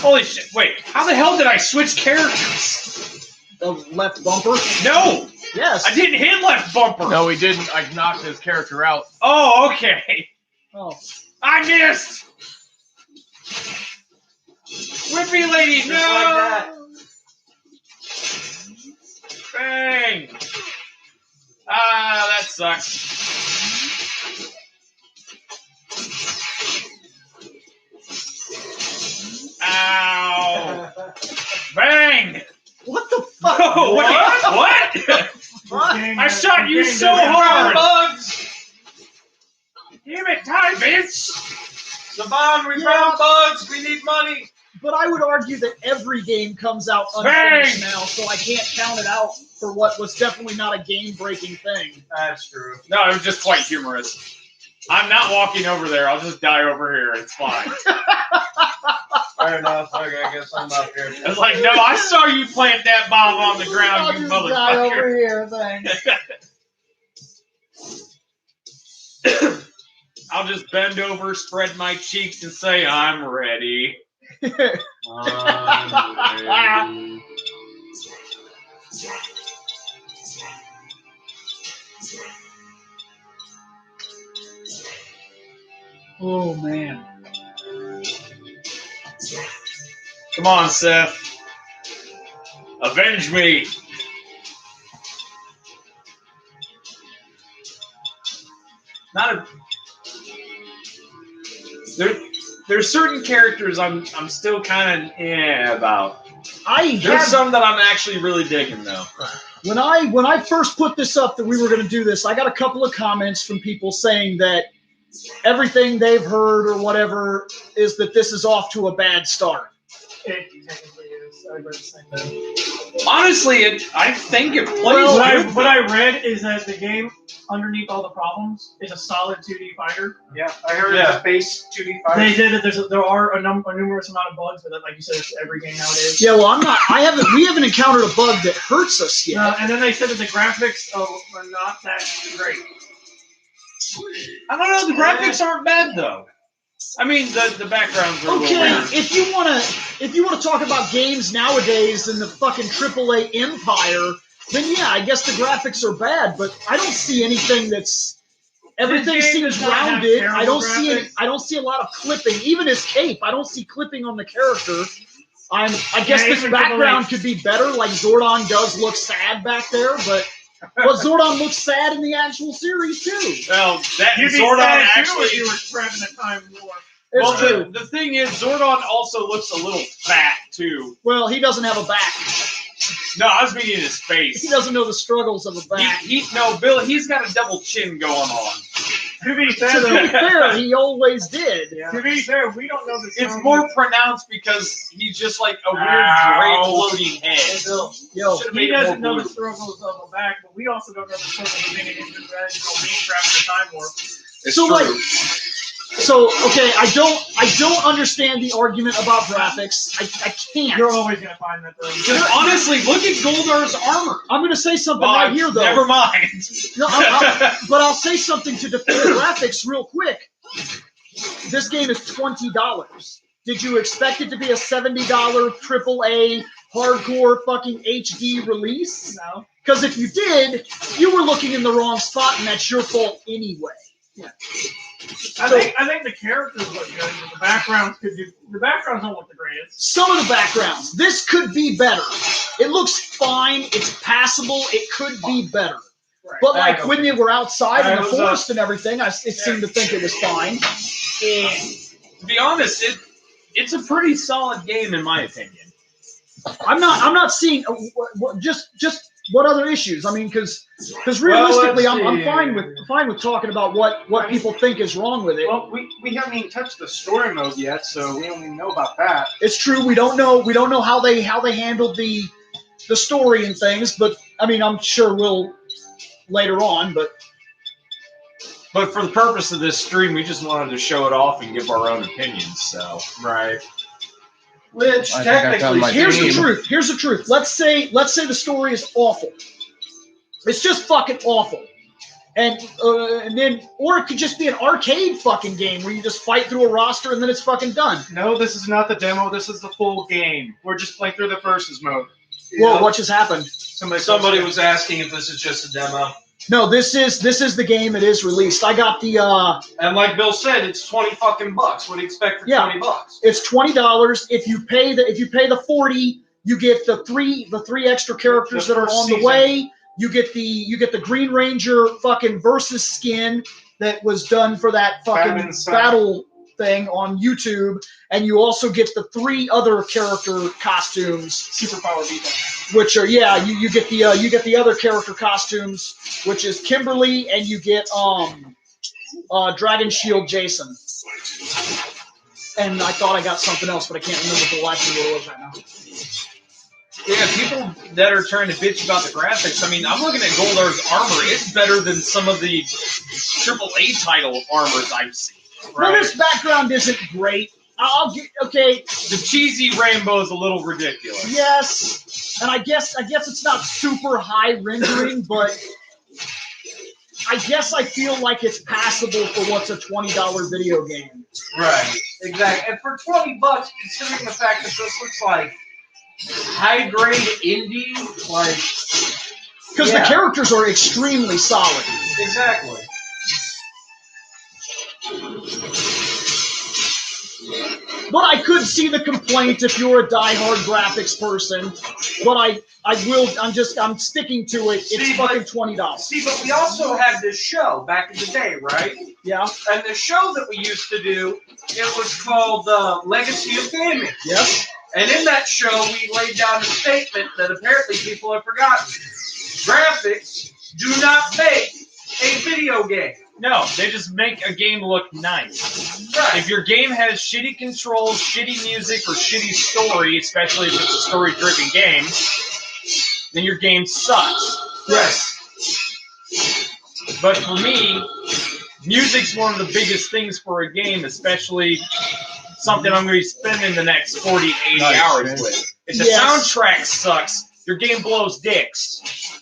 Speaker 2: Holy shit! Wait, how the hell did I switch characters?
Speaker 1: the left bumper.
Speaker 2: No,
Speaker 1: Yes.
Speaker 2: I didn't hit left bumper.
Speaker 5: No, he didn't. I knocked his character out.
Speaker 2: Oh, okay.
Speaker 1: Oh.
Speaker 2: I missed. Whippy lady, no!
Speaker 3: Just like that.
Speaker 2: Bang! Ah, that sucks. Ow! Bang!
Speaker 1: What the fuck?
Speaker 2: Oh, what?
Speaker 1: What?
Speaker 2: I shot you so hard! Bugs! Damn it, die, bitch!
Speaker 3: Saban, we found bugs. We need money.
Speaker 1: But I would argue that every game comes out unfinished now, so I can't count it out for what was definitely not a game-breaking thing.
Speaker 3: That's true.
Speaker 2: No, it was just quite humorous. I'm not walking over there. I'll just die over here. It's fine.
Speaker 3: Fair enough. Okay, I guess I'm up here.
Speaker 2: It's like, no, I saw you plant that bomb on the ground,
Speaker 1: I'll
Speaker 2: you
Speaker 1: just die over
Speaker 2: motherfucker.
Speaker 1: here, thanks.
Speaker 2: I'll just bend over, spread my cheeks, and say, I'm ready.
Speaker 1: Oh, man.
Speaker 2: Come on, Seth. Avenge me. Not a... There's certain characters I'm still kind of about. There's some that I'm actually really digging though.
Speaker 1: When I first put this up that we were going to do this, I got a couple of comments from people saying that everything they've heard or whatever is that this is off to a bad start.
Speaker 6: It technically is. I read the same thing.
Speaker 2: Honestly, I think it plays
Speaker 6: Well,
Speaker 2: good.
Speaker 6: what I read is that the game, underneath all the problems, is a solid 2D fighter.
Speaker 3: Yeah, I heard it's a base 2D fighter.
Speaker 6: They said that there are a numerous amount of bugs, but like you said, it's every game nowadays.
Speaker 1: Yeah, well, we haven't encountered a bug that hurts us yet.
Speaker 6: And then they said that the graphics are not that great.
Speaker 2: I don't know. The graphics aren't bad though. I mean, the backgrounds are a little
Speaker 1: Okay,
Speaker 2: weird.
Speaker 1: if you wanna talk about games nowadays in the fucking AAA empire, then yeah, I guess the graphics are bad, but I don't see anything that's everything
Speaker 6: This game
Speaker 1: seems
Speaker 6: does not have
Speaker 1: rounded.
Speaker 6: terrible
Speaker 1: I don't see
Speaker 6: graphics.
Speaker 1: I don't see a lot of clipping. Even his cape, I don't see clipping on the character. I guess
Speaker 6: Yeah,
Speaker 1: this
Speaker 6: even
Speaker 1: background could be better. Like Zordon does look sad back there, but Zordon looks sad in the actual series too.
Speaker 2: Well, that
Speaker 6: You'd be
Speaker 2: Zordon
Speaker 6: sad too
Speaker 2: actually.
Speaker 6: if you were grabbing the Time War.
Speaker 1: It's
Speaker 2: Well,
Speaker 1: true.
Speaker 2: the thing is, Zordon also looks a little fat too.
Speaker 1: Well, he doesn't have a back.
Speaker 2: No, I was meaning his face.
Speaker 1: He doesn't know the struggles of a back.
Speaker 2: No, Bill. He's got a double chin going on.
Speaker 6: To be fair,
Speaker 1: To be
Speaker 6: though,
Speaker 1: fair, he always did.
Speaker 6: to be fair, we don't know the
Speaker 2: It's more pronounced because he's just like a weird gray floating head.
Speaker 1: Yo,
Speaker 2: Should've
Speaker 6: He
Speaker 2: made it
Speaker 6: doesn't
Speaker 2: more
Speaker 6: know the
Speaker 2: blue.
Speaker 6: struggles of a back, but we also don't know the struggles of being an interdimensional being trapped in a time warp.
Speaker 2: It's
Speaker 1: So,
Speaker 2: true.
Speaker 1: like, okay, I don't understand the argument about graphics. I can't.
Speaker 6: You're always gonna find that though.
Speaker 2: Because honestly, look at Goldar's armor.
Speaker 1: I'm going to say something
Speaker 2: Well,
Speaker 1: right here, though.
Speaker 2: Never mind.
Speaker 1: No, but I'll say something to defend the graphics real quick. This game is $20. Did you expect it to be a $70 AAA hardcore fucking HD release?
Speaker 6: No.
Speaker 1: Because if you did, you were looking in the wrong spot, and that's your fault anyway.
Speaker 6: I think the characters look good, but the backgrounds don't look the greatest.
Speaker 1: Some of the backgrounds. This could be better. It looks fine. It's passable. It could be better.
Speaker 6: Right.
Speaker 1: But like when they were outside in the
Speaker 6: It was,
Speaker 1: forest and everything, it seemed to think it was fine.
Speaker 2: To be honest, it's a pretty solid game in my opinion.
Speaker 1: I'm not seeing just what other issues. I mean, because realistically,
Speaker 3: let's
Speaker 1: I'm
Speaker 3: see.
Speaker 1: fine with talking about what people think is wrong with it.
Speaker 8: Well, we haven't even touched the story mode yet, so we don't even know about that.
Speaker 1: It's true. We don't know how they handled the story and things, but I mean, I'm sure we'll later on.
Speaker 2: But for the purpose of this stream, we just wanted to show it off and give our own opinions. So
Speaker 3: Right. Which
Speaker 5: I think I found
Speaker 3: technically,
Speaker 5: my
Speaker 1: Here's the
Speaker 5: game.
Speaker 1: truth. Here's the truth. Let's say the story is awful. It's just fucking awful. And then, or it could just be an arcade fucking game where you just fight through a roster and then it's fucking done.
Speaker 8: No, this is not the demo. This is the full game. We're just playing through the versus mode.
Speaker 1: Whoa, what just happened?
Speaker 3: somebody was asking if this is just a demo.
Speaker 1: No, this is the game. It is released. I got the
Speaker 3: And like Bill said, it's $20 fucking bucks. What do you expect for
Speaker 1: Yeah.
Speaker 3: $20?
Speaker 1: it's $20. If you pay the $40, you get the three extra characters
Speaker 8: The
Speaker 1: that are
Speaker 8: first
Speaker 1: on the
Speaker 8: season.
Speaker 1: way. You get the Green Ranger fucking versus skin that was done for that fucking
Speaker 8: Batman Sun.
Speaker 1: battle thing on YouTube, and you also get the 3 other character costumes,
Speaker 8: Superpower beatdown.
Speaker 1: which are you get the other character costumes, which is Kimberly, and you get Dragon Shield Jason. And I thought I got something else, but I can't remember the last thing what it was right now.
Speaker 2: yeah, people that are trying to bitch about the graphics. I mean, I'm looking at Goldar's armor. It's better than some of the AAA title armors I've seen.
Speaker 1: Well, this background isn't great. I'll get okay.
Speaker 2: The cheesy rainbow is a little ridiculous.
Speaker 1: Yes, and I guess it's not super high rendering, but I guess I feel like it's passable for what's a $20 video game.
Speaker 3: Right. Exactly. And for $20, considering the fact that this looks like high grade indie, like
Speaker 1: Because the characters are extremely solid.
Speaker 3: exactly.
Speaker 1: But I could see the complaint if you're a diehard graphics person. But I'm sticking to it. It's
Speaker 3: See,
Speaker 1: fucking $20.
Speaker 3: See, but we also had this show back in the day, right?
Speaker 1: Yeah.
Speaker 3: And the show that we used to do, it was called Legacy of Gaming.
Speaker 1: Yes.
Speaker 3: And in that show, we laid down a statement that apparently people have forgotten. Graphics do not make a video game.
Speaker 2: No, they just make a game look nice.
Speaker 3: Right.
Speaker 2: If your game has shitty controls, shitty music, or shitty story, especially if it's a story-driven game, then your game sucks.
Speaker 3: Yes.
Speaker 2: But for me, music's one of the biggest things for a game, especially something I'm going to be spending the next 40 to 80 hours with. If the
Speaker 1: Yes.
Speaker 2: soundtrack sucks, your game blows dicks.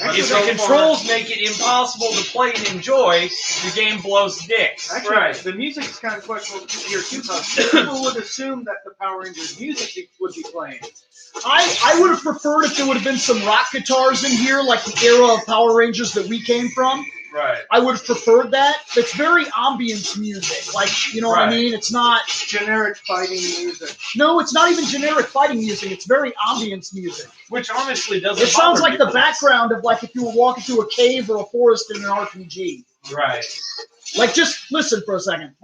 Speaker 2: If the controls make it impossible to play and enjoy, your game blows dicks.
Speaker 8: Actually,
Speaker 3: Right.
Speaker 8: the music is kind of questionable here too. People would assume that the Power Rangers music would be playing.
Speaker 1: I would have preferred if there would have been some rock guitars in here, like the era of Power Rangers that we came from.
Speaker 3: Right.
Speaker 1: I would have preferred that. It's very ambience music. Like, you know what I
Speaker 3: Right.
Speaker 1: mean? It's not.
Speaker 8: Generic fighting music.
Speaker 1: No, it's not even generic fighting music. It's very ambience music.
Speaker 2: Which honestly doesn't.
Speaker 1: It sounds
Speaker 2: bother
Speaker 1: like
Speaker 2: me
Speaker 1: the background of like if you were walking through a cave or a forest in an RPG.
Speaker 3: Right.
Speaker 1: Like, just listen for a second.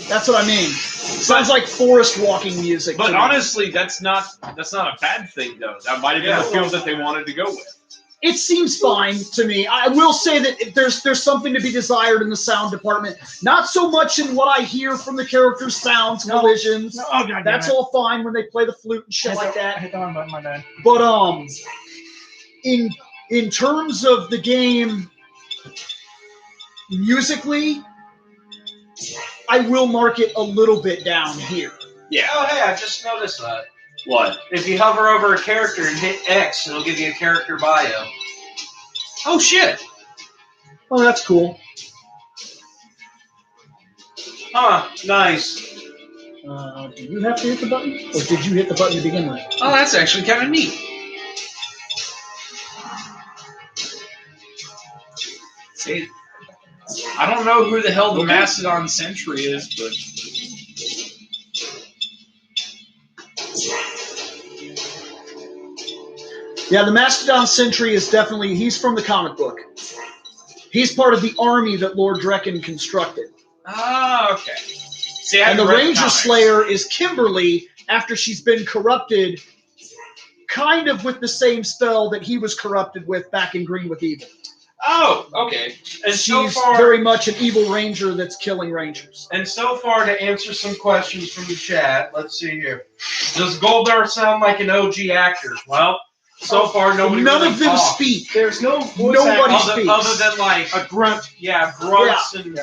Speaker 1: That's what I mean. Sounds like forest walking music.
Speaker 2: But
Speaker 1: to me.
Speaker 2: honestly, that's not a bad thing though. That might have been the feel that they wanted to go with.
Speaker 1: It seems fine to me. I will say that there's something to be desired in the sound department. Not so much in what I hear from the characters' sounds, collisions.
Speaker 6: No, oh, God,
Speaker 1: That's all fine when they play the flute and shit like
Speaker 6: I
Speaker 1: that.
Speaker 6: hit the wrong button, my bad.
Speaker 1: But in terms of the game, musically, I will mark it a little bit down here.
Speaker 2: Yeah.
Speaker 3: Oh, hey, I just noticed that.
Speaker 2: What?
Speaker 3: If you hover over a character and hit X, it'll give you a character bio.
Speaker 2: Oh shit!
Speaker 1: Oh, that's cool.
Speaker 3: Huh, nice.
Speaker 1: Do you have to hit the button, or did you hit the button to begin with?
Speaker 2: Oh, that's actually kind of neat. See, I don't know who the hell the Mastodon Sentry is, but
Speaker 1: Yeah, the Mastodon Sentry is definitely, he's from the comic book. He's part of the army that Lord Drekken constructed.
Speaker 2: oh, okay. See, I
Speaker 1: And the
Speaker 2: haven't read
Speaker 1: Ranger
Speaker 2: comics.
Speaker 1: Slayer is Kimberly after she's been corrupted, kind of with the same spell that he was corrupted with back in Green with Evil.
Speaker 2: Oh, okay.
Speaker 3: And so
Speaker 1: She's
Speaker 3: far,
Speaker 1: very much an evil ranger that's killing rangers.
Speaker 3: and so far, to answer some questions from the chat, let's see here. Does Goldar sound like an OG actor? Well, so far, nobody
Speaker 1: None
Speaker 3: really
Speaker 1: of them
Speaker 3: talks.
Speaker 1: speak.
Speaker 8: There's no voice
Speaker 1: Nobody
Speaker 8: acting.
Speaker 1: speaks.
Speaker 3: Other than like
Speaker 8: A grunt.
Speaker 3: grunts and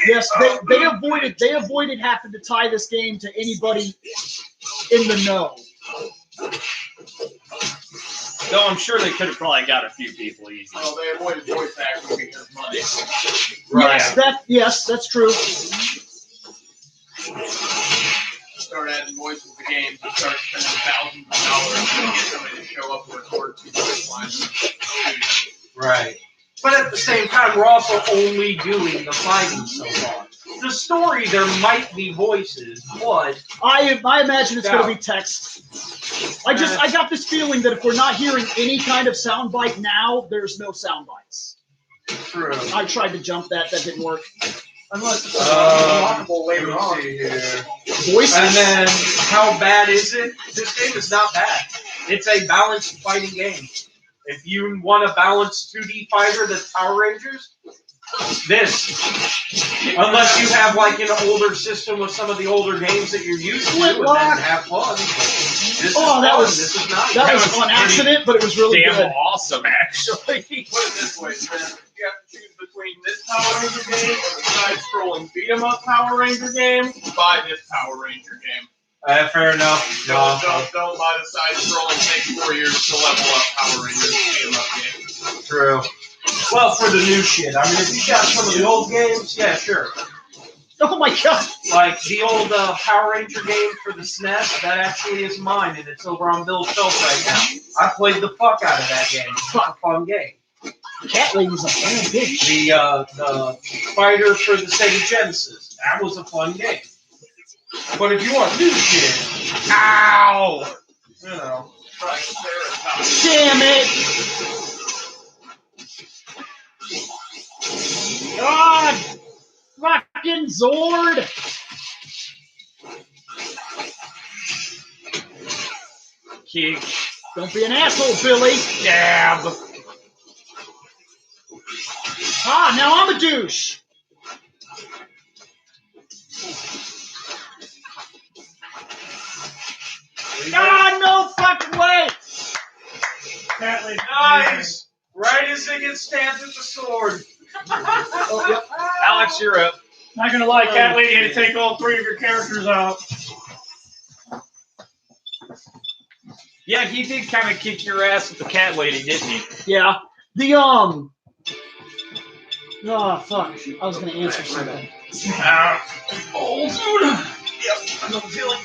Speaker 1: Yes, they avoided having to tie this game to anybody in the know.
Speaker 2: Though I'm sure they could have probably got a few people easy.
Speaker 5: Well, they avoided voice acting because money.
Speaker 1: Yes, that's true.
Speaker 5: Start adding voices to games and start spending thousands of dollars to get somebody to show up and record 2 voice lines.
Speaker 3: right. But at the same time, we're also only doing the fighting so far. The story, there might be voices, but
Speaker 1: I imagine it's going to be text. I got this feeling that if we're not hearing any kind of soundbite now, there's no sound bites.
Speaker 3: true.
Speaker 1: I tried to jump that didn't work.
Speaker 8: Unless it's unlockable
Speaker 3: Let
Speaker 8: later
Speaker 3: me
Speaker 8: on.
Speaker 3: see here.
Speaker 1: Voices.
Speaker 3: And then, how bad is it? This game is not bad. It's a balanced fighting game. If you want a balanced 2D fighter that's Power Rangers, this. Unless you have like an older system with some of the older games that you're used to, and then have fun. This is
Speaker 1: Oh, that
Speaker 3: fun.
Speaker 1: was-
Speaker 3: This is nice.
Speaker 1: That was
Speaker 2: was
Speaker 1: on
Speaker 2: pretty
Speaker 1: accident, but it was really
Speaker 2: Damn
Speaker 1: good.
Speaker 2: awesome, actually.
Speaker 5: Put it this way, Stan. You have to choose between this Power Ranger game or the side-scrolling beat-em-up Power Ranger game. Buy this Power Ranger game.
Speaker 3: Fair enough.
Speaker 5: Don't buy the side-scrolling. Take 4 years to level up Power Rangers beat-em-up game.
Speaker 3: True. Well, for the new shit. I mean, if you got some of the old games, yeah, sure.
Speaker 1: Oh my god!
Speaker 3: Like the old Power Ranger game for the SNES, that actually is mine, and it's over on Bill's shelf right now. I played the fuck out of that game. It's a fun game.
Speaker 1: Cat lady's a fan bitch.
Speaker 3: The fighter for the Sega Genesis, that was a fun game. But if you want new shit,
Speaker 2: Ow!
Speaker 3: you know,
Speaker 1: Damn it! God! Fucking Zord!
Speaker 2: Kick.
Speaker 1: Don't be an asshole, Billy!
Speaker 2: Dab.
Speaker 1: Ah, now I'm a douche! Ah, no fucking way!
Speaker 6: Cat lady.
Speaker 3: nice. Right as they get stabbed with the sword.
Speaker 1: Oh, yep.
Speaker 2: Alex, you're up.
Speaker 6: Not gonna lie, Cat Lady had to take all 3 of your characters out.
Speaker 2: Yeah, he did kind of kick your ass with the cat lady, didn't he?
Speaker 1: Yeah. The, oh, fuck. I was gonna answer something.
Speaker 2: Old food. Yep, I know the feeling.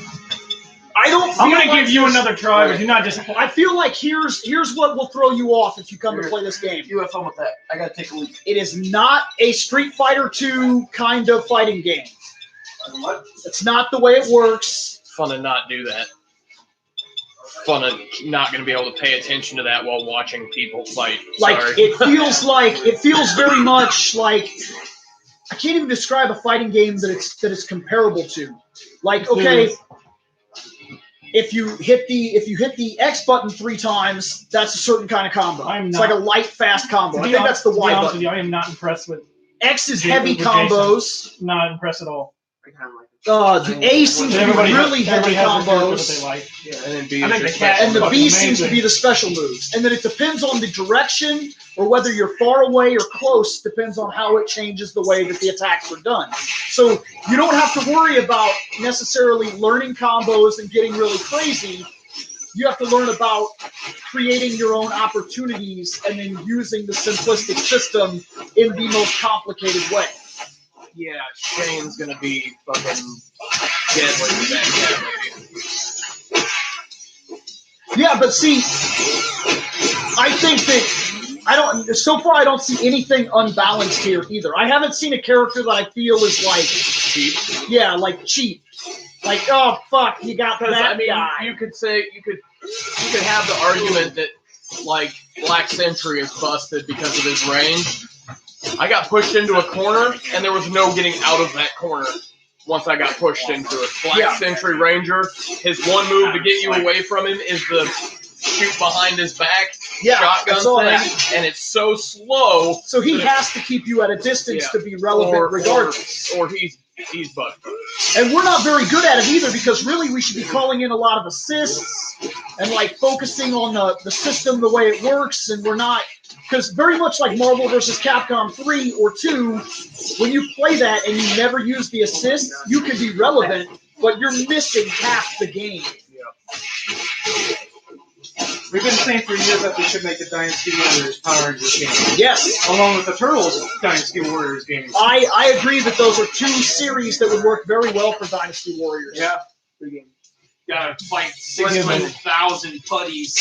Speaker 1: I don't.
Speaker 6: I'm
Speaker 1: feel
Speaker 6: gonna
Speaker 1: like
Speaker 6: give you
Speaker 1: there's-
Speaker 6: another try, but do not disappoint.
Speaker 1: I feel like here's what will throw you off if you come to play this game.
Speaker 3: You have fun with that. I gotta take a leak.
Speaker 1: It is not a Street Fighter 2 kind of fighting game.
Speaker 3: What?
Speaker 1: It's not the way it works.
Speaker 2: Fun to not do that. Fun of not going to be able to pay attention to that while watching people fight.
Speaker 1: Like
Speaker 2: Sorry.
Speaker 1: it feels very much like I can't even describe a fighting game that it's comparable to. Like, okay, if you hit the X button 3 times, that's a certain kind of combo. It's like a light, fast combo. I think that's the Y button.
Speaker 6: I am not impressed with.
Speaker 1: X is
Speaker 6: Yeah,
Speaker 1: heavy
Speaker 6: with Jason.
Speaker 1: combos.
Speaker 6: Not impressed at all.
Speaker 1: The A seems to be really heavy
Speaker 6: everybody has their character that
Speaker 1: combos.
Speaker 6: they like.
Speaker 2: And then B
Speaker 6: I
Speaker 2: is
Speaker 6: think
Speaker 2: your
Speaker 6: the cat
Speaker 2: special
Speaker 1: And the
Speaker 2: move.
Speaker 1: B
Speaker 6: fucking
Speaker 1: seems to be
Speaker 6: amazing.
Speaker 1: the special moves. And then it depends on the direction or whether you're far away or close, depends on how it changes the way that the attacks are done. So you don't have to worry about necessarily learning combos and getting really crazy. You have to learn about creating your own opportunities and then using the simplistic system in the most complicated way.
Speaker 2: Yeah, Shane's going to be fucking deadly with that cat lady.
Speaker 1: Yeah, but see, I think that so far I don't see anything unbalanced here either. I haven't seen a character that I feel is like
Speaker 2: Cheap.
Speaker 1: yeah, like cheap. Like, oh fuck, you got
Speaker 2: Because,
Speaker 1: that
Speaker 2: I mean,
Speaker 1: guy.
Speaker 2: you could have the argument that, like, Black Sentry is busted because of his range. I got pushed into a corner, and there was no getting out of that corner once I got pushed into it. Black Sentry Ranger, his one move to get you away from him is the shoot behind his back
Speaker 1: Yeah,
Speaker 2: shotgun
Speaker 1: I saw
Speaker 2: thing,
Speaker 1: that.
Speaker 2: and it's so slow.
Speaker 1: So he
Speaker 2: that
Speaker 1: has to keep you at a distance
Speaker 2: Yeah.
Speaker 1: to be relevant regardless.
Speaker 2: Or he's busted.
Speaker 1: And we're not very good at it either because really we should be calling in a lot of assists and like focusing on the system, the way it works, and we're not, because very much like Marvel vs. Capcom 3 or 2, when you play that and you never use the assist, you can be relevant, but you're missing half the game.
Speaker 8: We've been saying for years that we should make a Dynasty Warriors Power Rangers game,
Speaker 1: Yes,
Speaker 8: along with the Turtles Dynasty Warriors game.
Speaker 1: I agree that those are two series that would work very well for Dynasty Warriors.
Speaker 8: Yeah.
Speaker 4: Gotta fight 600,000 putties.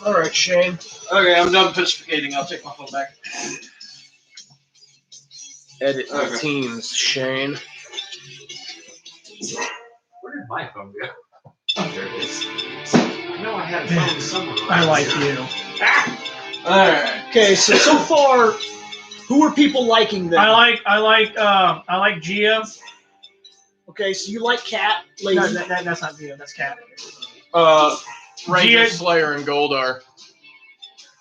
Speaker 2: All right, Shane.
Speaker 3: Okay, I'm done pistificating. I'll take my phone back.
Speaker 2: Edit the teams, Shane.
Speaker 5: Where did my phone go? Oh, there it is. I know I had a phone somewhere.
Speaker 6: I like you.
Speaker 3: Alright.
Speaker 1: Okay, so far, who are people liking then?
Speaker 6: I like Gia.
Speaker 1: Okay, so you like Cat, lady.
Speaker 6: No, that's not Gia. That's Cat.
Speaker 2: Ranger
Speaker 6: Gia-
Speaker 2: Slayer and Goldar.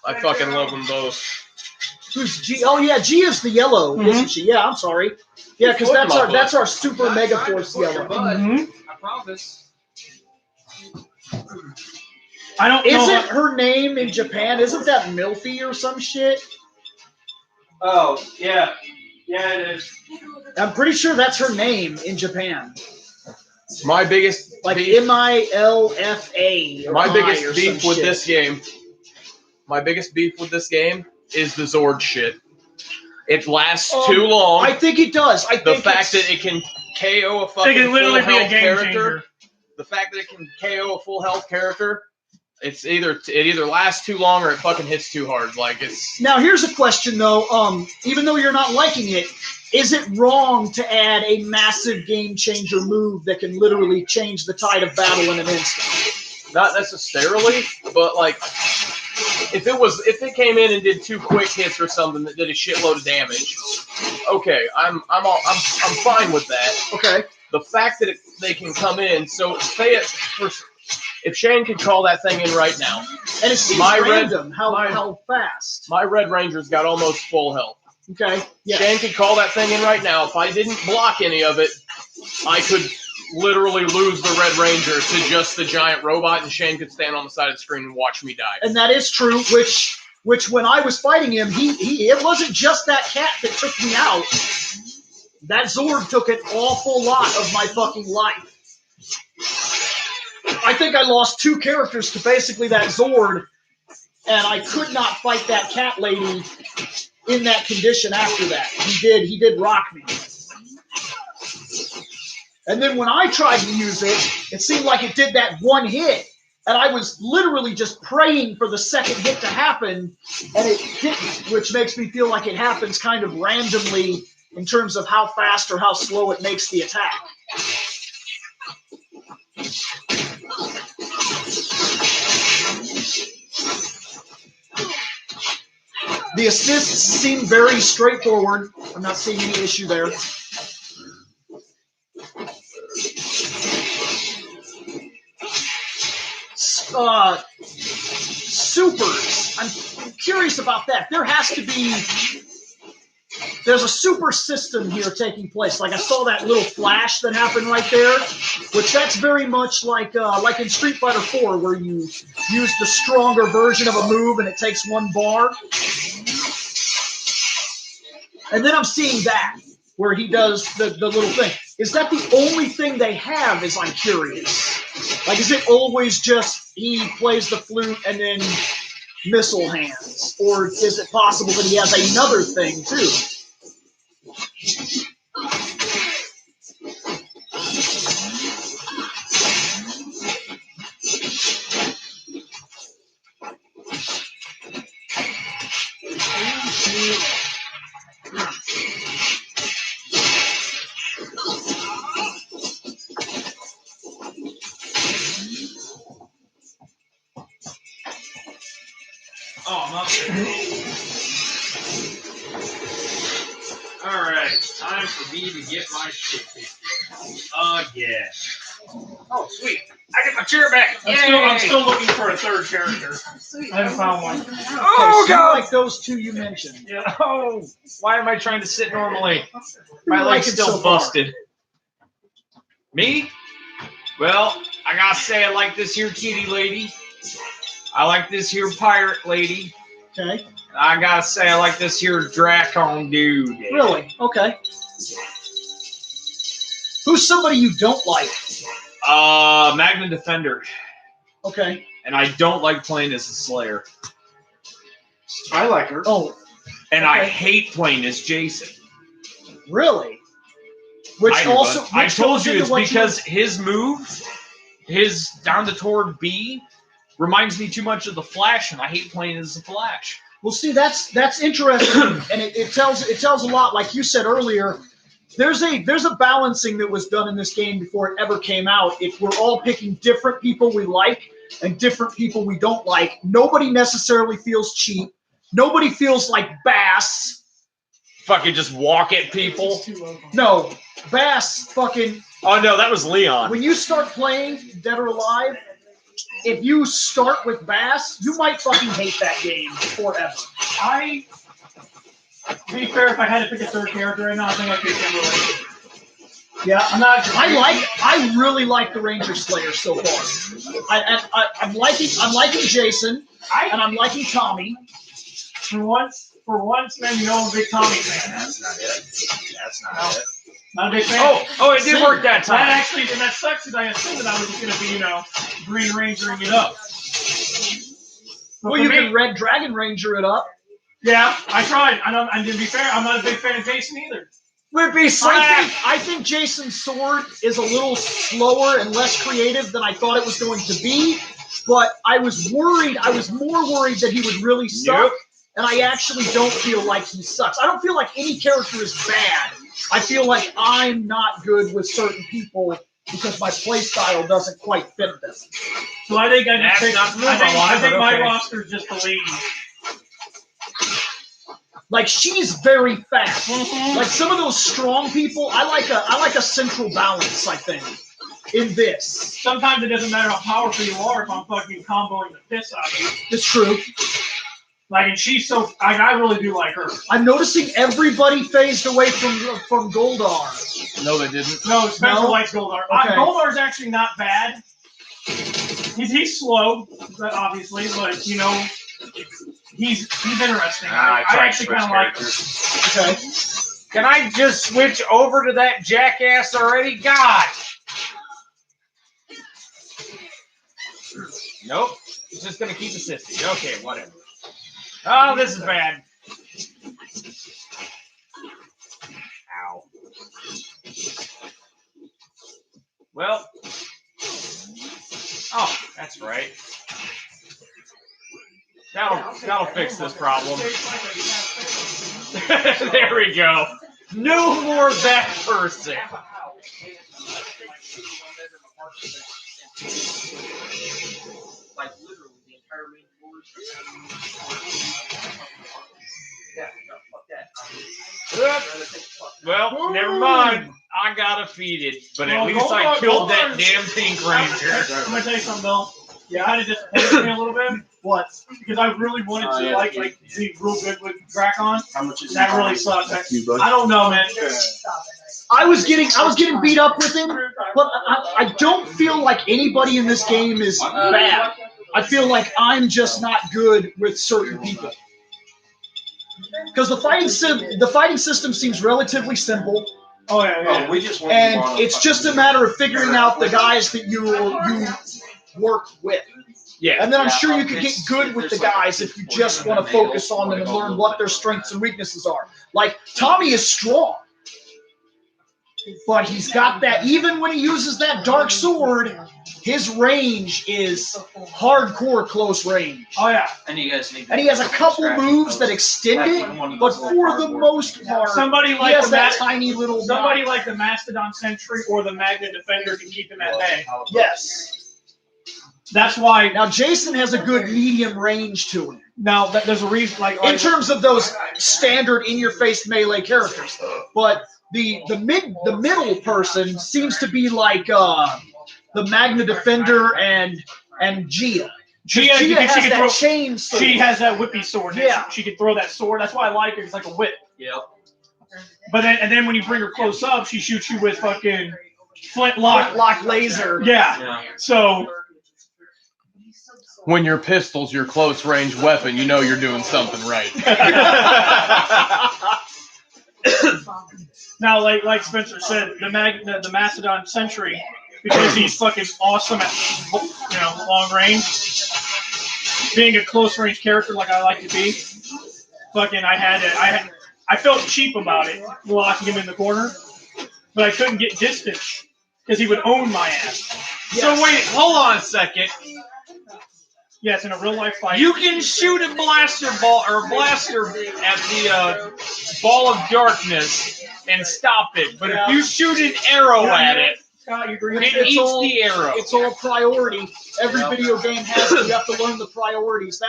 Speaker 2: I fucking love them both.
Speaker 1: Who's G? Oh yeah, G is the yellow, isn't she? Yeah, I'm sorry. Yeah, because that's our super mega force yellow.
Speaker 6: Mm-hmm.
Speaker 5: I promise.
Speaker 6: I don't know.
Speaker 1: Isn't her name in Japan? Isn't that Milfy or some shit?
Speaker 3: Oh, yeah. Yeah, it is.
Speaker 1: I'm pretty sure that's her name in Japan.
Speaker 2: My biggest
Speaker 1: Like
Speaker 2: beef,
Speaker 1: MILFA. or
Speaker 2: my
Speaker 1: I or
Speaker 2: biggest
Speaker 1: some
Speaker 2: beef with
Speaker 1: shit.
Speaker 2: this game. My biggest beef with this game is the Zord shit. It lasts too long.
Speaker 1: I think it does. I
Speaker 2: The
Speaker 1: think
Speaker 2: fact that
Speaker 1: it's-
Speaker 2: it can KO a
Speaker 6: It
Speaker 2: fucking
Speaker 6: can literally
Speaker 2: full
Speaker 6: be a
Speaker 2: health
Speaker 6: game
Speaker 2: character.
Speaker 6: changer.
Speaker 2: The fact that it can KO a full health character, it either lasts too long or it fucking hits too hard. Like it's
Speaker 1: Now here's a question though. Even though you're not liking it, is it wrong to add a massive game changer move that can literally change the tide of battle in an instant?
Speaker 2: not necessarily, but like if it came in and did 2 quick hits or something that did a shitload of damage, okay, I'm fine with that.
Speaker 1: Okay.
Speaker 2: The fact that they can come in, so say it first. If Shane could call that thing in right now,
Speaker 1: And it seems
Speaker 2: My red-
Speaker 1: random how fast.
Speaker 2: my Red Ranger's got almost full health.
Speaker 1: Okay. Yeah.
Speaker 2: Shane could call that thing in right now. If I didn't block any of it, I could literally lose the Red Ranger to just the giant robot, and Shane could stand on the side of the screen and watch me die.
Speaker 1: And that is true. Which when I was fighting him, he it wasn't just that cat that took me out. That Zord took an awful lot of my fucking life. I think I lost 2 characters to basically that Zord, and I could not fight that cat lady in that condition after that. He did rock me. And then when I tried to use it, it seemed like it did that one hit. And I was literally just praying for the second hit to happen, and it didn't, which makes me feel like it happens kind of randomly in terms of how fast or how slow it makes the attack. The assists seem very straightforward. I'm not seeing any issue there. Supers. I'm curious about that. There has to be. There's a super system here taking place. Like I saw that little flash that happened right there, which that's very much like in Street Fighter 4, where you use the stronger version of a move and it takes one bar. And then I'm seeing that, where he does the little thing. Is that the only thing they have, is I'm curious? Like, is it always just he plays the flute and then missile hands? Or is it possible that he has another thing, too?
Speaker 4: Oh, I'm up there. Alright, time for me to get my shit kicked in. Again. Oh, sweet. I get my chair back.
Speaker 6: I'm still looking for a third character. I haven't found one.
Speaker 4: Oh,
Speaker 1: so
Speaker 4: God!
Speaker 1: like those two you mentioned.
Speaker 6: Yeah.
Speaker 4: Oh, why am I trying to sit normally? My
Speaker 1: You
Speaker 4: leg's
Speaker 1: like it
Speaker 4: still
Speaker 1: so far?
Speaker 4: busted. Me? Well, I gotta say I like this here kitty lady. I like this here pirate lady.
Speaker 1: Okay.
Speaker 4: I gotta say I like this here Dracon dude.
Speaker 1: Really? Okay. Who's somebody you don't like?
Speaker 4: Magna Defender.
Speaker 1: Okay.
Speaker 4: And I don't like playing as a Slayer.
Speaker 8: I like her.
Speaker 1: Oh,
Speaker 4: And I
Speaker 1: Okay.
Speaker 4: hate playing as Jason.
Speaker 1: really? Which
Speaker 4: I do,
Speaker 1: also
Speaker 4: bud. I
Speaker 1: which
Speaker 4: told
Speaker 1: goes
Speaker 4: you
Speaker 1: into
Speaker 4: it's
Speaker 1: what you-
Speaker 4: because his move, his down the toward B, reminds me too much of the Flash, and I hate playing as the Flash.
Speaker 1: Well, see, that's interesting, and it tells a lot. Like you said earlier, there's a balancing that was done in this game before it ever came out. If we're all picking different people we like and different people we don't like, nobody necessarily feels cheap. Nobody feels like Bass.
Speaker 4: Fucking just walk at people.
Speaker 1: No, Bass fucking.
Speaker 4: Oh no, that was Leon.
Speaker 1: When you start playing Dead or Alive, if you start with Bass, you might fucking hate that game forever.
Speaker 6: To be fair, if I had to pick a third character right now, I think I'd pick Kimberly.
Speaker 1: Yeah,
Speaker 6: I
Speaker 1: I really like the Ranger Slayer so far. I'm liking Jason, and I'm liking Tommy.
Speaker 6: For once, man, you know I'm a big Tommy fan.
Speaker 4: That's not it. That's not it.
Speaker 6: Not a big fan.
Speaker 4: Oh, it did work that time.
Speaker 6: That actually, and that sucks because I assumed that I was just going to be, Green Rangering it up. But
Speaker 1: Well,
Speaker 6: for
Speaker 1: you
Speaker 6: me,
Speaker 1: can Red Dragon Ranger it up.
Speaker 6: yeah, I tried. And to be fair, I'm not a big fan of Jason either.
Speaker 4: Whippy slap.
Speaker 1: I think Jason's sword is a little slower and less creative than I thought it was going to be, but I was worried. I was more worried that he would really suck,
Speaker 4: Nope.
Speaker 1: and I actually don't feel like he sucks. I don't feel like any character is bad. I feel like I'm not good with certain people because my play style doesn't quite fit them.
Speaker 6: So I think
Speaker 4: That's not moving a lot,
Speaker 6: I think
Speaker 4: but
Speaker 6: my
Speaker 4: okay.
Speaker 6: roster is just the ladies.
Speaker 1: Like, she's very fast.
Speaker 6: Mm-hmm.
Speaker 1: Like some of those strong people, I like a central balance, I think, in this.
Speaker 6: Sometimes it doesn't matter how powerful you are if I'm fucking comboing the piss out of you.
Speaker 1: It's true.
Speaker 6: Like, and she's so, I really do like her.
Speaker 1: I'm noticing everybody phased away from Goldar.
Speaker 4: No, they didn't.
Speaker 6: No, Spencer
Speaker 1: No?
Speaker 6: likes Goldar.
Speaker 1: Okay.
Speaker 6: Goldar's actually not bad. He's slow, obviously, but he's interesting. I actually kind of like him.
Speaker 1: Okay.
Speaker 4: Can I just switch over to that jackass already? God. Nope. It's just gonna keep assisting. Okay, whatever. Oh, this is bad. Ow.
Speaker 3: Well. Oh, that's right. That'll fix this problem. There we go. No more that person.
Speaker 4: Like literally the entire main force. Yeah, no, fuck that.
Speaker 3: Well, never mind. I gotta feed it, but at least I killed that damn pink ranger.
Speaker 6: I'm gonna tell you something, Bill. Yeah, kind of disappointed me a little bit. What? Because I really wanted to like be real good with Drakon. How much is that? Really sucks. I don't know, man.
Speaker 1: I was getting beat up with him, but I don't feel like anybody in this game is bad. I feel like I'm just not good with certain people. Because the fighting system seems relatively simple.
Speaker 6: Oh yeah.
Speaker 4: We just
Speaker 1: and it's just a matter of figuring out the guys that you work with.
Speaker 3: Yeah.
Speaker 1: And then I'm sure you could get good with the guys if you just want to focus on them and learn what their strengths and weaknesses are. Like, Tommy is strong, but he's got that, even when he uses that dark sword, his range is hardcore close range.
Speaker 6: Oh yeah.
Speaker 4: And you guys need.
Speaker 1: And he has a couple moves that extend it, but for the most part,
Speaker 6: Somebody
Speaker 1: he
Speaker 6: like
Speaker 1: has
Speaker 6: the
Speaker 1: that tiny little
Speaker 6: somebody like the Mastodon Sentry or the Magna Defender can keep him at bay.
Speaker 1: Yes.
Speaker 6: That's why.
Speaker 1: Now, Jason has a good medium range to him.
Speaker 6: Now, there's a reason,
Speaker 1: in terms of those standard in-your-face melee characters, but the middle person seems to be like the Magna Defender and Gia.
Speaker 6: Gia
Speaker 1: has that chain sword.
Speaker 6: She has that whippy sword.
Speaker 1: Yeah.
Speaker 6: She can throw that sword. That's why I like her. It's like a whip.
Speaker 4: Yep.
Speaker 6: But then when you bring her close up, she shoots you with fucking flintlock
Speaker 1: laser.
Speaker 6: Yeah. So.
Speaker 2: When your pistol's your close range weapon, you know you're doing something right.
Speaker 6: Now, like Spencer said, the Mastodon Sentry, because he's fucking awesome at long range, being a close range character like I like to be, fucking I felt cheap about it, locking him in the corner, but I couldn't get distance because he would own my ass.
Speaker 3: Yes. So wait, hold on a second.
Speaker 6: Yes, in a real life fight.
Speaker 3: You can shoot a blaster ball or a blaster at the ball of darkness and stop it, but if you shoot an arrow at it,
Speaker 6: Scott, you agree?
Speaker 3: it eats the arrow.
Speaker 1: It's all priority. Every video game has it. You have to learn the priorities.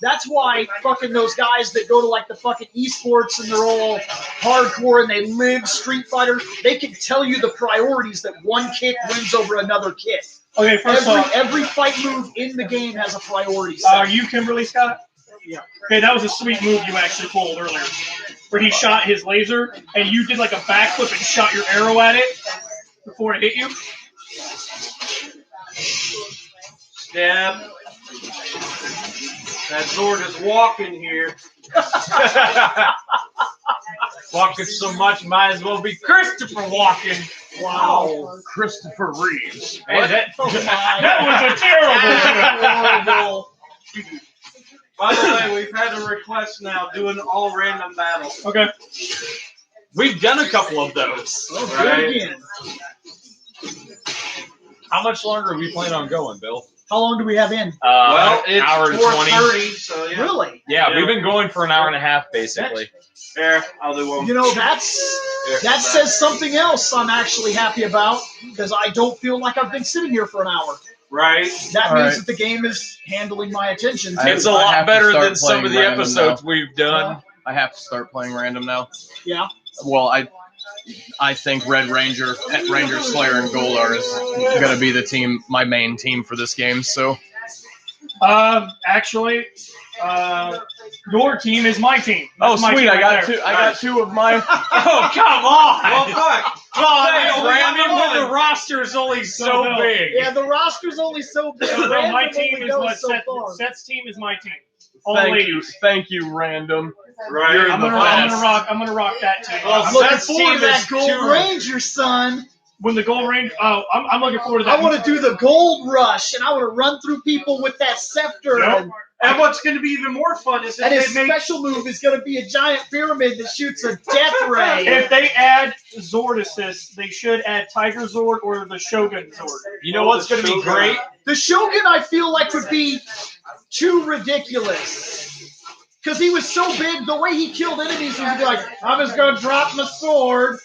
Speaker 1: That's why fucking those guys that go to like the fucking esports and they're all hardcore and they live Street Fighter, they can tell you the priorities that one kick wins over another kick.
Speaker 6: Okay, first off,
Speaker 1: every fight move in the game has a priority.
Speaker 6: Are you Kimberly, Scott? Yeah. Okay, that was a sweet move you actually pulled earlier, where he shot his laser and you did like a backflip and shot your arrow at it before it hit you.
Speaker 3: Step. That sword is walking here. Walking so much, might as well be Christopher walking.
Speaker 1: Wow.
Speaker 2: Christopher Reeves.
Speaker 3: Hey, that
Speaker 6: That was a terrible.
Speaker 3: By the way, we've had a request now doing all random battles.
Speaker 6: Okay.
Speaker 3: We've done a couple of those.
Speaker 1: Right.
Speaker 3: How much longer are we planning on going, Bill?
Speaker 1: How long do we have in?
Speaker 3: Well, it's
Speaker 2: hour and
Speaker 3: 4:30, so yeah.
Speaker 1: Really?
Speaker 2: Yeah, we've been going for an hour and a half, basically.
Speaker 3: There, I'll do one.
Speaker 1: You know, that says something else I'm actually happy about, because I don't feel like I've been sitting here for an hour.
Speaker 3: Right.
Speaker 1: That means that the game is handling my attention.
Speaker 3: It's a lot better than some of the episodes we've done.
Speaker 2: I have to start playing random now.
Speaker 1: Yeah.
Speaker 2: Well, I think Red Ranger, Pet Ranger, Slayer, and Goldar is going to be the team, my main team for this game. So,
Speaker 6: Actually, your team is my team. That's my
Speaker 2: sweet!
Speaker 6: team
Speaker 2: I got
Speaker 6: right
Speaker 2: two.
Speaker 6: there.
Speaker 2: I got two of mine.
Speaker 3: Oh, come on!
Speaker 4: Well, fuck.
Speaker 3: I mean, when the roster is only so
Speaker 6: Bill.
Speaker 3: big.
Speaker 1: Yeah, the roster's only so big.
Speaker 6: So, my
Speaker 1: Random
Speaker 6: team
Speaker 1: only
Speaker 6: is
Speaker 1: goes
Speaker 6: what
Speaker 1: so far.
Speaker 6: Seth's team is my team. All
Speaker 2: Thank
Speaker 6: ladies.
Speaker 2: you, thank you, Random.
Speaker 3: Right.
Speaker 2: You're
Speaker 6: I'm
Speaker 2: the
Speaker 6: gonna rock that team.
Speaker 3: Well,
Speaker 1: I'm looking
Speaker 3: Seth's
Speaker 1: forward
Speaker 3: team
Speaker 1: to that
Speaker 3: is
Speaker 1: Gold
Speaker 3: two-
Speaker 1: Ranger, son.
Speaker 6: When the Gold Ranger, I'm looking forward to that.
Speaker 1: I want to do the Gold Rush, and I want to run through people with that scepter.
Speaker 6: Yep.
Speaker 1: And
Speaker 3: And what's going to be even more fun is that
Speaker 1: And his
Speaker 3: they make
Speaker 1: special move is going to be a giant pyramid that shoots a death ray.
Speaker 6: If they add Zord Assist, they should add Tiger Zord or the Shogun Zord.
Speaker 2: You know what's going to be great?
Speaker 1: The Shogun, I feel like, would be too ridiculous. Because he was so big, the way he killed enemies would be like, I'm just going to drop my sword.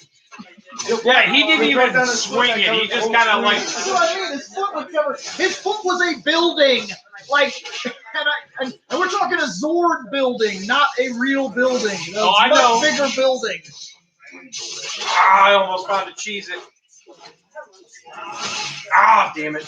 Speaker 3: Yeah, he didn't even swing it. He just kind of like.
Speaker 1: That's what I mean. His foot would cover. His foot was a building. Like, and we're talking a Zord building, not a real building.
Speaker 3: Oh, I know.
Speaker 1: Bigger building.
Speaker 3: I almost found a cheese it. Damn it.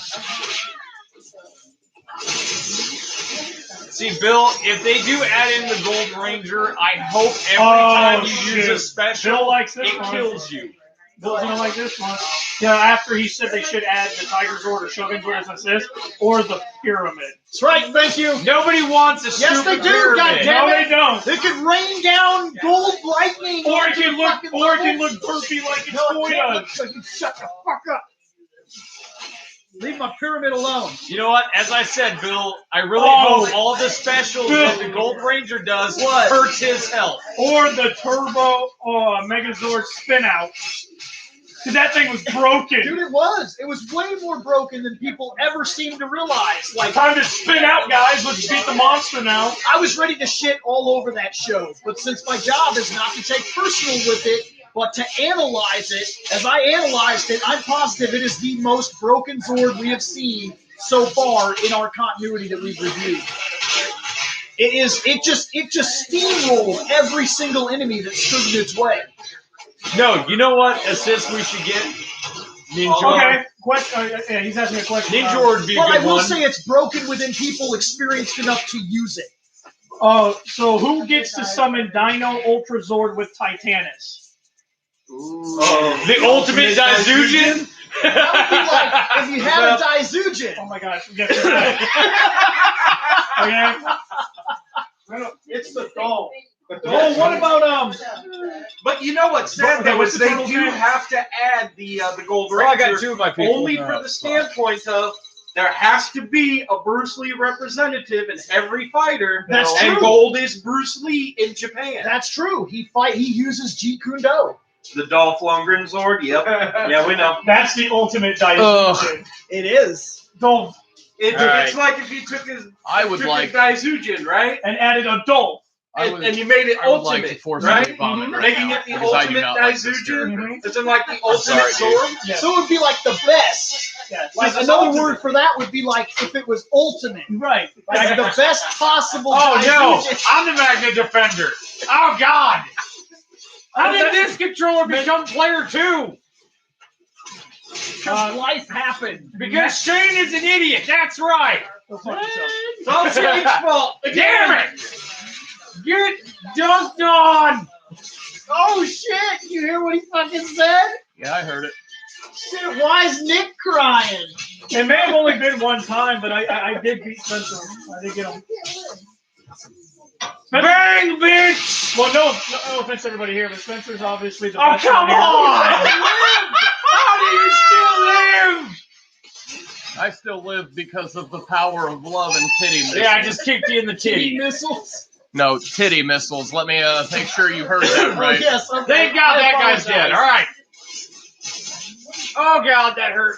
Speaker 2: See, Bill, if they do add in the Gold Ranger, I hope every time you use a special,
Speaker 6: Bill likes this
Speaker 2: it
Speaker 6: one.
Speaker 2: kills you.
Speaker 6: Bill's gonna like this one. Yeah, after he said they should add the Tiger Zord or Shogun Zord as an assist, or the pyramid.
Speaker 1: That's right. Thank you.
Speaker 3: Nobody wants a
Speaker 1: Yes,
Speaker 3: stupid
Speaker 1: they do.
Speaker 3: pyramid.
Speaker 1: God damn
Speaker 6: No,
Speaker 1: it.
Speaker 6: they don't.
Speaker 1: They could rain down gold lightning.
Speaker 6: Or it
Speaker 1: onto
Speaker 6: can
Speaker 1: the
Speaker 6: look,
Speaker 1: fucking
Speaker 6: or it can
Speaker 1: level.
Speaker 6: look burpy like its
Speaker 1: No, it
Speaker 6: toy
Speaker 1: can't
Speaker 6: does.
Speaker 1: look so you shut the fuck up. Leave my pyramid alone.
Speaker 2: You know what? As I said, Bill, I really
Speaker 6: Oh.
Speaker 2: hope all the specials
Speaker 6: Bill.
Speaker 2: that the Gold Ranger does
Speaker 1: What?
Speaker 2: hurts his health.
Speaker 6: Or the Turbo Megazord spin out. Because that thing was broken.
Speaker 1: Dude, it was. It was way more broken than people ever seem to realize. Like,
Speaker 6: Time to spin out, guys. Let's beat the monster now.
Speaker 1: I was ready to shit all over that show, but since my job is not to take personal with it, but to analyze it, as I analyzed it, I'm positive it is the most broken Zord we have seen so far in our continuity that we've reviewed. It just steamrolled every single enemy that stood in its way.
Speaker 2: No, you know what assist we should get? Ninja.
Speaker 6: Okay. Question. Yeah, he's asking a question.
Speaker 2: Ninja would be a
Speaker 1: But I
Speaker 2: good
Speaker 1: will
Speaker 2: one.
Speaker 1: say it's broken within people experienced enough to use it.
Speaker 6: So who gets to summon Dino Ultra Zord with Titanus?
Speaker 2: The ultimate Daizujin?
Speaker 1: That would be like if you had a Daizujin.
Speaker 6: Oh my gosh. We get okay.
Speaker 8: It's the doll.
Speaker 1: Oh, what about
Speaker 3: But you know what's sad
Speaker 6: Okay,
Speaker 3: though
Speaker 6: what's
Speaker 3: is
Speaker 6: the
Speaker 3: they
Speaker 6: total
Speaker 3: do
Speaker 6: count?
Speaker 3: have to add the Gold
Speaker 2: Well, I
Speaker 3: Ranger
Speaker 2: got two of my people.
Speaker 3: only for the standpoint of there has to be a Bruce Lee representative in every fighter.
Speaker 1: That's
Speaker 3: and
Speaker 1: true.
Speaker 3: Gold is Bruce Lee in Japan.
Speaker 1: That's true. He uses Jeet Kune Do.
Speaker 3: The Dolph Lundgren Zord. Yep. Yeah, we know.
Speaker 6: That's the ultimate Daizujin.
Speaker 1: It is.
Speaker 6: Dolph
Speaker 3: It's
Speaker 2: Alright.
Speaker 3: like if you took his
Speaker 2: I would
Speaker 3: took
Speaker 2: like.
Speaker 3: his Daizujin, right?
Speaker 6: and added a Dolph.
Speaker 3: And you made it
Speaker 2: I would like
Speaker 3: ultimate,
Speaker 2: to force
Speaker 3: right?
Speaker 2: a vomit right
Speaker 3: Making
Speaker 2: now,
Speaker 3: it the
Speaker 2: because I do
Speaker 3: ultimate
Speaker 2: not like this
Speaker 3: Daizujin.
Speaker 2: character.
Speaker 3: It's in like the ultimate
Speaker 2: sorry, dude.
Speaker 3: sword.
Speaker 6: Yeah.
Speaker 1: So it would be like the best.
Speaker 6: Yeah.
Speaker 1: Like
Speaker 3: This is
Speaker 1: another
Speaker 3: ultimate.
Speaker 1: word for that would be like if it was ultimate.
Speaker 6: Right.
Speaker 1: Like the best possible.
Speaker 3: Oh no!
Speaker 1: Daizujin.
Speaker 3: I'm the Magna Defender. Oh God! How did this controller become player 2?
Speaker 1: Because life happened.
Speaker 3: Because Shane is an idiot. That's right.
Speaker 6: Go fuck yourself.
Speaker 3: It's all Shane's fault. Damn it! Get dunked on.
Speaker 1: Oh shit! You hear what he fucking said?
Speaker 2: Yeah, I heard it.
Speaker 1: Shit! Why is Nick crying?
Speaker 6: It may have only been one time, but I did beat Spencer. I did get him.
Speaker 3: Bang, bitch!
Speaker 6: Well, no offense to everybody here, but Spencer's obviously the
Speaker 3: Oh
Speaker 6: best.
Speaker 3: come
Speaker 6: one here.
Speaker 3: on! How do you still live?
Speaker 2: I still live because of the power of love and titty missiles.
Speaker 3: Yeah, I just kicked you in the
Speaker 1: Titty
Speaker 3: titty.
Speaker 1: missiles.
Speaker 2: No, titty missiles. Let me make sure you heard that
Speaker 1: Oh,
Speaker 2: right.
Speaker 1: yes. Okay.
Speaker 3: Thank God
Speaker 1: I
Speaker 3: that guy's
Speaker 1: apologize.
Speaker 3: dead. All right. Oh God, that hurt.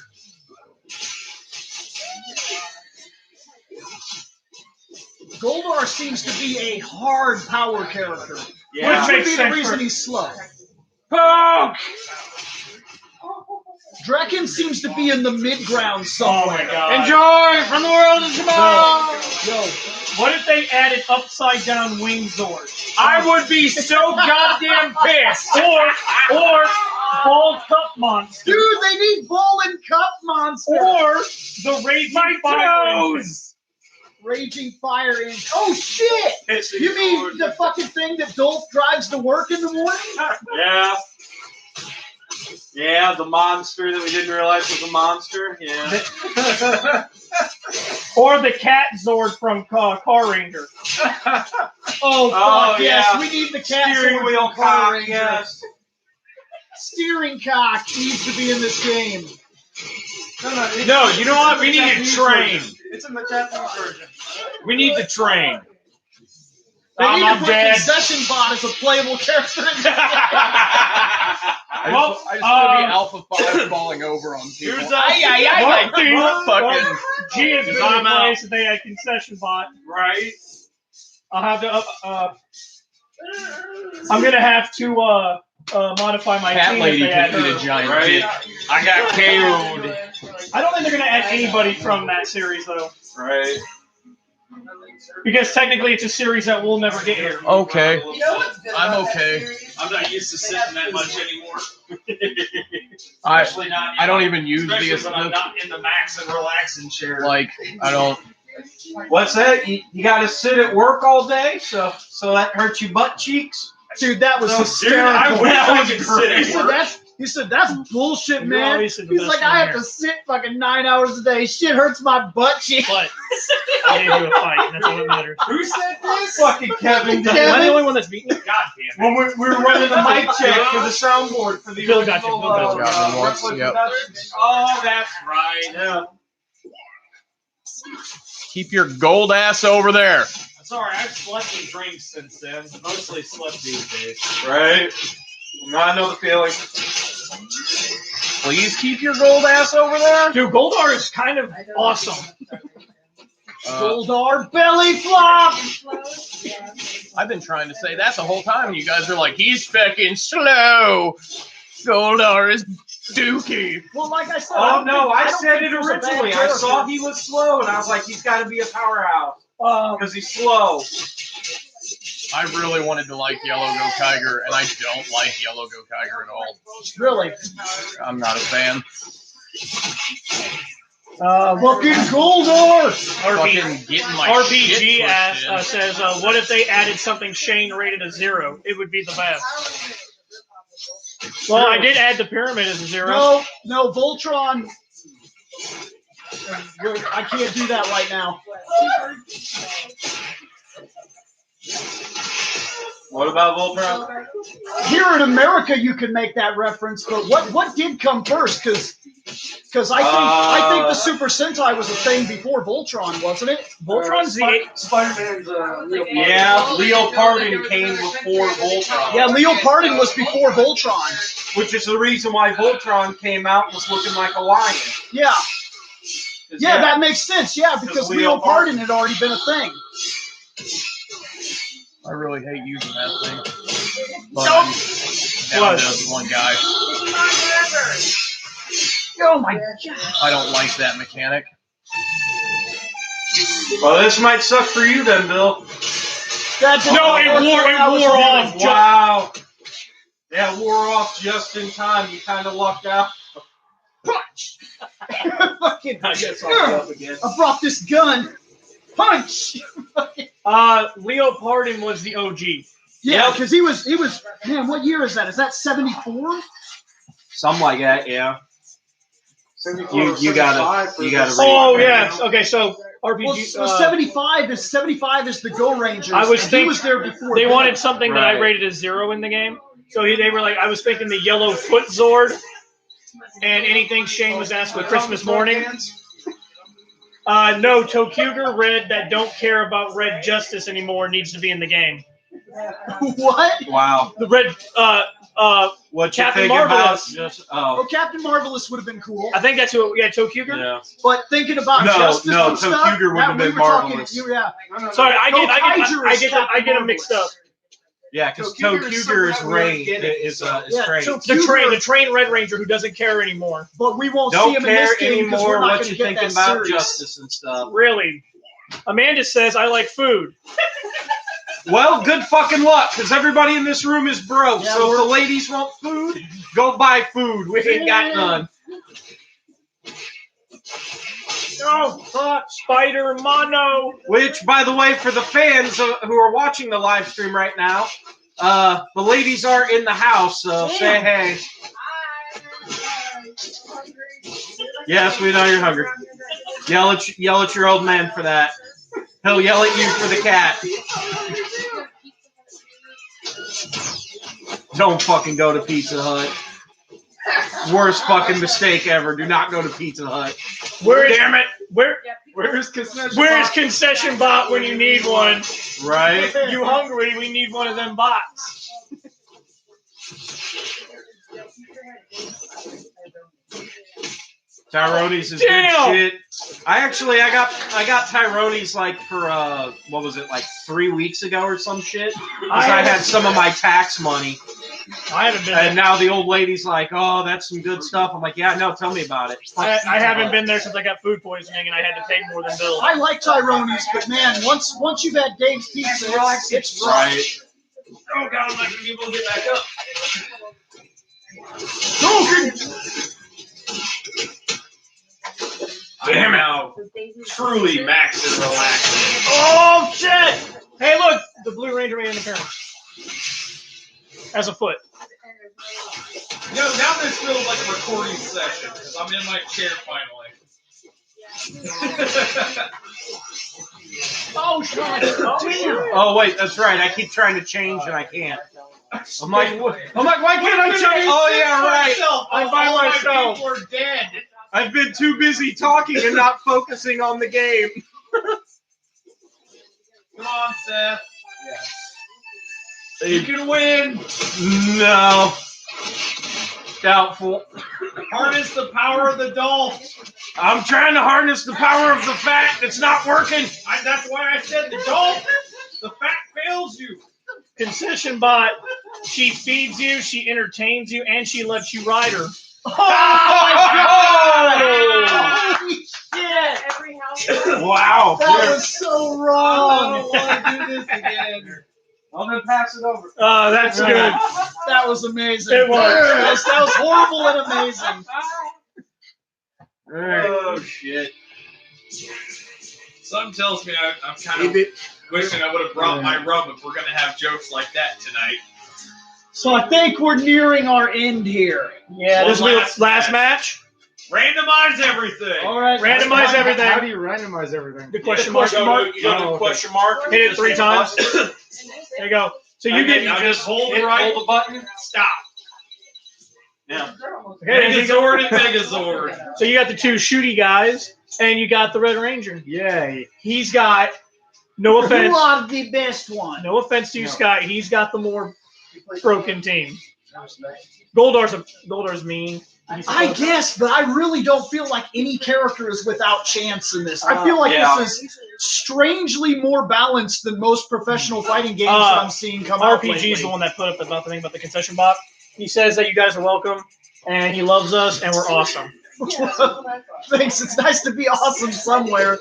Speaker 1: Goldar seems to be a hard power character.
Speaker 3: Yeah.
Speaker 1: Which would
Speaker 6: Makes
Speaker 1: be the
Speaker 6: sense
Speaker 1: reason
Speaker 6: for-
Speaker 1: he's slow.
Speaker 3: Poke!
Speaker 1: Draken seems to be in the mid-ground
Speaker 6: Oh
Speaker 1: somewhere.
Speaker 6: my god.
Speaker 3: Enjoy from the world of tomorrow.
Speaker 1: Yo,
Speaker 6: What if they added upside down wing Zord?
Speaker 3: I would be so goddamn pissed.
Speaker 6: Or ball cup monster.
Speaker 1: dude, they need ball and cup monster.
Speaker 6: Or the raging
Speaker 3: My
Speaker 6: fire engine.
Speaker 3: toes.
Speaker 1: Raging Fire Inc. Oh shit! You mean the fucking thing that Dolph drives to work in the morning?
Speaker 3: Yeah. Yeah, the monster that we didn't realize was a monster. Yeah.
Speaker 6: Or the cat Zord from Car Ranger.
Speaker 1: Oh fuck yes,
Speaker 3: yeah.
Speaker 1: we need the cat
Speaker 3: Steering
Speaker 1: sword
Speaker 3: wheel
Speaker 1: from Power
Speaker 3: cock.
Speaker 1: Ranger.
Speaker 3: Yes.
Speaker 1: Steering cock needs to be in this game.
Speaker 3: No, you know what? We need a train.
Speaker 8: It's in the Japanese version.
Speaker 4: We need to train.
Speaker 1: They need to
Speaker 4: I'm
Speaker 1: put
Speaker 4: dead.
Speaker 1: Concession Bot as a playable character.
Speaker 2: I just want to be Alpha 5 falling over on people.
Speaker 4: Who's up?
Speaker 2: Fucking
Speaker 6: G has been
Speaker 4: I'm out.
Speaker 6: replaced. They had concession bot.
Speaker 4: Right?
Speaker 6: I'll have to. I'm gonna have to modify my
Speaker 2: Cat
Speaker 6: team if
Speaker 2: lady
Speaker 6: they add
Speaker 2: can eat a
Speaker 6: her.
Speaker 2: giant
Speaker 4: Right.
Speaker 2: dick.
Speaker 4: I got KO'd.
Speaker 6: I don't think they're gonna add anybody from that series though,
Speaker 4: Right?
Speaker 6: because technically it's a series that we'll never get here.
Speaker 2: Okay. I'm okay.
Speaker 3: I'm not used to sitting that much anymore.
Speaker 2: I
Speaker 3: Especially not.
Speaker 2: I don't even use
Speaker 3: Especially
Speaker 2: the
Speaker 3: when I'm not in the max and relaxing chair.
Speaker 2: like I don't.
Speaker 3: What's that? You got to sit at work all day, so that hurts your butt cheeks.
Speaker 1: Dude, that was
Speaker 3: Dude,
Speaker 1: hysterical.
Speaker 3: I wish I could sit
Speaker 1: He
Speaker 3: at
Speaker 1: said
Speaker 3: work.
Speaker 1: that's bullshit,
Speaker 6: You're
Speaker 1: man.
Speaker 6: obviously the
Speaker 1: He's
Speaker 6: best
Speaker 1: like,
Speaker 6: one
Speaker 1: I have
Speaker 6: here.
Speaker 1: to sit fucking 9 hours a day. Shit hurts my butt cheek.
Speaker 6: But I gave you a fight, and that's all that matters.
Speaker 3: Who said this? Fucking Kevin.
Speaker 6: Am I the only one that's beaten?
Speaker 4: God damn it.
Speaker 3: When we were running the mic check for the soundboard for the
Speaker 6: Bill got you,
Speaker 3: original,
Speaker 6: Bill
Speaker 2: got me once,
Speaker 3: Brooklyn
Speaker 2: yep.
Speaker 3: Productions.
Speaker 4: Oh, that's right.
Speaker 3: Yeah.
Speaker 2: Keep your gold ass over there.
Speaker 4: Sorry, I've slept and drank since then. Mostly slept these days.
Speaker 3: Right. I know the feeling.
Speaker 2: Please keep your gold ass over there.
Speaker 6: Dude, Goldar is kind of awesome.
Speaker 1: Goldar belly flop.
Speaker 2: I've been trying to say that the whole time, and you guys are like, he's fucking slow. Goldar is dookie.
Speaker 1: Well, like I said,
Speaker 3: Oh no, I
Speaker 1: don't
Speaker 3: said
Speaker 1: think
Speaker 3: it
Speaker 1: there's a bad
Speaker 3: originally. I
Speaker 1: character.
Speaker 3: saw he was slow, and I was like, he's got to be a powerhouse because he's slow.
Speaker 2: I really wanted to like Yellow Go Tiger, and I don't like Yellow Go Tiger at all.
Speaker 1: Really.
Speaker 2: I'm not a fan.
Speaker 1: Fucking Goldar.
Speaker 2: Fucking getting my
Speaker 6: RPG
Speaker 2: shit pushed in.
Speaker 6: says, what if they added something Shane rated a 0? It would be the best. Well, I did add the pyramid as a 0.
Speaker 1: No, Voltron. I can't do that right now.
Speaker 3: What about Voltron?
Speaker 1: Here in America, you can make that reference, but what did come first? Because I think the Super Sentai was a thing before Voltron, wasn't it?
Speaker 6: Voltron's the
Speaker 8: Spider-Man's
Speaker 3: Yeah, Leo Pardon came before Voltron.
Speaker 1: Yeah, Leo Pardon was before Voltron.
Speaker 3: Which is the reason why Voltron came out and was looking like a lion.
Speaker 1: Yeah, that makes sense. Yeah, because
Speaker 3: Leo
Speaker 1: Leo Pardon had already been a thing.
Speaker 2: I really hate using that thing. But I'm down to one guy.
Speaker 1: Oh my god.
Speaker 2: I don't like that mechanic.
Speaker 3: Well, this might suck for you then, Bill.
Speaker 1: It
Speaker 6: wore off.
Speaker 3: Wow. Yeah, it wore off just in time. You kind of lucked out.
Speaker 1: Punch! Fucking,
Speaker 3: I guess I'll go up again.
Speaker 1: I brought this gun. Punch!
Speaker 6: Leo Pardon was the OG.
Speaker 1: Yeah, because he was. Man, what year is that? Is that 74?
Speaker 3: Something like that, yeah. You gotta read.
Speaker 6: Oh yes. Okay, so RPG.
Speaker 1: Well, 75 is the Go Rangers.
Speaker 6: I was
Speaker 1: and he
Speaker 6: thinking
Speaker 1: was there before.
Speaker 6: they
Speaker 1: that.
Speaker 6: wanted something that I
Speaker 3: Right.
Speaker 6: rated as 0 in the game. So they were like, I was thinking the Yellow Foot Zord, and anything Shane was asked with Christmas morning. No, Tokuger Red that don't care about Red Justice anymore needs to be in the game.
Speaker 1: What?
Speaker 3: Wow.
Speaker 6: The Red,
Speaker 3: What you
Speaker 6: Captain
Speaker 3: think about
Speaker 6: Marvelous.
Speaker 3: just
Speaker 1: Oh, Captain Marvelous would have been cool.
Speaker 6: I think that's who. Yeah, Tokuger.
Speaker 3: yeah.
Speaker 1: But thinking about
Speaker 3: No,
Speaker 1: Justice
Speaker 3: no,
Speaker 1: and stuff,
Speaker 3: Tokuger would have
Speaker 1: we
Speaker 3: been
Speaker 1: were talking-
Speaker 3: Marvelous.
Speaker 1: Yeah.
Speaker 6: Sorry, I get
Speaker 1: Captain
Speaker 6: them mixed up.
Speaker 3: Yeah, because
Speaker 1: Tokuger is
Speaker 3: Tokuger's
Speaker 1: somewhere where
Speaker 3: reign
Speaker 1: getting-
Speaker 3: is
Speaker 1: Yeah,
Speaker 3: trained.
Speaker 6: The train Red Ranger who doesn't care anymore.
Speaker 1: But we won't see
Speaker 3: Don't
Speaker 1: him in
Speaker 3: care
Speaker 1: this game because we're
Speaker 3: anymore
Speaker 1: not
Speaker 3: what
Speaker 1: going to
Speaker 3: you
Speaker 1: get
Speaker 3: thinking
Speaker 1: that
Speaker 3: about
Speaker 1: series.
Speaker 3: justice and stuff.
Speaker 6: Really. Amanda says I like food.
Speaker 3: Well, good fucking luck, because everybody in this room is broke.
Speaker 1: Yeah,
Speaker 3: So if the ladies want food, go buy food. We ain't got none.
Speaker 6: Oh, fuck, Spider Mono.
Speaker 3: Which, by the way, for the fans who are watching the live stream right now, the ladies are in the house, so say hey. Yes, we know you're hungry. Yell at your old man for that. He'll yell at you for the cat. Don't fucking go to Pizza Hut. Worst fucking mistake ever. Do not go to Pizza Hut.
Speaker 6: Where? Damn it! Where
Speaker 8: Where's concession?
Speaker 6: Where's concession bot when you need one?
Speaker 3: Right?
Speaker 6: You hungry? We need one of them bots.
Speaker 3: Tyrones is
Speaker 6: Damn!
Speaker 3: good shit. I got Tyrones like for what was it, like 3 weeks ago or some shit? Because I had some of my tax money.
Speaker 6: I haven't been
Speaker 3: And
Speaker 6: there.
Speaker 3: now the old lady's like, "Oh, that's some good stuff." I'm like, "Yeah, no, tell me about it."
Speaker 6: I haven't been there since I got food poisoning and I had to pay more than Bill.
Speaker 1: I like Tyrones, but man, once you've had Dave's Pizza, it's rough.
Speaker 3: Right.
Speaker 5: Oh god, I'm not gonna be able to get back up.
Speaker 3: Damn it.
Speaker 5: Now, truly max and relaxing.
Speaker 6: Oh shit! Hey, look, the Blue Ranger made an appearance as a foot.
Speaker 5: You know, now this feels like a recording session because I'm in my chair finally.
Speaker 6: Oh shit! Oh damn!
Speaker 3: Oh wait, that's right. I keep trying to change and I can't. I'm like, why can't I change? Oh yeah, right.
Speaker 6: I'm by myself.
Speaker 5: People are dead.
Speaker 3: I've been too busy talking and not focusing on the game.
Speaker 5: Come on, Seth. You can win.
Speaker 3: No. Doubtful.
Speaker 5: Harness the power of the doll.
Speaker 3: I'm trying to harness the power of the fat. It's not working.
Speaker 5: That's why I said the doll. The fat fails you.
Speaker 6: Concession bot. She feeds you, she entertains you, and she lets you ride her.
Speaker 1: Oh my god! Holy shit!
Speaker 3: Wow.
Speaker 1: That was so wrong.
Speaker 5: I don't want to do this again.
Speaker 3: I'm gonna pass it over.
Speaker 6: Oh, that's good.
Speaker 1: That was amazing.
Speaker 6: It was.
Speaker 1: That was horrible and amazing.
Speaker 3: All right.
Speaker 5: Oh shit. Something tells me I'm kind of wishing I would have brought my rum if we're gonna have jokes like that tonight.
Speaker 1: So I think we're nearing our end here.
Speaker 6: Yeah, this
Speaker 5: One
Speaker 6: is the last match.
Speaker 5: Randomize everything.
Speaker 1: All right.
Speaker 6: Randomize everything.
Speaker 8: How do you randomize everything?
Speaker 6: The question mark.
Speaker 5: You go to the question mark.
Speaker 6: Hit it 3 times. There you go. So you get
Speaker 5: Now just hold the right.
Speaker 3: Hold the button.
Speaker 5: Stop.
Speaker 6: okay,
Speaker 5: Megazord and Megazord.
Speaker 6: so you got the 2 shooty guys, and you got the Red Ranger.
Speaker 8: Yay.
Speaker 6: He's got no offense.
Speaker 1: Who are the best one?
Speaker 6: No offense to you, Scott. He's got the more broken team. Goldar's mean.
Speaker 1: I guess, but I really don't feel like any character is without chance in this. I feel like this is strangely more balanced than most professional fighting games that I'm seeing come out
Speaker 6: RPG is
Speaker 1: lately.
Speaker 6: the one that put up about the thing about the concession bot. He says that you guys are welcome, and he loves us, and we're awesome.
Speaker 1: Thanks. It's nice to be awesome somewhere.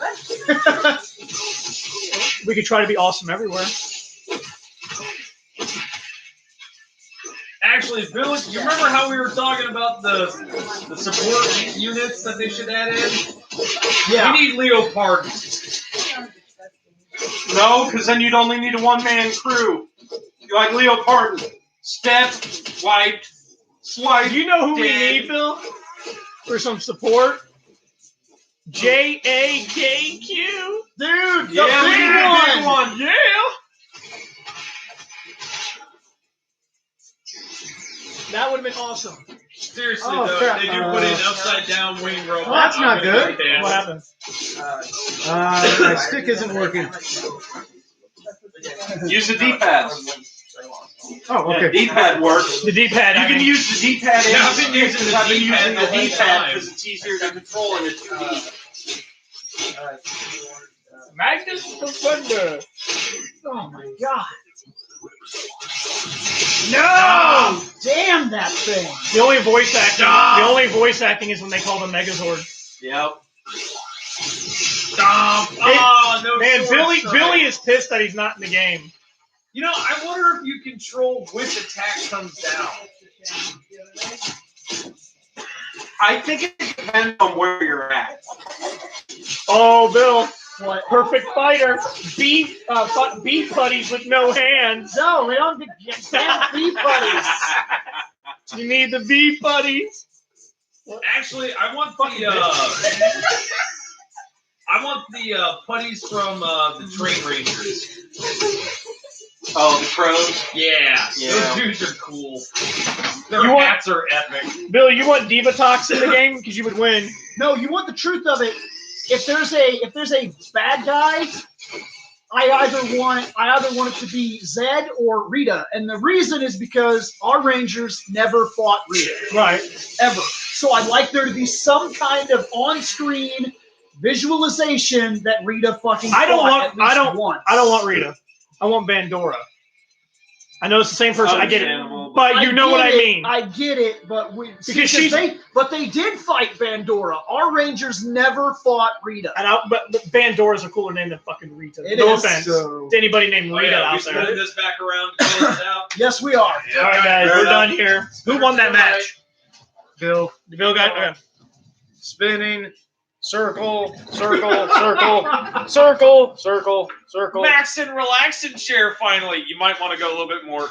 Speaker 6: We could try to be awesome everywhere.
Speaker 5: Actually, Bill, you remember how we were talking about the support units that they should add in?
Speaker 1: Yeah.
Speaker 5: We need Leopard.
Speaker 3: No, because then you'd only need a one-man crew. Like Leopard. Step, wiped, swipe.
Speaker 6: You know who we
Speaker 3: dead.
Speaker 6: need, Bill, for some support? JAKQ.
Speaker 1: Dude, the
Speaker 3: Yeah, we
Speaker 1: big
Speaker 3: need a big
Speaker 1: one.
Speaker 3: one.
Speaker 6: Yeah. That would have been awesome.
Speaker 5: Seriously,
Speaker 8: Oh,
Speaker 5: though,
Speaker 8: crap.
Speaker 5: they do put in upside down wing robot.
Speaker 8: That's not
Speaker 5: I'm gonna
Speaker 8: good.
Speaker 5: go down.
Speaker 6: What happened?
Speaker 8: My stick isn't working.
Speaker 3: Use the D-pad.
Speaker 8: Oh, okay.
Speaker 3: D-pad works.
Speaker 6: The D-pad.
Speaker 3: You can use the D-pad.
Speaker 5: Yeah, I've been using the
Speaker 3: I've been
Speaker 5: D-pad
Speaker 3: using
Speaker 5: the
Speaker 3: the
Speaker 5: whole
Speaker 3: D-pad
Speaker 5: time.
Speaker 3: because it's easier to control in a 2D.
Speaker 6: Magnus Defender.
Speaker 1: Oh my god.
Speaker 6: No!
Speaker 1: Damn that thing.
Speaker 6: The only voice acting is when they call the Megazord.
Speaker 3: Yep.
Speaker 5: Stop. Oh, no
Speaker 6: Man,
Speaker 5: sword strike.
Speaker 6: Billy is pissed that he's not in the game.
Speaker 5: You know, I wonder if you control which attack comes down.
Speaker 3: I think it depends on where you're at.
Speaker 6: Oh, Bill. What? Perfect fighter. Beef buddies with no hands.
Speaker 1: No, they don't get damn beef buddies.
Speaker 6: You need the beef buddies.
Speaker 5: Actually, I want the putties from the Train Rangers.
Speaker 3: Oh, the crows?
Speaker 5: Yeah,
Speaker 3: Yeah.
Speaker 5: those dudes are cool. Their
Speaker 6: You want-
Speaker 5: hats are epic.
Speaker 6: Bill, you want Divatox in the game because you would win.
Speaker 1: No, you want the truth of it. if there's a bad guy, I either want it to be Zed or Rita, and the reason is because our Rangers never fought Rita,
Speaker 6: Right.
Speaker 1: ever. So I'd like there to be some kind of on-screen visualization that Rita fucking.
Speaker 6: I don't
Speaker 1: fought
Speaker 6: want.
Speaker 1: at least once.
Speaker 6: I don't want Rita. I want Bandora. I know it's the same person. I get it,
Speaker 3: Understandable.
Speaker 6: but you know what I mean.
Speaker 1: I get it, but they did fight Bandora. Our Rangers never fought Rita.
Speaker 6: And but Bandora's a cooler name than fucking Rita.
Speaker 1: It
Speaker 6: no
Speaker 1: is.
Speaker 6: offense to anybody named Rita
Speaker 3: we
Speaker 6: out there.
Speaker 3: spinning this back around, close it out.
Speaker 1: Yes, we are.
Speaker 6: All right, guys,
Speaker 3: Fair
Speaker 6: we're
Speaker 3: enough.
Speaker 6: done here. Who won that match?
Speaker 4: Bill.
Speaker 6: Bill got. Okay.
Speaker 4: Spinning. Circle. Circle. Circle. Circle. Circle. Circle.
Speaker 3: Maxon, relaxing chair. Finally, you might want to go a little bit more.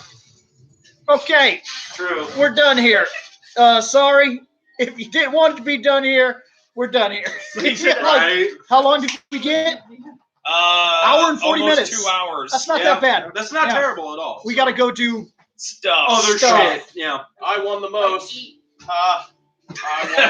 Speaker 1: Okay,
Speaker 3: True.
Speaker 1: we're done here. Sorry if you didn't want it to be done here. We're done here.
Speaker 3: Right.
Speaker 1: How long did we get? Hour and 40
Speaker 3: almost
Speaker 1: minutes.
Speaker 3: 2 hours.
Speaker 1: That's not that bad.
Speaker 3: That's not
Speaker 1: Yeah.
Speaker 3: terrible at all.
Speaker 1: We got to go do
Speaker 3: Stuff.
Speaker 1: Other
Speaker 3: Stuff.
Speaker 1: shit.
Speaker 3: Yeah.
Speaker 5: I won the most. I won